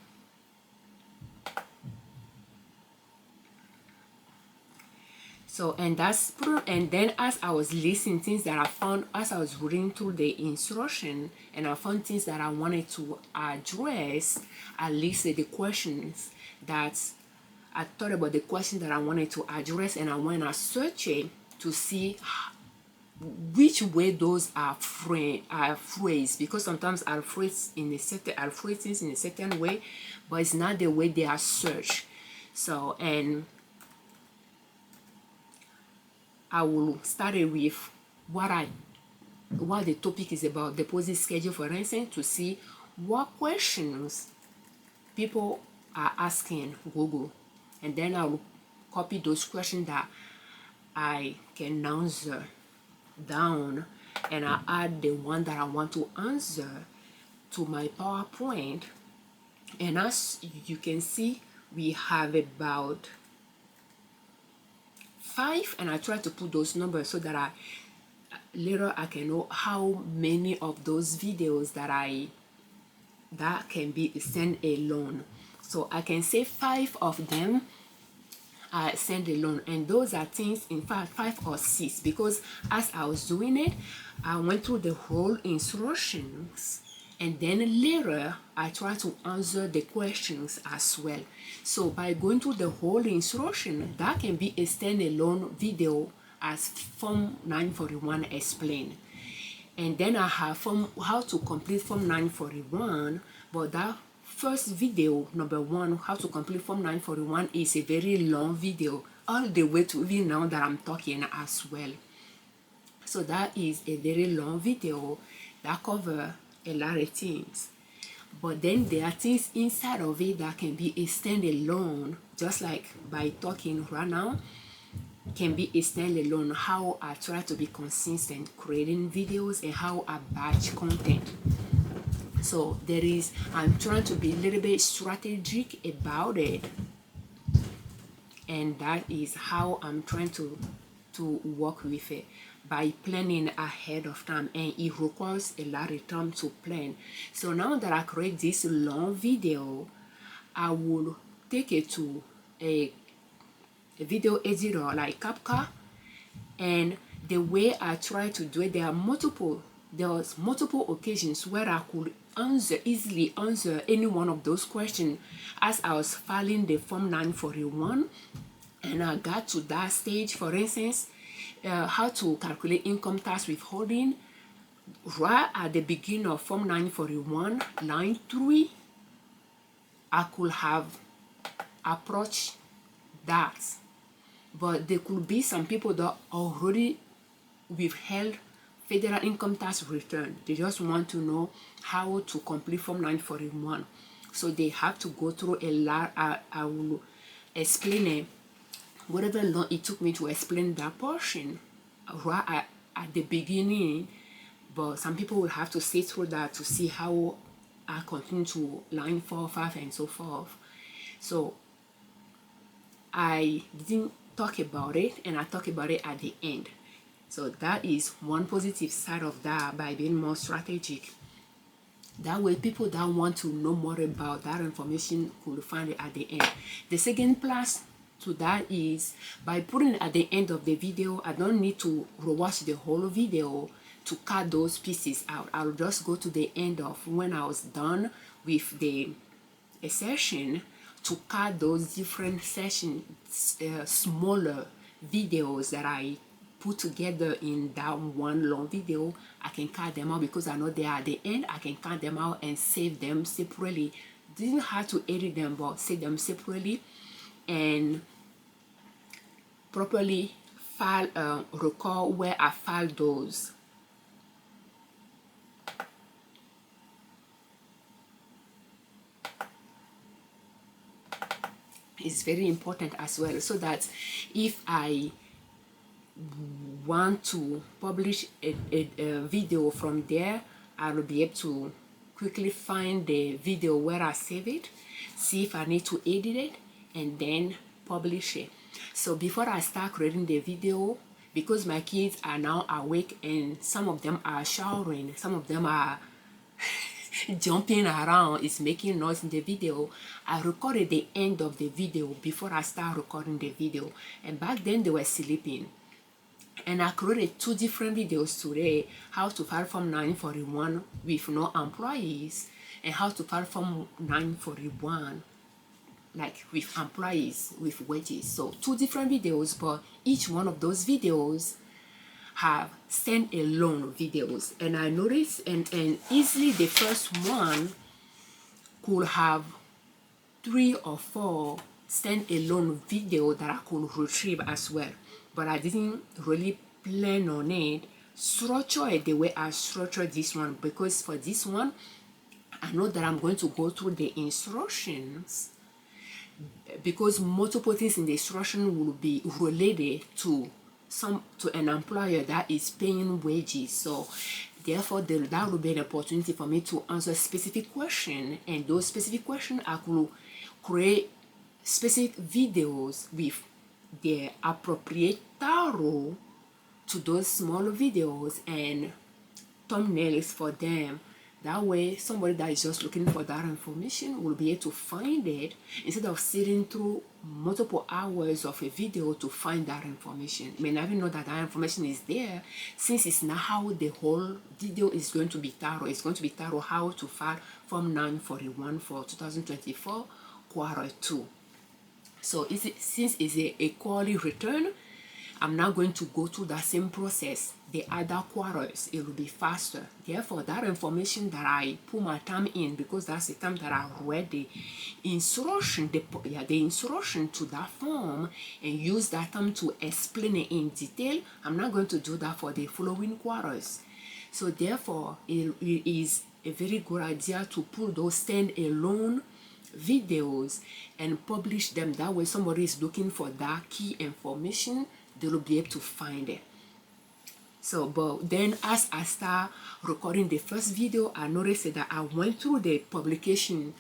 So, and then as I was listening, things that I found as I was reading through the instruction, and I found things that I wanted to address, I listed the questions that I thought about, the questions that I wanted to address, and I went and searched it to see which way those are phrased, because sometimes I'll phrase things in a certain way, but it's not the way they are searched. So, and I will start with what the topic is about, deposit schedule, for instance, to see what questions people are asking Google, and then I will copy those questions that I can answer down, and I add the one that I want to answer to my PowerPoint. And as you can see, we have about 5, and I try to put those numbers so that later I can know how many of those videos that can be standalone. So I can say 5 of them are standalone, and those are things, in fact 5 or 6, because as I was doing it, I went through the whole instructions, and then later I try to answer the questions as well. So by going through the whole instruction, that can be a standalone video as Form 941 explained. And then I have how to complete Form 941, but that first video, number 1, how to complete Form 941, is a very long video, all the way to even now that I'm talking as well. So that is a very long video that covers a lot of things. But then there are things inside of it that can be a standalone, just like by talking right now, can be a standalone, how I try to be consistent creating videos and how I batch content. So I'm trying to be a little bit strategic about it, and that is how I'm trying to work with it, by planning ahead of time, and it requires a lot of time to plan. So now that I create this long video, I will take it to a video editor like CapCut, and the way I try to do it, there was multiple occasions where I could easily answer any one of those questions as I was filing the Form 941, and I got to that stage. For instance, how to calculate income tax withholding, right at the beginning of Form 941, line 3, I could have approached that. But there could be some people that already withheld federal income tax return. They just want to know how to complete Form 941. So they have to go through a lot. I will explain it, whatever long it took me to explain that portion right at the beginning. But some people will have to sit through that to see how I continue to line 4, 5, and so forth. So I didn't talk about it, and I talk about it at the end. So that is one positive side of that, by being more strategic. That way people that want to know more about that information could find it at the end. The second plus to that is, by putting it at the end of the video, I don't need to rewatch the whole video to cut those pieces out. I'll just go to the end of when I was done with the session to cut those different sessions, smaller videos that I put together in that one long video, I can cut them out because I know they are at the end. I can cut them out and save them separately. Didn't have to edit them, but save them separately and properly file record where I file those. It's very important as well, so that if I want to publish a video from there, I will be able to quickly find the video where I save it, see if I need to edit it, and then publish it. So before I start creating the video, because my kids are now awake and some of them are showering, some of them are jumping around, is making noise in the video, I recorded the end of the video before I start recording the video. And back then they were sleeping. And I created 2 different videos today: how to file Form 941 with no employees, and how to file Form 941 like with employees with wages. So 2 different videos, but each one of those videos have stand-alone videos. And I noticed and easily the first one could have 3 or 4 stand-alone video that I could retrieve as well, but I didn't really plan on it, structure it the way I structured this one, because for this one I know that I'm going to go through the instructions, because multiple things in the instruction will be related to an employer that is paying wages. So therefore that will be an opportunity for me to answer specific questions, and those specific questions I could create specific videos with the appropriate title to those small videos and thumbnails for them. That way somebody that is just looking for that information will be able to find it, instead of sitting through multiple hours of a video to find that information. May not even know that that information is there, since it's not how the whole video is going to be titled. It's going to be titled how to file Form 941 for 2024 quarter 2. So since it's a quarterly return, I'm not going to go through that same process the other quarters. It will be faster. Therefore, that information that I put my time in, because that's the time that I read the instruction, the instruction to that form, and use that time to explain it in detail, I'm not going to do that for the following quarters. So therefore, it is a very good idea to put those stand-alone videos and publish them. That way somebody is looking for that key information, they will be able to find it. So but then as I start recording the first video, I noticed that I went through the publication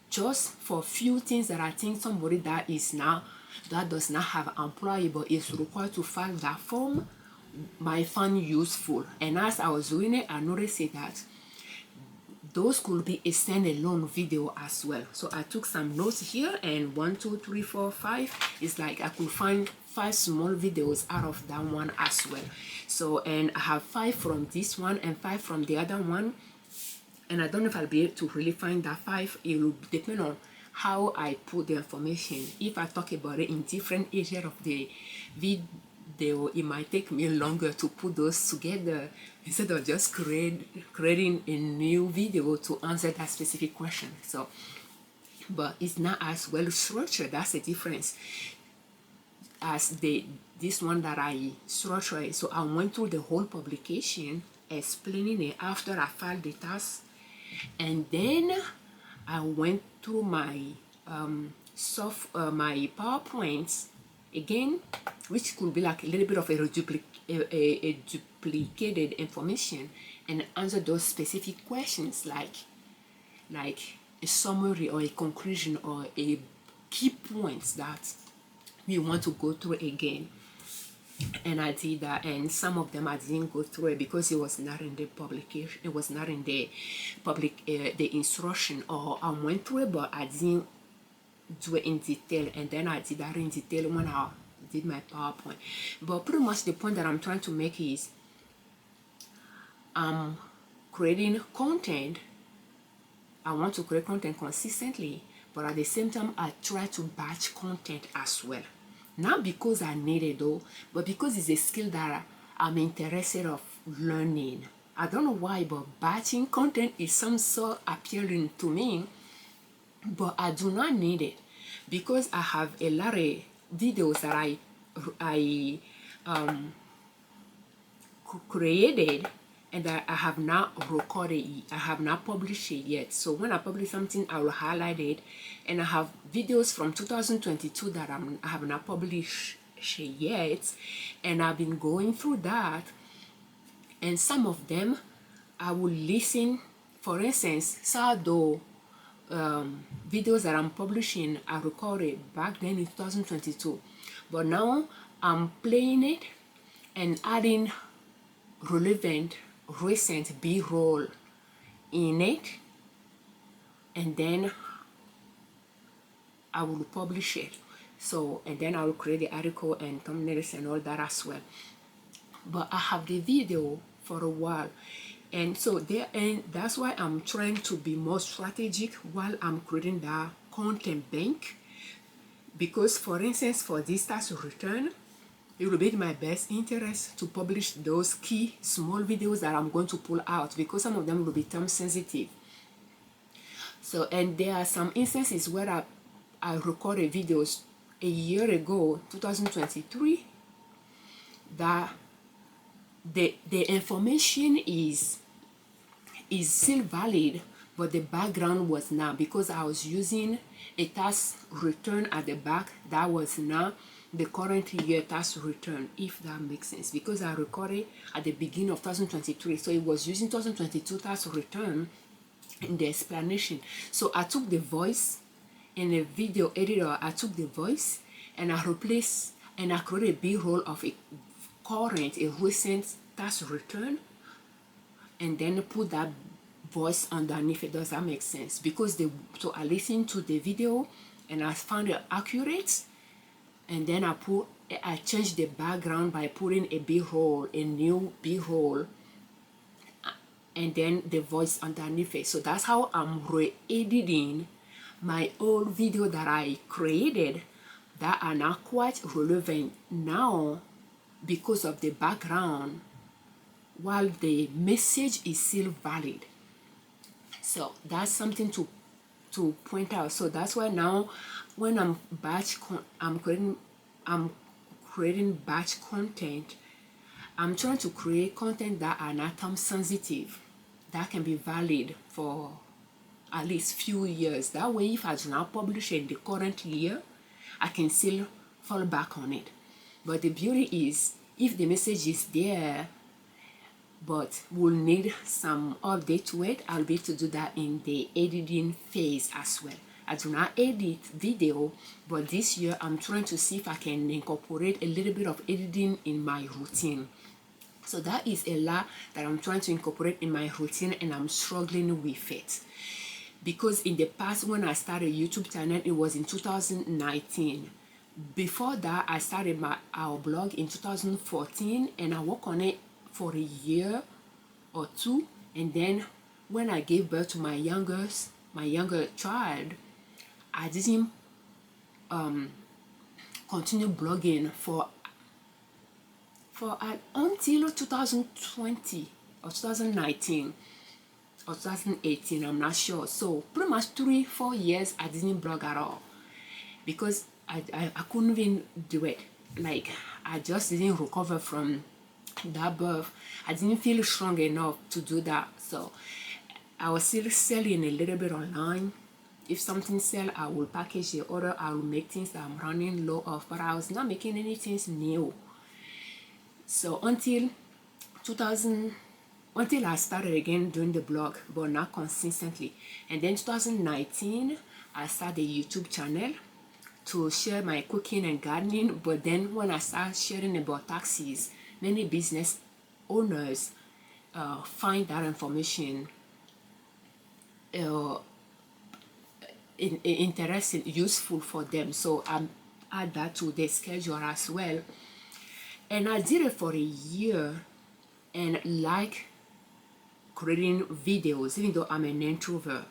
just for a few things that I think somebody that does not have an employee but is required to file that form might find useful. And as I was doing it, I noticed that those could be a standalone video as well. So I took some notes here, and 1, 2, 3, 4, 5 is like I could find 5 small videos out of that one as well. So, and I have 5 from this one and 5 from the other one, and I don't know if I'll be able to really find that 5. It will depend on how I put the information. If I talk about it in different areas of the video, it might take me longer to put those together instead of just creating a new video to answer that specific question. So, but it's not as well structured. That's the difference as this one that I structured. So I went through the whole publication, explaining it after I filed the task, and then I went through my my PowerPoints again, which could be like a little bit of a duplicated information, and answer those specific questions like a summary or a conclusion or a key points that we want to go through again. And I did that, and some of them I didn't go through it because it was not in the publication, it was not in the the instruction, or I went through it but I didn't do it in detail, and then I did that in detail when I did my PowerPoint. But pretty much the point that I'm trying to make is I'm creating content. I want to create content consistently, but at the same time I try to batch content as well. Not because I need it though, but because it's a skill that I'm interested of learning. I don't know why, but batching content is some so appealing to me, but I do not need it because I have a lot of videos that I created and that I have not recorded, I have not published it yet. So when I publish something, I will highlight it. And I have videos from 2022 that I have not published yet, and I've been going through that. And some of them I will listen. For instance, sourdough videos that I'm publishing I recorded back then in 2022, but now I'm playing it and adding relevant recent b-roll in it, and then I will publish it. So, and then I will create the article and thumbnails and all that as well. But I have the video for a while, and so there, and that's why I'm trying to be more strategic while I'm creating the content bank. Because for instance, for this tax return, it will be in my best interest to publish those key small videos that I'm going to pull out, because some of them will be time sensitive. So, and there are some instances where I recorded videos a year ago, 2023, that the information is still valid, but the background was not, because I was using a tax return at the back that was not the current year tax return, if that makes sense, because I recorded at the beginning of 2023, so it was using 2022 tax return in the explanation. So I took the voice in a video editor, I took the voice and I replaced and I created a b-roll of a current, a recent tax return, and then put that voice underneath it. Does that make sense? Because so I listened to the video and I found it accurate, and then I changed the background by putting a b-roll, a new b-roll, and then the voice underneath it. So that's how I'm re-editing my old video that I created that are not quite relevant now because of the background, while the message is still valid. So that's something to point out. So that's why now when I'm creating batch content, I'm trying to create content that are not time sensitive, that can be valid for at least few years. That way, if I do not publish in the current year, I can still fall back on it. But the beauty is, if the message is there, but will need some update to it, I'll be able to do that in the editing phase as well. I do not edit video, but this year I'm trying to see if I can incorporate a little bit of editing in my routine. So that is a lot that I'm trying to incorporate in my routine, and I'm struggling with it. Because in the past, when I started a YouTube channel, it was in 2019. Before that, I started our blog in 2014, and I worked on it for a year or two. And then when I gave birth to my younger child, I didn't continue blogging for until 2020 or 2019 or 2018, I'm not sure. So pretty much 3-4 years I didn't blog at all, because I couldn't even do it. Like, I just didn't recover from that birth. I didn't feel strong enough to do that. So I was still selling a little bit online. If something sell, I will package the order, I will make things that I'm running low of, but I was not making anything new. So until I started again doing the blog, but not consistently. And then 2019, I started a YouTube channel to share my cooking and gardening. But then when I started sharing about taxes, many business owners find that information interesting, useful for them. So I add that to the schedule as well. And I did it for a year, and like creating videos, even though I'm an introvert,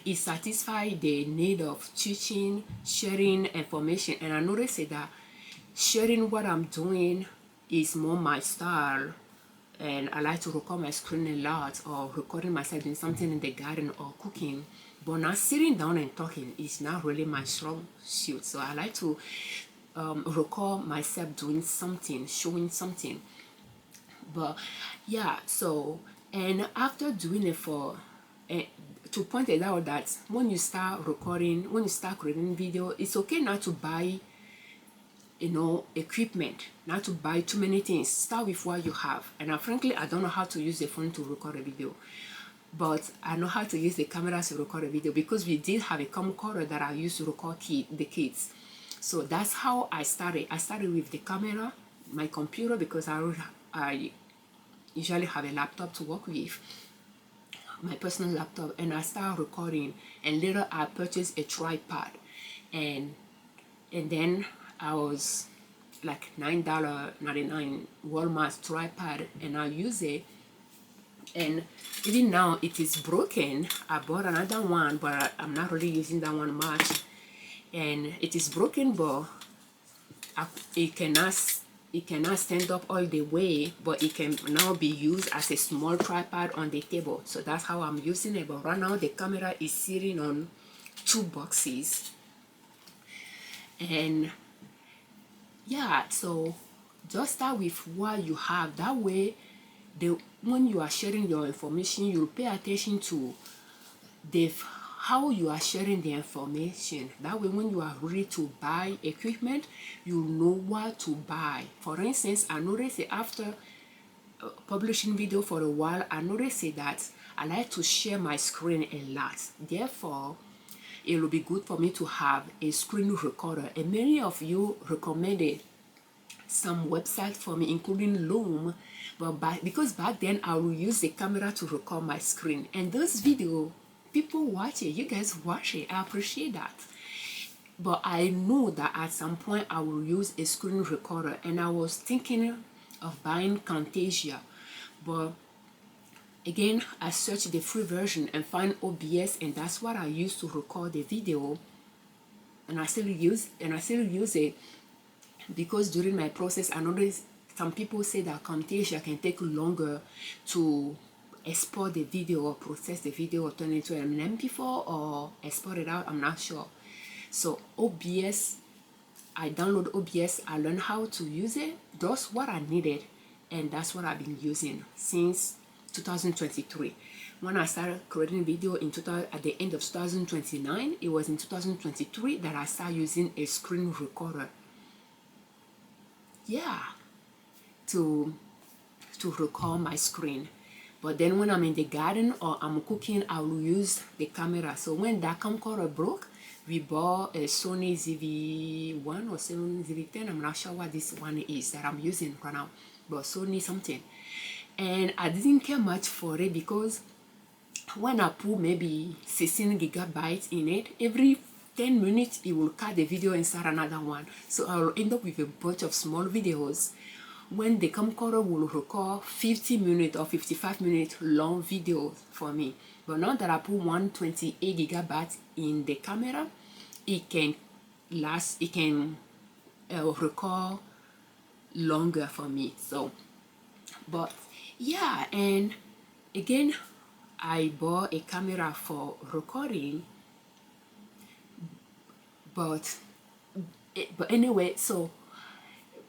it satisfies the need of teaching, sharing information. And I noticed that sharing what I'm doing is more my style, and I like to record my screen a lot, or recording myself doing something in the garden or cooking. But not sitting down and talking is not really my strong suit. So I like to record myself doing something, showing something. But yeah, so, and after doing it for to point it out that when you start recording, when you start creating video, it's okay not to buy, you know, equipment, not to buy too many things. Start with what you have. And frankly, I don't know how to use the phone to record a video, but I know how to use the camera to record a video, because we did have a camcorder that I used to record the kids. So that's how I started. I started with the camera, my computer, because I usually have a laptop to work with, my personal laptop, and I started recording. And later I purchased a tripod, and then I was like $9.99 Walmart tripod, and I use it. And even now it is broken. I bought another one, but I'm not really using that one much, and it is broken, but it cannot stand up all the way, but it can now be used as a small tripod on the table. So that's how I'm using it. But right now the camera is sitting on 2 boxes. And yeah, so just start with what you have. That way, when you are sharing your information, you'll pay attention to how you are sharing the information. That way, when you are ready to buy equipment, you know what to buy. For instance, I noticed after publishing video for a while, I noticed that I like to share my screen a lot. Therefore, it will be good for me to have a screen recorder. And many of you recommended some websites for me, including Loom, but because back then I will use the camera to record my screen, and those video people watch it, you guys watch it, I appreciate that. But I know that at some point I will use a screen recorder, and I was thinking of buying Camtasia, but again I searched the free version and find OBS, and that's what I use to record the video, and I still use it. Because during my process, I noticed some people say that Camtasia can take longer to export the video or process the video or turn it into an MP4 or export it out. I'm not sure. So OBS, I download OBS. I learned how to use it. That's what I needed, and that's what I've been using since 2023. When I started creating video at the end of 2029, it was in 2023 that I started using a screen recorder. Yeah, to record my screen. But then when I'm in the garden or I'm cooking, I will use the camera. So when that camcorder broke, we bought a Sony ZV-1 or Sony ZV-10. I'm not sure what this one is that I'm using right now, but Sony something. And I didn't care much for it, because when I put maybe 16 gigabytes in it, every 10 minutes it will cut the video and start another one. So I will end up with a bunch of small videos when the camcorder will record 50-minute or 55-minute long videos for me. But now that I put 128 gigabytes in the camera, it can record longer for me. So, but yeah, and again, I bought a camera for recording, but anyway, so,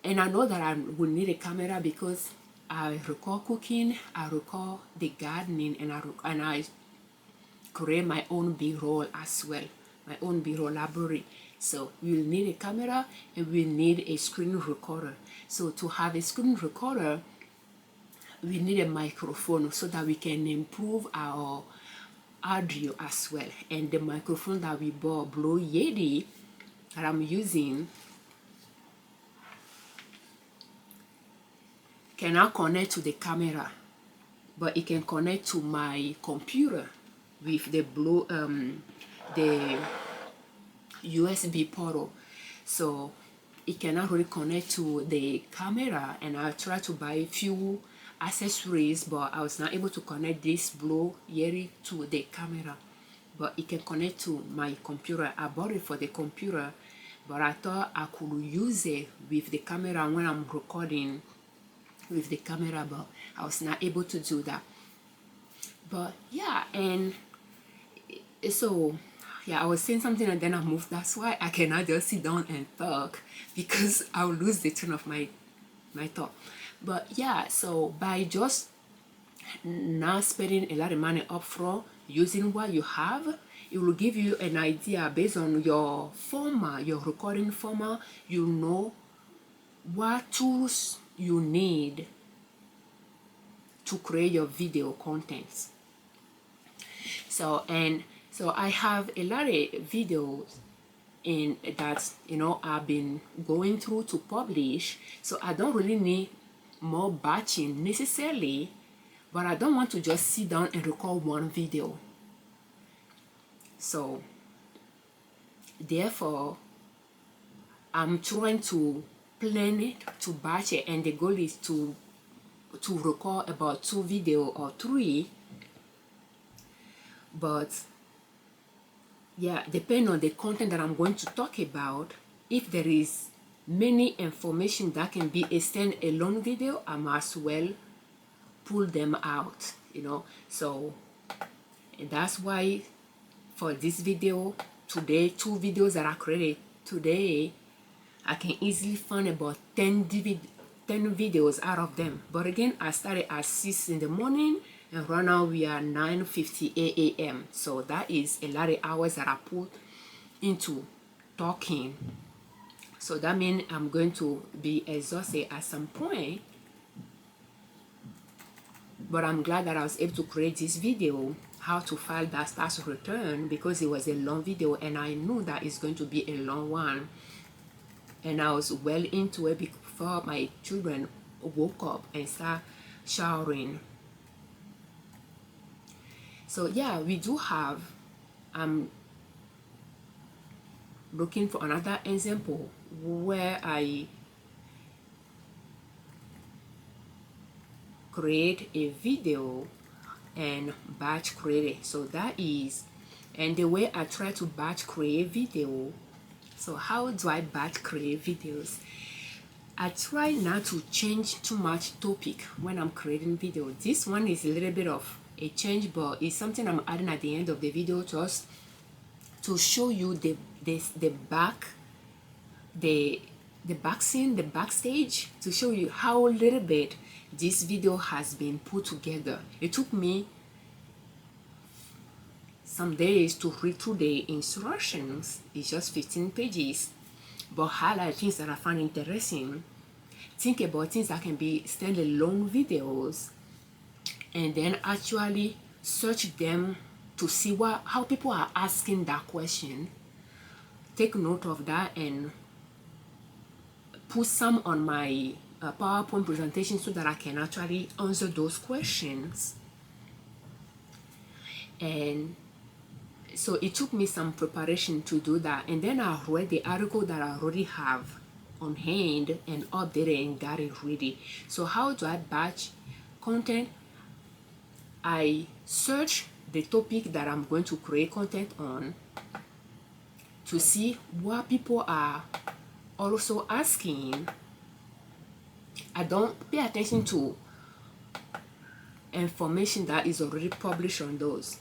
and I know that I will need a camera because I record cooking, I record the gardening, and I create my own B-roll as well, my own B-roll library. So we'll need a camera and we'll need a screen recorder. So to have a screen recorder, we need a microphone so that we can improve our audio as well. And the microphone that we bought, Blue Yeti, that I'm using, cannot connect to the camera, but it can connect to my computer with the the USB portal. So it cannot really connect to the camera, and I tried to buy a few accessories, but I was not able to connect this Blue Yeti to the camera, but it can connect to my computer. I bought it for the computer, but I thought I could use it with the camera when I'm recording with the camera, but I was not able to do that. But yeah, and so yeah, I was saying something and then I moved. That's why I cannot just sit down and talk, because I'll lose the train of my thought. But yeah, so by just not spending a lot of money up front, using what you have, it will give you an idea based on your format, your recording format. You know what tools you need to create your video contents. So I have a lot of videos in that, you know, I've been going through to publish, so I don't really need more batching necessarily, but I don't want to just sit down and record one video. So therefore I'm trying to plan it, to batch it, and the goal is to record about 2 videos or 3. But yeah, depending on the content that I'm going to talk about, if there is many information that can be a standalone video, I might as well pull them out, you know. So that's why for this video today, 2 videos that I created today, I can easily find about 10 videos out of them. But again, I started at 6 in the morning, and right now we are 9:58 a.m. So that is a lot of hours that I put into talking. So that means I'm going to be exhausted at some point. But I'm glad that I was able to create this video, how to file that tax return, because it was a long video and I knew that it's going to be a long one. And I was well into it before my children woke up and started showering. So yeah, we do have, I'm looking for another example where I create a video and batch create it. So that is, and the way I try to batch create video. So how do I batch create videos? I try not to change too much topic when I'm creating video. This one is a little bit of a change, but it's something I'm adding at the end of the video just to show you the back, the back scene, the backstage, to show you how little bit this video has been put together. It took me some days to read through the instructions. It's just 15 pages, but highlight things that I find interesting. Think about things that can be standalone videos, and then actually search them to see how people are asking that question. Take note of that and put some on my PowerPoint presentation so that I can actually answer those questions. And so it took me some preparation to do that, and then I read the article that I already have on hand and updated and got it ready. So how do I batch content? I search the topic that I'm going to create content on to see what people are also asking. I don't pay attention to information that is already published on those.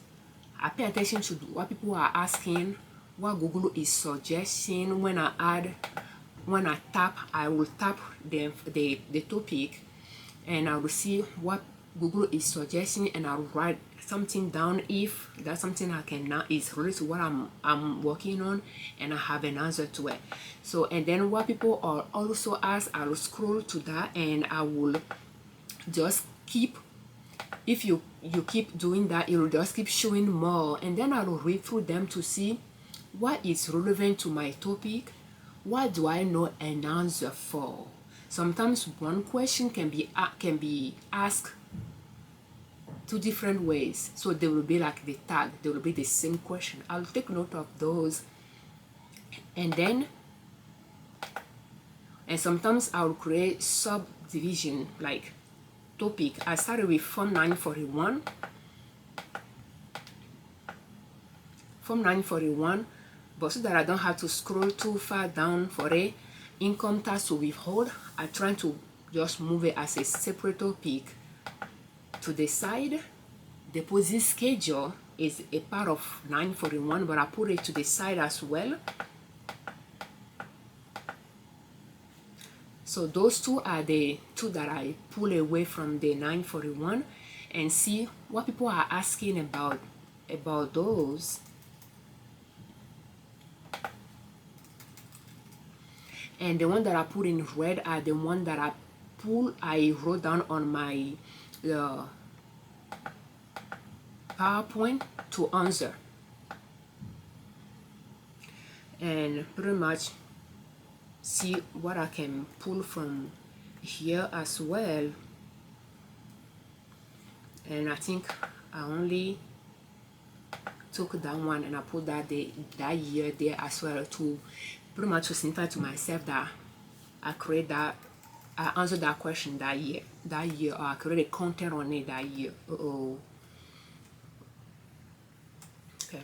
I pay attention to what people are asking, what Google is suggesting. When I tap, I will tap the topic, and I will see what Google is suggesting, and I'll write something down if that's something I cannot is related to what I'm working on, and I have an answer to it. So, and then what people are also ask, I will scroll to that, and I will just keep. If you keep doing that, it will just keep showing more, and then I will read through them to see what is relevant to my topic. What do I know an answer for? Sometimes one question can be asked 2 different ways, so they will be like the tag, they will be the same question. I'll take note of those, and sometimes I'll create subdivision like topic. I started with Form 941. Form 941 But so that I don't have to scroll too far down for a income tax to withhold, I try to just move it as a separate topic to the side. Deposit schedule is a part of 941, but I put it to the side as well. So those two are the two that I pull away from the 941 and see what people are asking about those. And the one that I put in red are the one that I wrote down on my PowerPoint to answer. And pretty much see what I can pull from here as well. And I think I only took that one and I put that year there as well to pretty much to signify to myself that I answered that question that year, or I created content on it that year. Okay.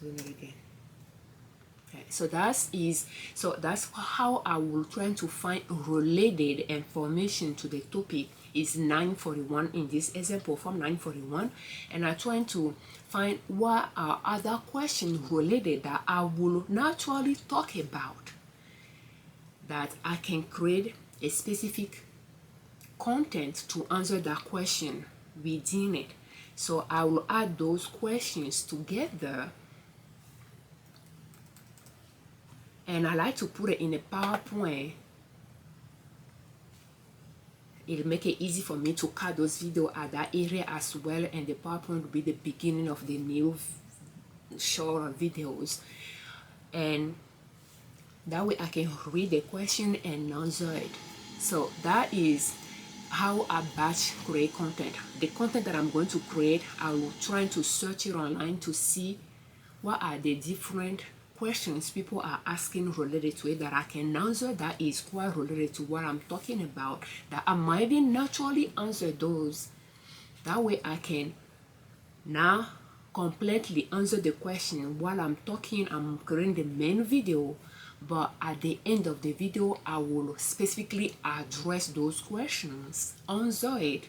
Doing it again. Okay. So that's how I will try to find related information to the topic. Is 941 in this example from 941, and I'm trying to find what are other questions related that I will naturally talk about, that I can create a specific content to answer that question within it. So I will add those questions together, and I like to put it in a PowerPoint. It'll make it easy for me to cut those videos at that area as well, and the PowerPoint will be the beginning of the new short videos, and that way I can read the question and answer it. So that is how I batch create content. The content that I'm going to create, I will try to search it online to see what are the different questions people are asking related to it that I can answer, that is quite related to what I'm talking about, that I might be naturally answer those. That way I can now completely answer the question while I'm talking. I'm creating the main video, but at the end of the video I will specifically address those questions, answer it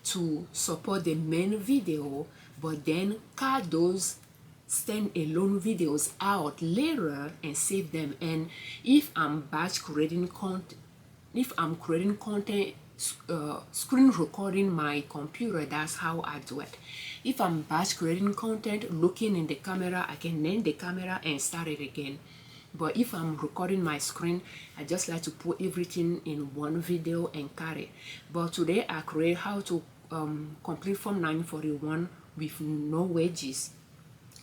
to support the main video, but then cut those stand-alone videos out later and save them. And if I'm batch creating content, if I'm creating content, screen recording my computer, that's how I do it. If I'm batch creating content, looking in the camera, I can end the camera and start it again. But if I'm recording my screen, I just like to put everything in one video and cut it. But today I create how to complete Form 941 with no wages.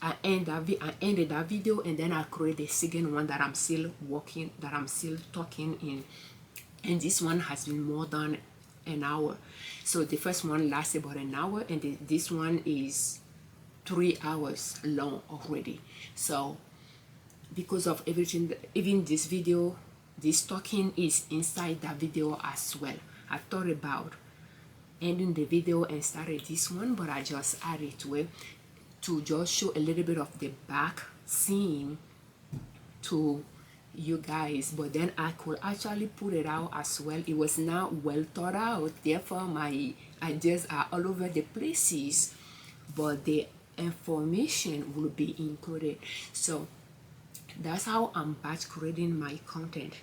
I ended that video, and then I create the second one that I'm still working, that I'm still talking in, and this one has been more than an hour. So the first one lasts about an hour, and this one is 3 hours long already. So because of everything, even this video, this talking is inside that video as well. I thought about ending the video and started this one, but I just added to it to just show a little bit of the back scene to you guys. But then I could actually put it out as well. It was now well thought out, therefore my ideas are all over the places, but the information will be included. So that's how I'm batch creating my content.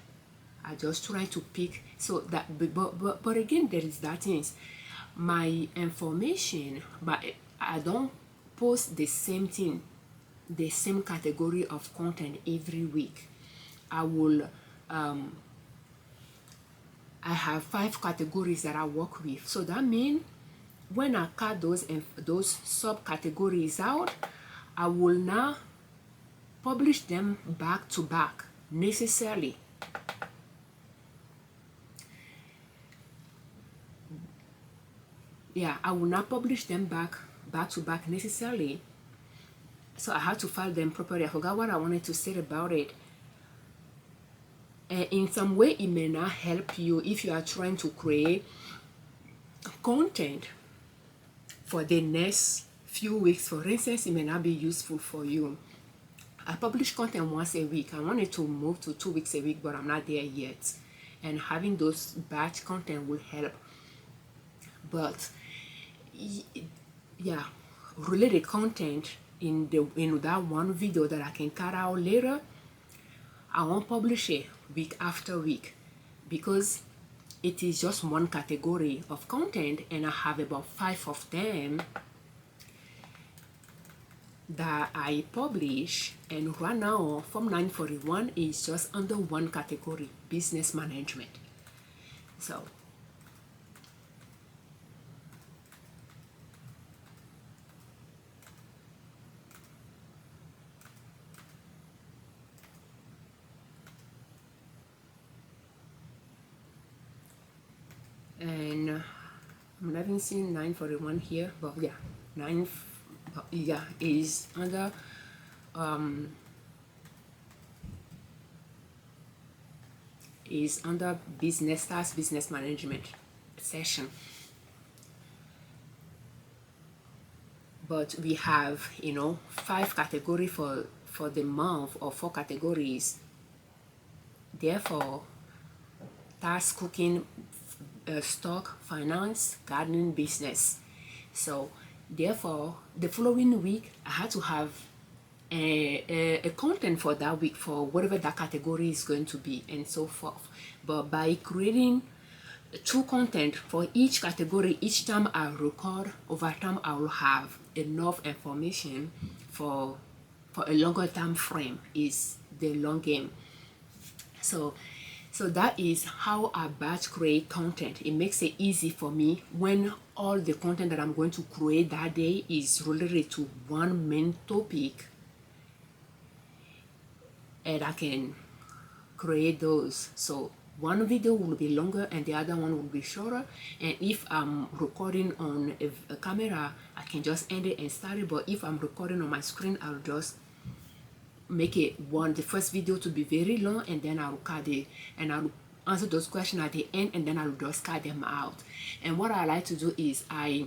I just try to pick, so that but again, there is that things, my information, but I don't post the same thing, the same category of content every week. I will I have 5 categories that I work with. So that means when I cut those subcategories out, I will now publish them back to back necessarily. Yeah, I will not publish them back to back necessarily. So I had to file them properly. I forgot what I wanted to say about it. In some way, it may not help you if you are trying to create content for the next few weeks. For instance, it may not be useful for you. I publish content once a week. I wanted to move to 2 weeks a week, but I'm not there yet. And having those batch content will help. But yeah, related content in that one video that I can cut out later, I won't publish it week after week because it is just one category of content, and I have about 5 of them that I publish. And right now Form 941 is just under one category, business management. So and I'm not even seeing 941 here, but yeah, is under business management session. But we have 5 categories for the month, or 4 categories. Therefore, task, cooking, stock, finance, gardening, business. So therefore, the following week I had to have a content for that week for whatever that category is going to be, and so forth. But by creating 2 content for each category, each time I record, over time I will have enough information for a longer time frame. Is the long game. So that is how I batch create content. It makes it easy for me when all the content that I'm going to create that day is related to one main topic, and I can create those. So one video will be longer and the other one will be shorter. And if I'm recording on a camera, I can just end it and start it. But if I'm recording on my screen, I'll just make it the first video to be very long, and then I'll cut it, and I'll answer those questions at the end, and then I'll just cut them out. And what I like to do is my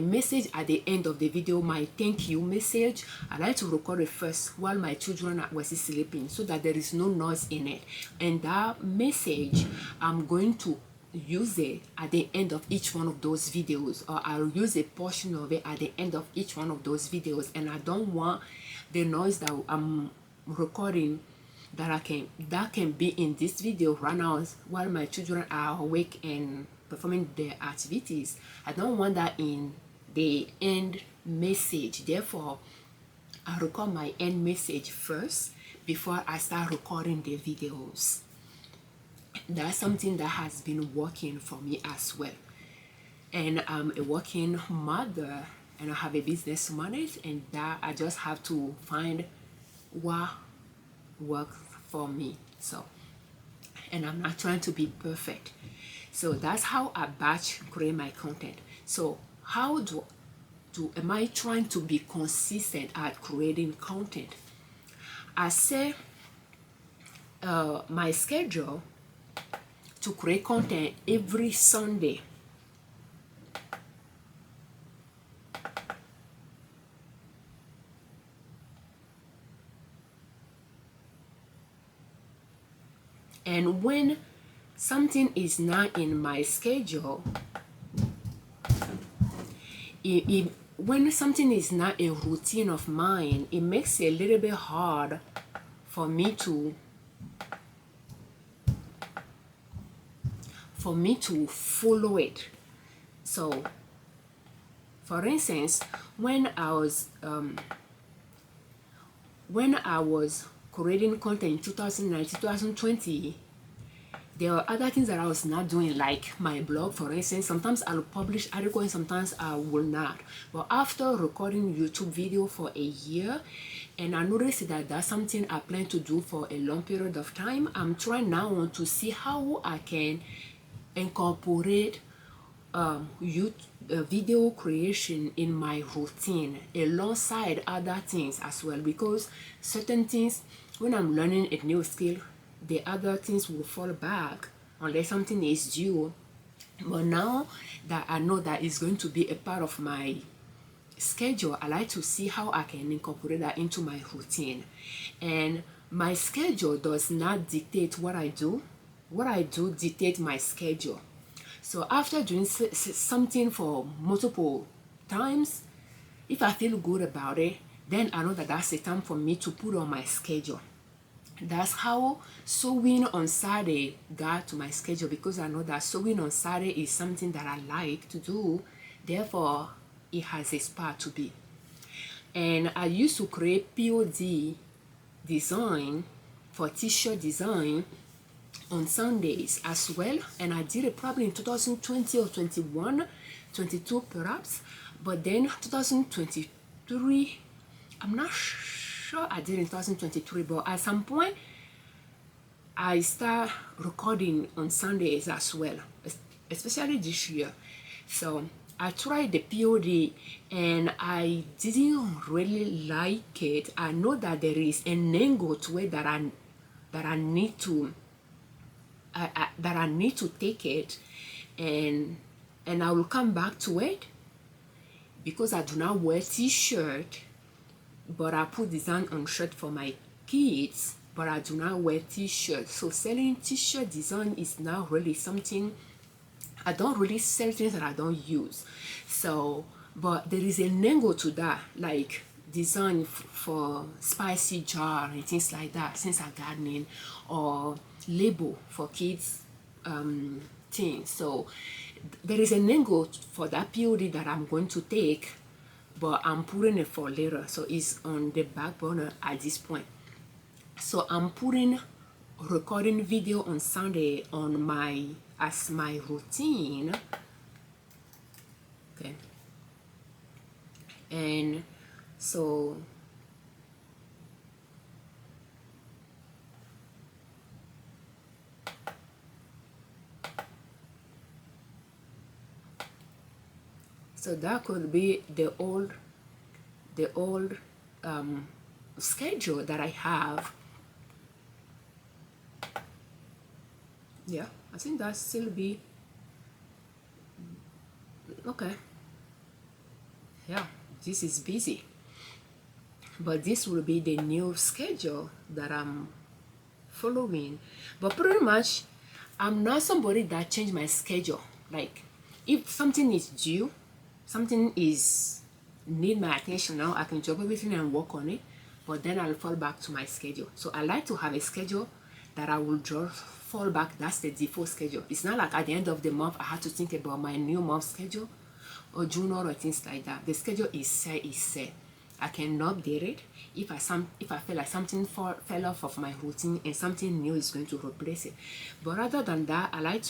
message at the end of the video, my thank you message, I like to record it first while my children were sleeping, so that there is no noise in it. And that message, I'm going to use it at the end of each one of those videos, or I'll use a portion of it at the end of each one of those videos. And I don't want the noise that I'm recording that can be in this video right now while my children are awake and performing their activities. I don't want that in the end message. Therefore, I record my end message first before I start recording the videos. That's something that has been working for me as well. And I'm a working mother, and I have a business to manage, and that I just have to find what works for me. So, and I'm not trying to be perfect. So that's how I batch create my content. So how am I trying to be consistent at creating content? I set my schedule to create content every Sunday. And when something is not in my schedule, when something is not a routine of mine, it makes it a little bit hard for me to follow it. So for instance, when I was creating content in 2019, 2020, there were other things that I was not doing, like my blog, for instance. Sometimes I'll publish articles and sometimes I will not. But after recording YouTube video for a year, and I noticed that that's something I plan to do for a long period of time, I'm trying now to see how I can incorporate video creation in my routine alongside other things as well, because certain things, when I'm learning a new skill, the other things will fall back unless something is due. But now that I know that it's going to be a part of my schedule, I like to see how I can incorporate that into my routine. And my schedule does not dictate what I do. What I do dictate my schedule. So after doing something for multiple times, if I feel good about it, then I know that that's the time for me to put on my schedule. That's how sewing on Saturday got to my schedule, because I know that sewing on Saturday is something that I like to do. Therefore, it has a spot to be. And I used to create POD design for t-shirt design on Sundays as well, and I did it probably in 2020 or 21, 22 perhaps, but then 2023, I'm not sure I did in 2023, but at some point I start recording on Sundays as well, especially this year. So I tried the POD and I didn't really like it. I know that there is an angle to it that I need to take it, and I will come back to it, because I do not wear t-shirt, but I put design on shirt for my kids, but I do not wear t-shirt. So selling t-shirt design is not really something. I don't really sell things that I don't use. So, but there is an angle to that, like design for spicy jar and things like that, since I'm gardening, or label for kids things. So there is an angle for that POD that I'm going to take, but I'm putting it for later, so it's on the back burner at this point. So I'm putting recording video on Sunday on as my routine. Okay. And so that could be the old schedule that I have. Yeah, I think that still be okay. Yeah, this is busy, but this will be the new schedule that I'm following. But pretty much I'm not somebody that changed my schedule. Like, if something is due, something is need my attention now, I can drop everything and work on it, but then I'll fall back to my schedule. So I like to have a schedule that I will just fall back. That's the default schedule. It's not like at the end of the month I have to think about my new month schedule or journal or things like that. The schedule is set. I can update it if I feel like something fell off of my routine and something new is going to replace it. But rather than that, I like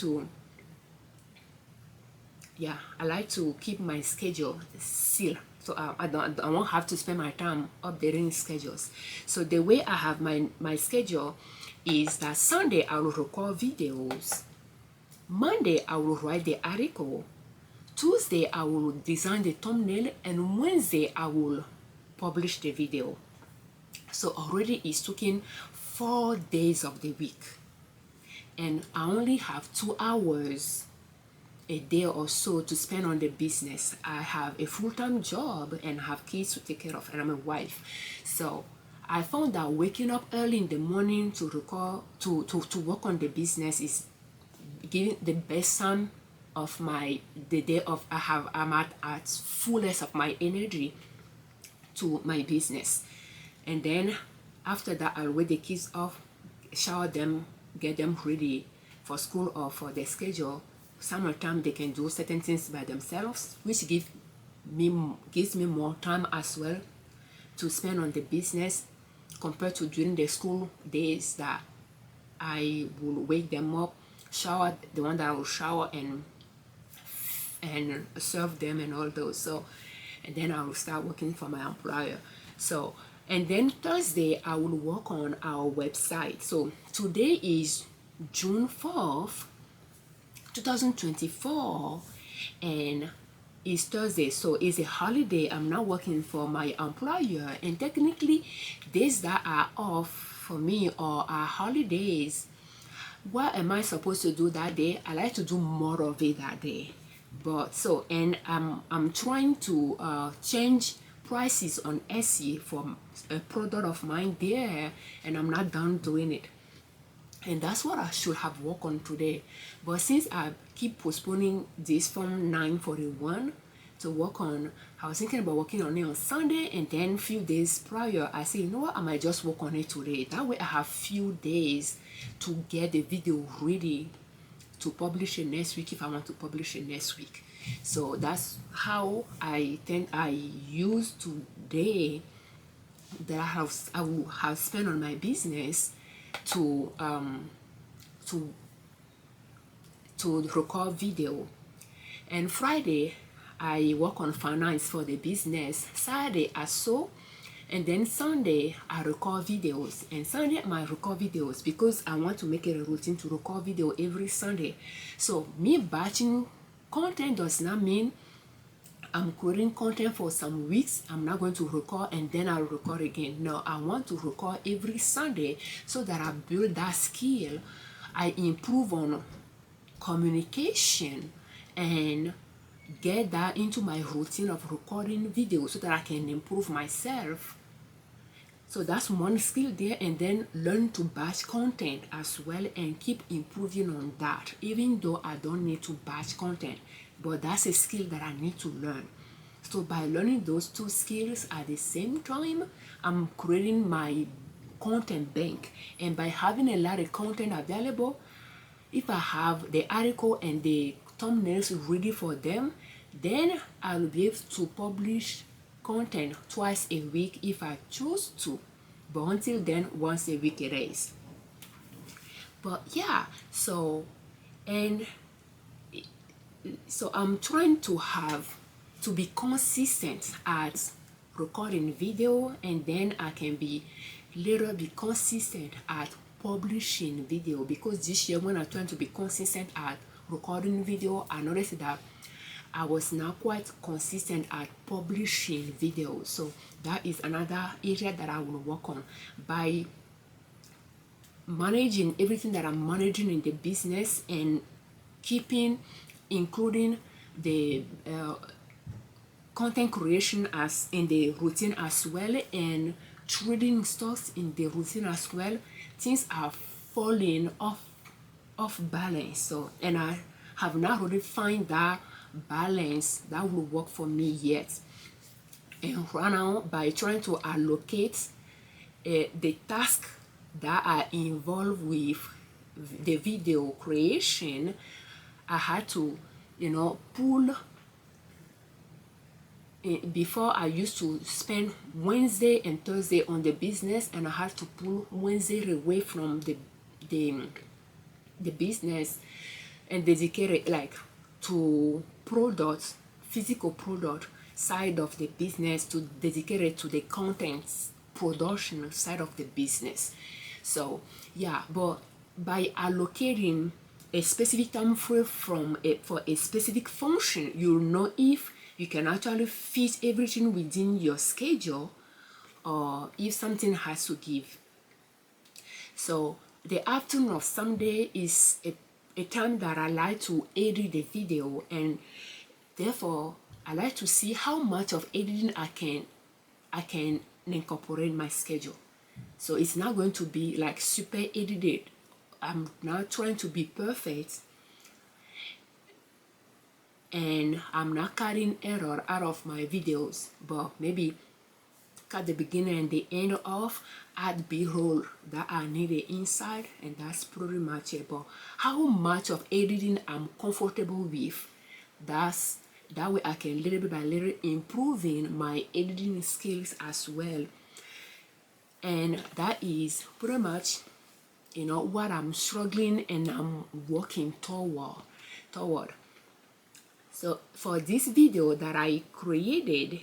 to keep my schedule sealed. So I won't have to spend my time updating schedules. So the way I have my schedule is that Sunday I will record videos, Monday I will write the article, Tuesday I will design the thumbnail, and Wednesday I will publish the video. So already it's taking 4 days of the week, and I only have 2 hours a day or so to spend on the business. I have a full-time job and have kids to take care of, and I'm a wife. So I found that waking up early in the morning to record, to work on the business is giving the best time of the day of I'm at fullest of my energy to my business. And then after that, I'll wake the kids up, shower them, get them ready for school or for their schedule. Summertime they can do certain things by themselves, which gives me more time as well to spend on the business, compared to during the school days that I will wake them up, shower, the one that I will shower and serve them and all those. So, and then I will start working for my employer. So, and then Thursday I will work on our website. So today is June 4th, 2024, and it's Thursday, so it's a holiday. I'm not working for my employer, and technically days that are off for me or are holidays, what am I supposed to do that day? I like to do more of it that day. But so, and I'm trying to change prices on Etsy for a product of mine there, and I'm not done doing it. And that's what I should have worked on today. But since I keep postponing this from 9:41 to work on, I was thinking about working on it on Sunday, and then few days prior I said, you know what, I might just work on it today. That way I have few days to get the video ready to publish it next week if I want to publish it next week. So that's how I use today that I will have spent on my business to to to record video. And Friday I work on finance for the business. Saturday I sew, and then Sunday I record videos. And Sunday I record videos because I want to make it a routine to record video every Sunday. So me batching content does not mean I'm creating content for some weeks, I'm not going to record and then I'll record again. No, I want to record every Sunday so that I build that skill. I improve on communication and get that into my routine of recording videos so that I can improve myself. So that's one skill there, and then learn to batch content as well and keep improving on that, even though I don't need to batch content, but that's a skill that I need to learn. So by learning those two skills at the same time, I'm creating my content bank, and by having a lot of content available, if I have the article and the thumbnails ready for them, then I'll be able to publish content twice a week if I choose to. But until then, once a week it is. But yeah, so I'm trying to be consistent at recording video, and then I can be consistent at publishing video, because this year when I'm trying to be consistent at recording video, I noticed that I was not quite consistent at publishing videos. So that is another area that I will work on by managing everything that I'm managing in the business and including the content creation as in the routine as well, and trading stocks in the routine as well. Things are falling off balance. So, and I have not really find that balance that will work for me yet. And right now, by trying to allocate the tasks that are involved with the video creation, I had to, pull. Before I used to spend Wednesday and Thursday on the business, and I had to pull Wednesday away from the business and dedicate it like to physical product side of the business, to dedicate it to the content production side of the business. So yeah, but by allocating a specific time frame for a specific function, you'll know if you can actually fit everything within your schedule, or if something has to give. So the afternoon of Sunday is a time that I like to edit the video, and therefore I like to see how much of editing I can incorporate in my schedule. So it's not going to be like super edited. I'm not trying to be perfect, and I'm not cutting error out of my videos, but maybe cut the beginning and the end off, add b-roll that I needed inside, and that's pretty much it. But how much of editing I'm comfortable with, that way I can little bit by little improving my editing skills as well. And that is pretty much what I'm struggling and I'm working toward. So for this video that I created,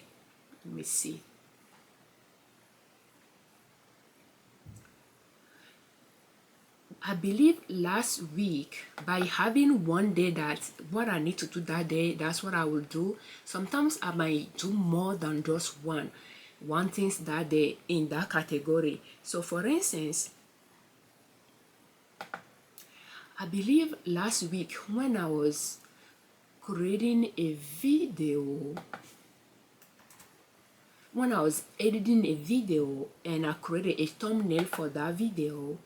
let me see. I believe last week, by having one day that what I need to do that day, that's what I will do. Sometimes I might do more than just one things that day in that category. So for instance, I believe last week when I was creating a video, when I was editing a video and I created a thumbnail for that video,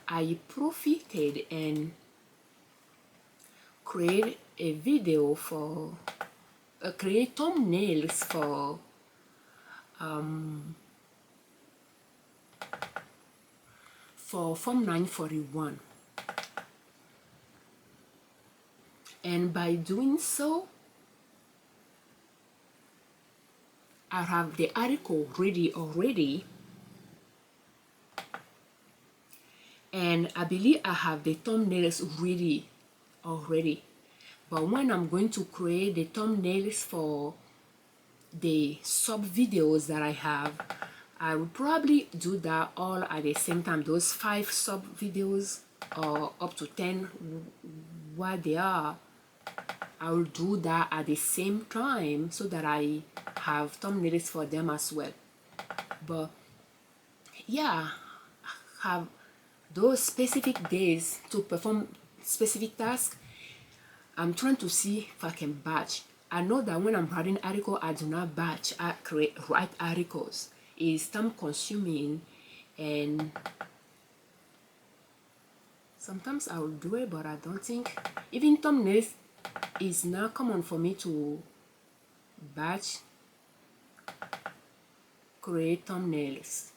I profited and create a video for create thumbnails for Form 941, and by doing so I have the article ready already, and I believe I have the thumbnails ready already. But when I'm going to create the thumbnails for the sub videos that I have, I will probably do that all at the same time. Those 5 sub videos or up to 10, what they are, I will do that at the same time so that I have thumbnails for them as well. But yeah, have those specific days to perform specific tasks. I'm trying to see if I can batch. I know that when I'm writing article, I do not batch. I write articles. It's time consuming, and sometimes I will do it, but I don't think even thumbnails is not common for me to batch create thumbnails,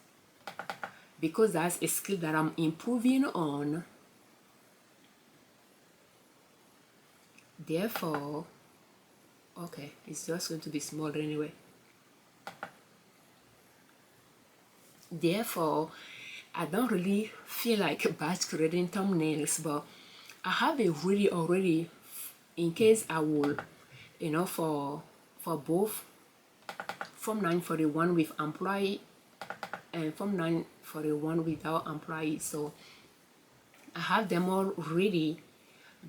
because that's a skill that I'm improving on. Therefore, okay, it's just going to be small anyway. Therefore, I don't really feel like batch creating thumbnails, but I have it ready already in case I will, you know, for both Form 941 with employee and Form 941 without employee. So I have them all ready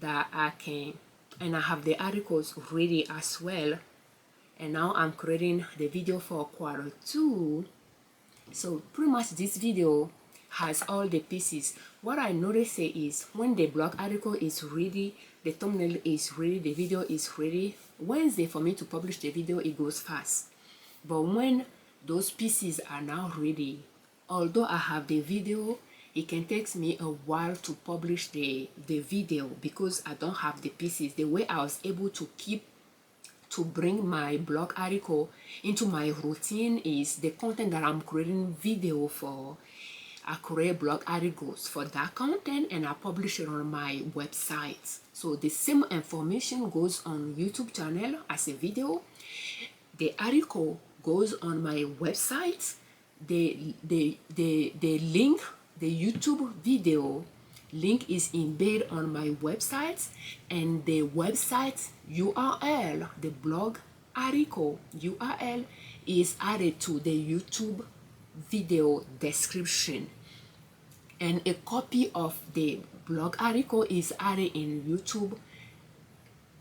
that I can, and I have the articles ready as well. And now I'm creating the video for Q2. So pretty much this video has all the pieces. What I notice is when the blog article is ready, the thumbnail is ready, the video is ready, Wednesday for me to publish the video, it goes fast. But when those pieces are now ready, although I have the video, it can take me a while to publish the video because I don't have the pieces. The way I was able to bring my blog article into my routine is the content that I'm creating video for. I create blog articles for that content and I publish it on my website. So the same information goes on YouTube channel as a video. The article goes on my website. The link, the YouTube video link is embedded on my website, and the website URL, the blog article URL, is added to the YouTube video description, and a copy of the blog article is added in YouTube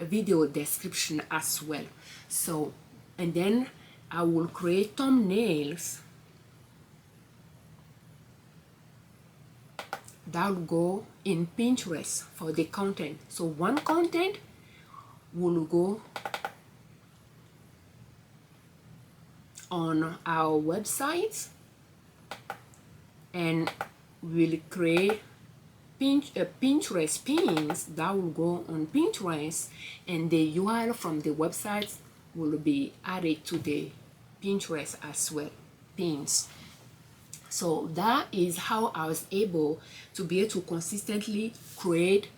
video description as well. So, and then I will create thumbnails that will go in Pinterest for the content. So one content will go on our website, and we'll create Pinterest pins that will go on Pinterest, and the URL from the website will be added to the Pinterest as well, pins. So that is how I was able to be able to consistently create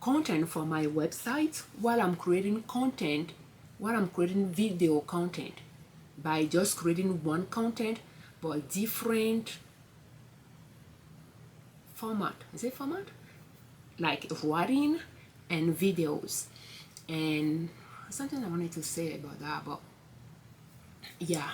content for my website while I'm creating content, while I'm creating video content, by just creating one content but different format. Is it format? Like writing and videos. And something I wanted to say about that, but yeah,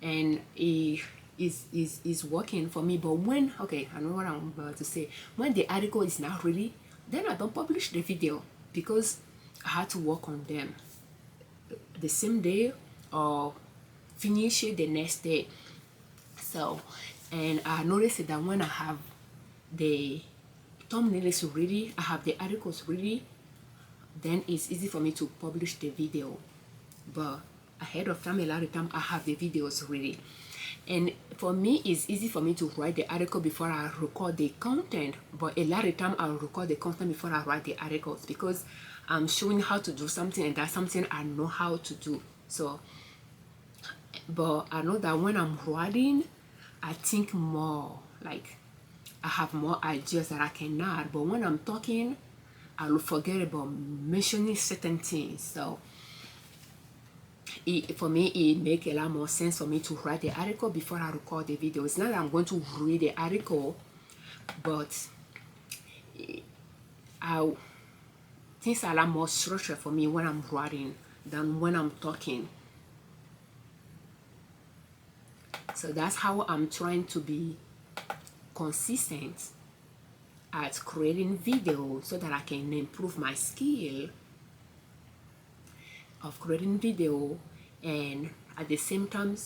and it is working for me. But when, okay, I know what I'm about to say. When the article is not ready, then I don't publish the video because I had to work on them the same day or finish it the next day. So, and I noticed that when I have the thumbnails ready, I have the articles ready, then it's easy for me to publish the video. But ahead of time, a lot of time I have the videos ready. And for me, it's easy for me to write the article before I record the content. But a lot of time I'll record the content before I write the articles, because I'm showing how to do something, and that's something I know how to do. So, but I know that when I'm writing, I think more, like I have more ideas that I can add. But when I'm talking, I will forget about mentioning certain things. So for me, it makes a lot more sense for me to write the article before I record the video. It's not that I'm going to read the article, but things are a lot more structured for me when I'm writing than when I'm talking. So that's how I'm trying to be consistent at creating videos, so that I can improve my skill of creating video, and at the same time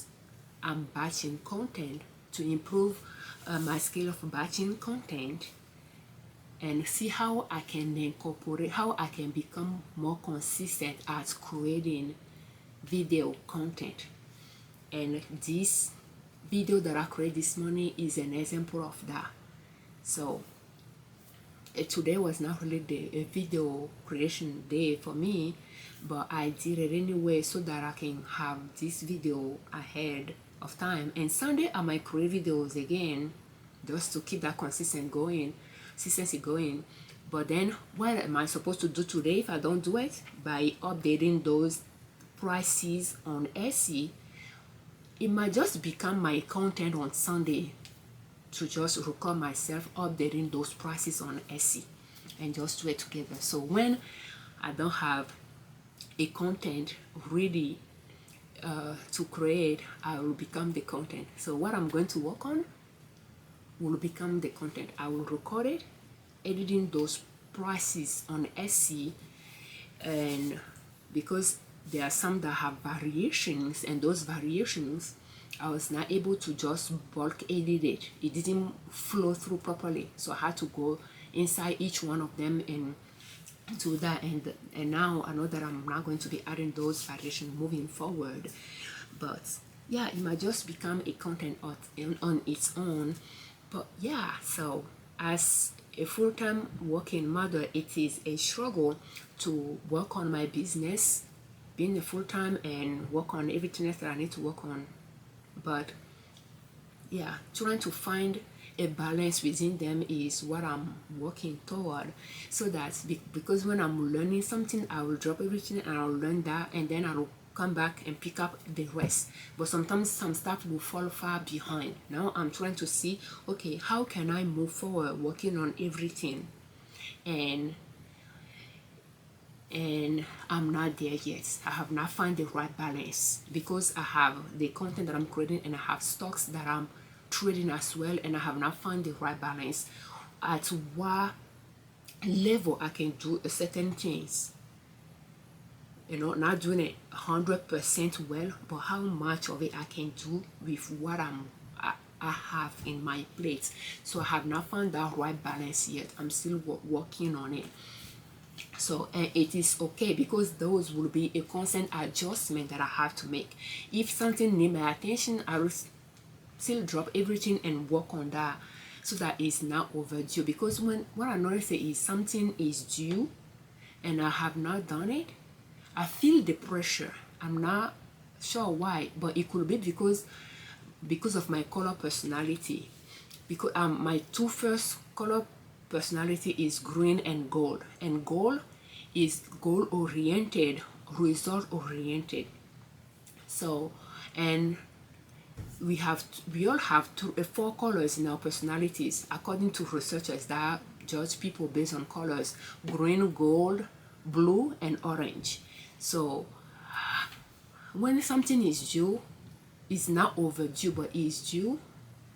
I'm batching content to improve my skill of batching content, and see how I can incorporate, how I can become more consistent at creating video content. And this video that I created this morning is an example of that. So today was not really a video creation day for me, but I did it anyway so that I can have this video ahead of time. And Sunday I might create videos again, just to keep that consistency going. But then what am I supposed to do today if I don't do it? By updating those prices on Etsy, it might just become my content on Sunday, to just record myself updating those prices on Etsy and just do it together. So when I don't have a content ready to create, I will become the content. So what I'm going to work on will become the content. I will record it, editing those prices on Etsy, and because there are some that have variations, and those variations I was not able to just bulk edit it. It didn't flow through properly, so I had to go inside each one of them and do that. And now I know that I'm not going to be adding those variations moving forward. But yeah, it might just become a content on its own. But yeah, so as a full-time working mother, it is a struggle to work on my business, being a full-time, and work on everything else that I need to work on. But yeah, trying to find a balance within them is what I'm working toward, so that because when I'm learning something, I will drop everything and I'll learn that, and then I'll come back and pick up the rest. But sometimes some stuff will fall far behind. Now I'm trying to see, okay, how can I move forward working on everything, and I'm not there yet. I have not found the right balance, because I have the content that I'm creating and I have stocks that I'm trading as well, and I have not found the right balance at what level I can do certain things. Not doing it 100% well, but how much of it I can do with what I have in my plate. So I have not found that right balance yet. I'm still working on it. So it is okay, because those will be a constant adjustment that I have to make. If something needs my attention, I will still drop everything and work on that, so that it's not overdue. Because what I notice is something is due and I have not done it, I feel the pressure. I'm not sure why, but it could be because of my color personality. Because my two first color personality is green and gold is goal oriented, result oriented. So, and we all have four colors in our personalities, according to researchers that judge people based on colors: green, gold, blue, and orange. So when something is due, it's not overdue, but it's due,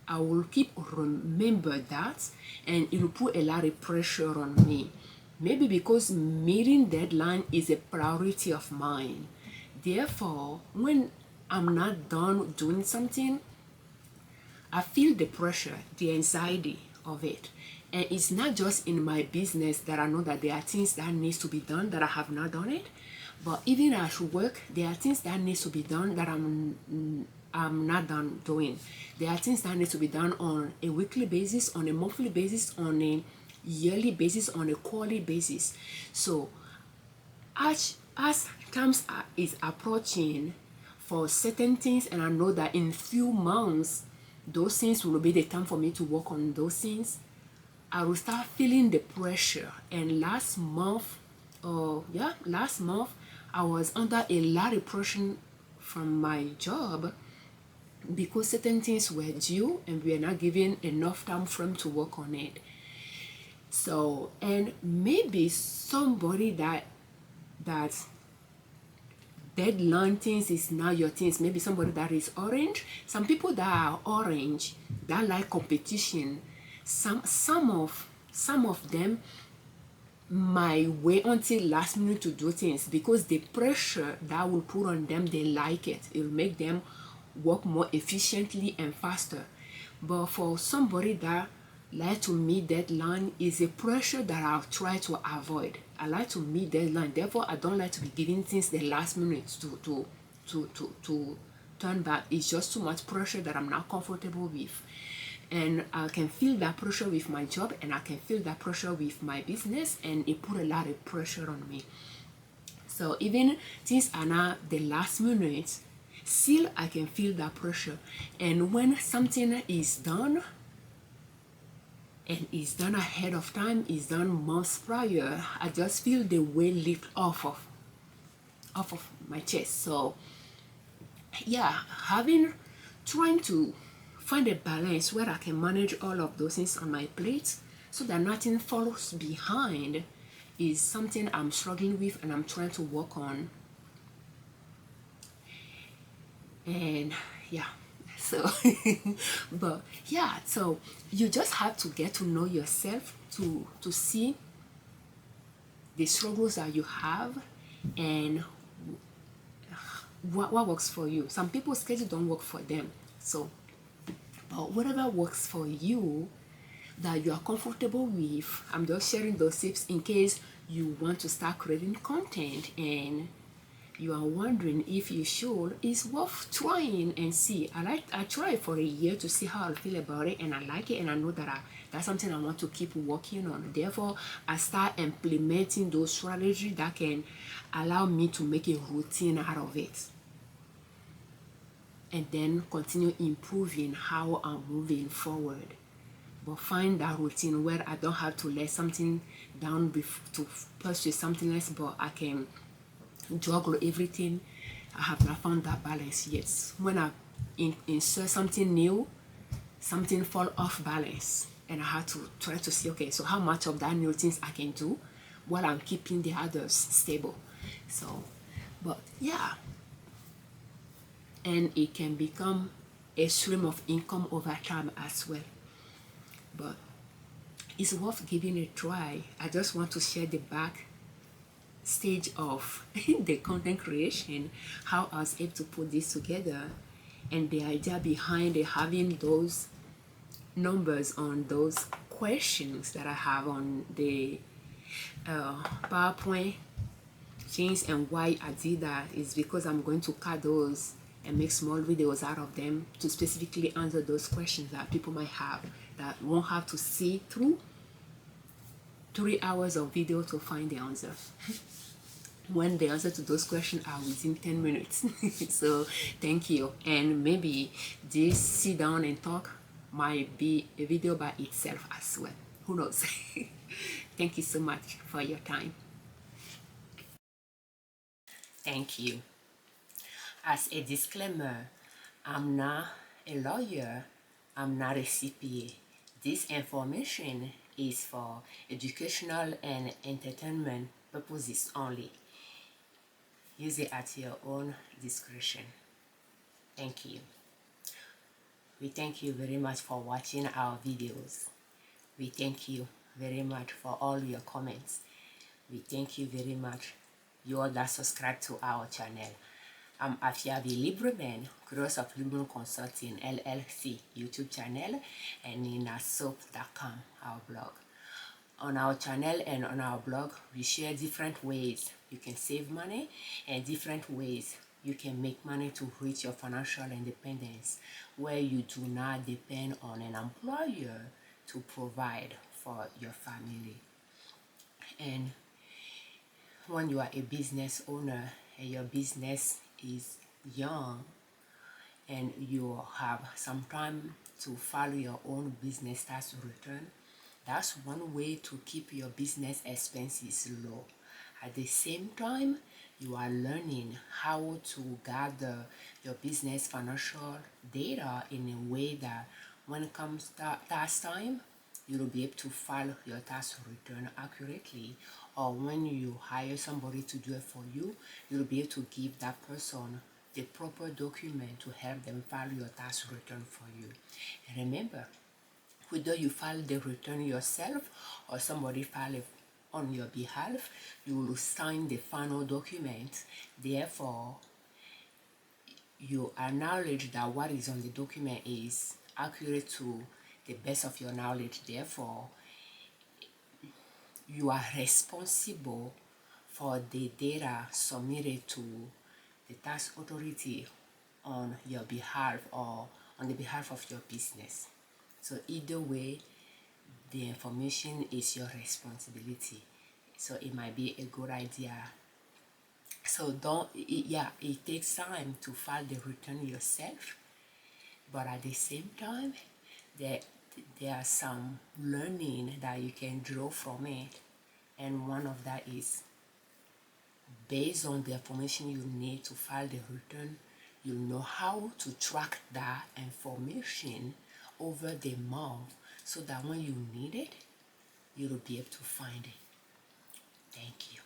I will keep remember that, and it will put a lot of pressure on me. Maybe because meeting deadline is a priority of mine. Therefore, when I'm not done doing something, I feel the pressure, the anxiety of it. And it's not just in my business that I know that there are things that needs to be done that I have not done it, but even at work, there are things that needs to be done that I'm not done doing. There are things that need to be done on a weekly basis, on a monthly basis, on a yearly basis, on a quarterly basis. So as times is approaching for certain things, and I know that in few months those things will be the time for me to work on those things, I will start feeling the pressure. And last month I was under a lot of pressure from my job because certain things were due and we are not given enough time frame to work on it. So, and maybe somebody that deadline things is not your things. Maybe somebody that is orange. Some people that are orange, that like competition, some of them might wait until last minute to do things because the pressure that will put on them, they like it. It will make them work more efficiently and faster. But for somebody that like to meet deadline, is a pressure that I'll try to avoid. I like to meet deadline, therefore I don't like to be giving things the last minute to turn back. It's just too much pressure that I'm not comfortable with. And I can feel that pressure with my job, and I can feel that pressure with my business, and it put a lot of pressure on me. So even things are not the last minute, still I can feel that pressure. And when something is done, and is done ahead of time, is done months prior, I just feel the weight lift off of my chest. So yeah, trying to find a balance where I can manage all of those things on my plate so that nothing follows behind is something I'm struggling with and I'm trying to work on. And yeah, so but yeah, so you just have to get to know yourself to see the struggles that you have and what works for you. Some people's schedule don't work for them, so but whatever works for you that you are comfortable with, I'm just sharing those tips in case you want to start creating content and you are wondering if you should. It's worth trying and see. I tried for a year to see how I feel about it, and I like it, and I know that that's something I want to keep working on. Therefore, I start implementing those strategies that can allow me to make a routine out of it, and then continue improving how I'm moving forward. But find that routine where I don't have to let something down to pursue something else, but I can juggle everything. I have not found that balance yet. When I insert something new, something fall off balance, and I have to try to see, okay, so how much of that new things I can do while I'm keeping the others stable. So, but yeah, and it can become a stream of income over time as well. But it's worth giving a try. I just want to share the back stage of the content creation, how I was able to put this together, and the idea behind having those numbers on those questions that I have on the PowerPoint things. And why I did that is because I'm going to cut those and make small videos out of them to specifically answer those questions that people might have that won't have to see through 3 hours of video to find the answer. When the answer to those questions are within 10 minutes. So thank you. And maybe this sit down and talk might be a video by itself as well. Who knows? Thank you so much for your time. Thank you. As a disclaimer, I'm not a lawyer, I'm not a CPA. This information is for educational and entertainment purposes only. Use it at your own discretion. Thank you. We thank you very much for watching our videos. We thank you very much for all your comments. We thank you very much, you all that subscribe to our channel. I'm Afiabi Liberman, creator of Liberman Consulting, L.L.C YouTube channel, and in soap.com, our blog. On our channel and on our blog, we share different ways you can save money and different ways you can make money to reach your financial independence, where you do not depend on an employer to provide for your family. And when you are a business owner and your business is young and you have some time to file your own business tax return, that's one way to keep your business expenses low. At the same time, you are learning how to gather your business financial data in a way that when it comes to tax time, you will be able to file your tax return accurately. Or when you hire somebody to do it for you, you'll be able to give that person the proper document to help them file your tax return for you. And remember, whether you file the return yourself or somebody file it on your behalf, you will sign the final document. Therefore, you acknowledge that what is on the document is accurate to the best of your knowledge. Therefore, you are responsible for the data submitted to the tax authority on your behalf or on the behalf of your business. So either way, the information is your responsibility. So it might be a good idea. So it takes time to file the return yourself, but at the same time, there are some learning that you can draw from it, and one of that is based on the information you need to file the return, you know how to track that information over the month so that when you need it, you will be able to find it. Thank you.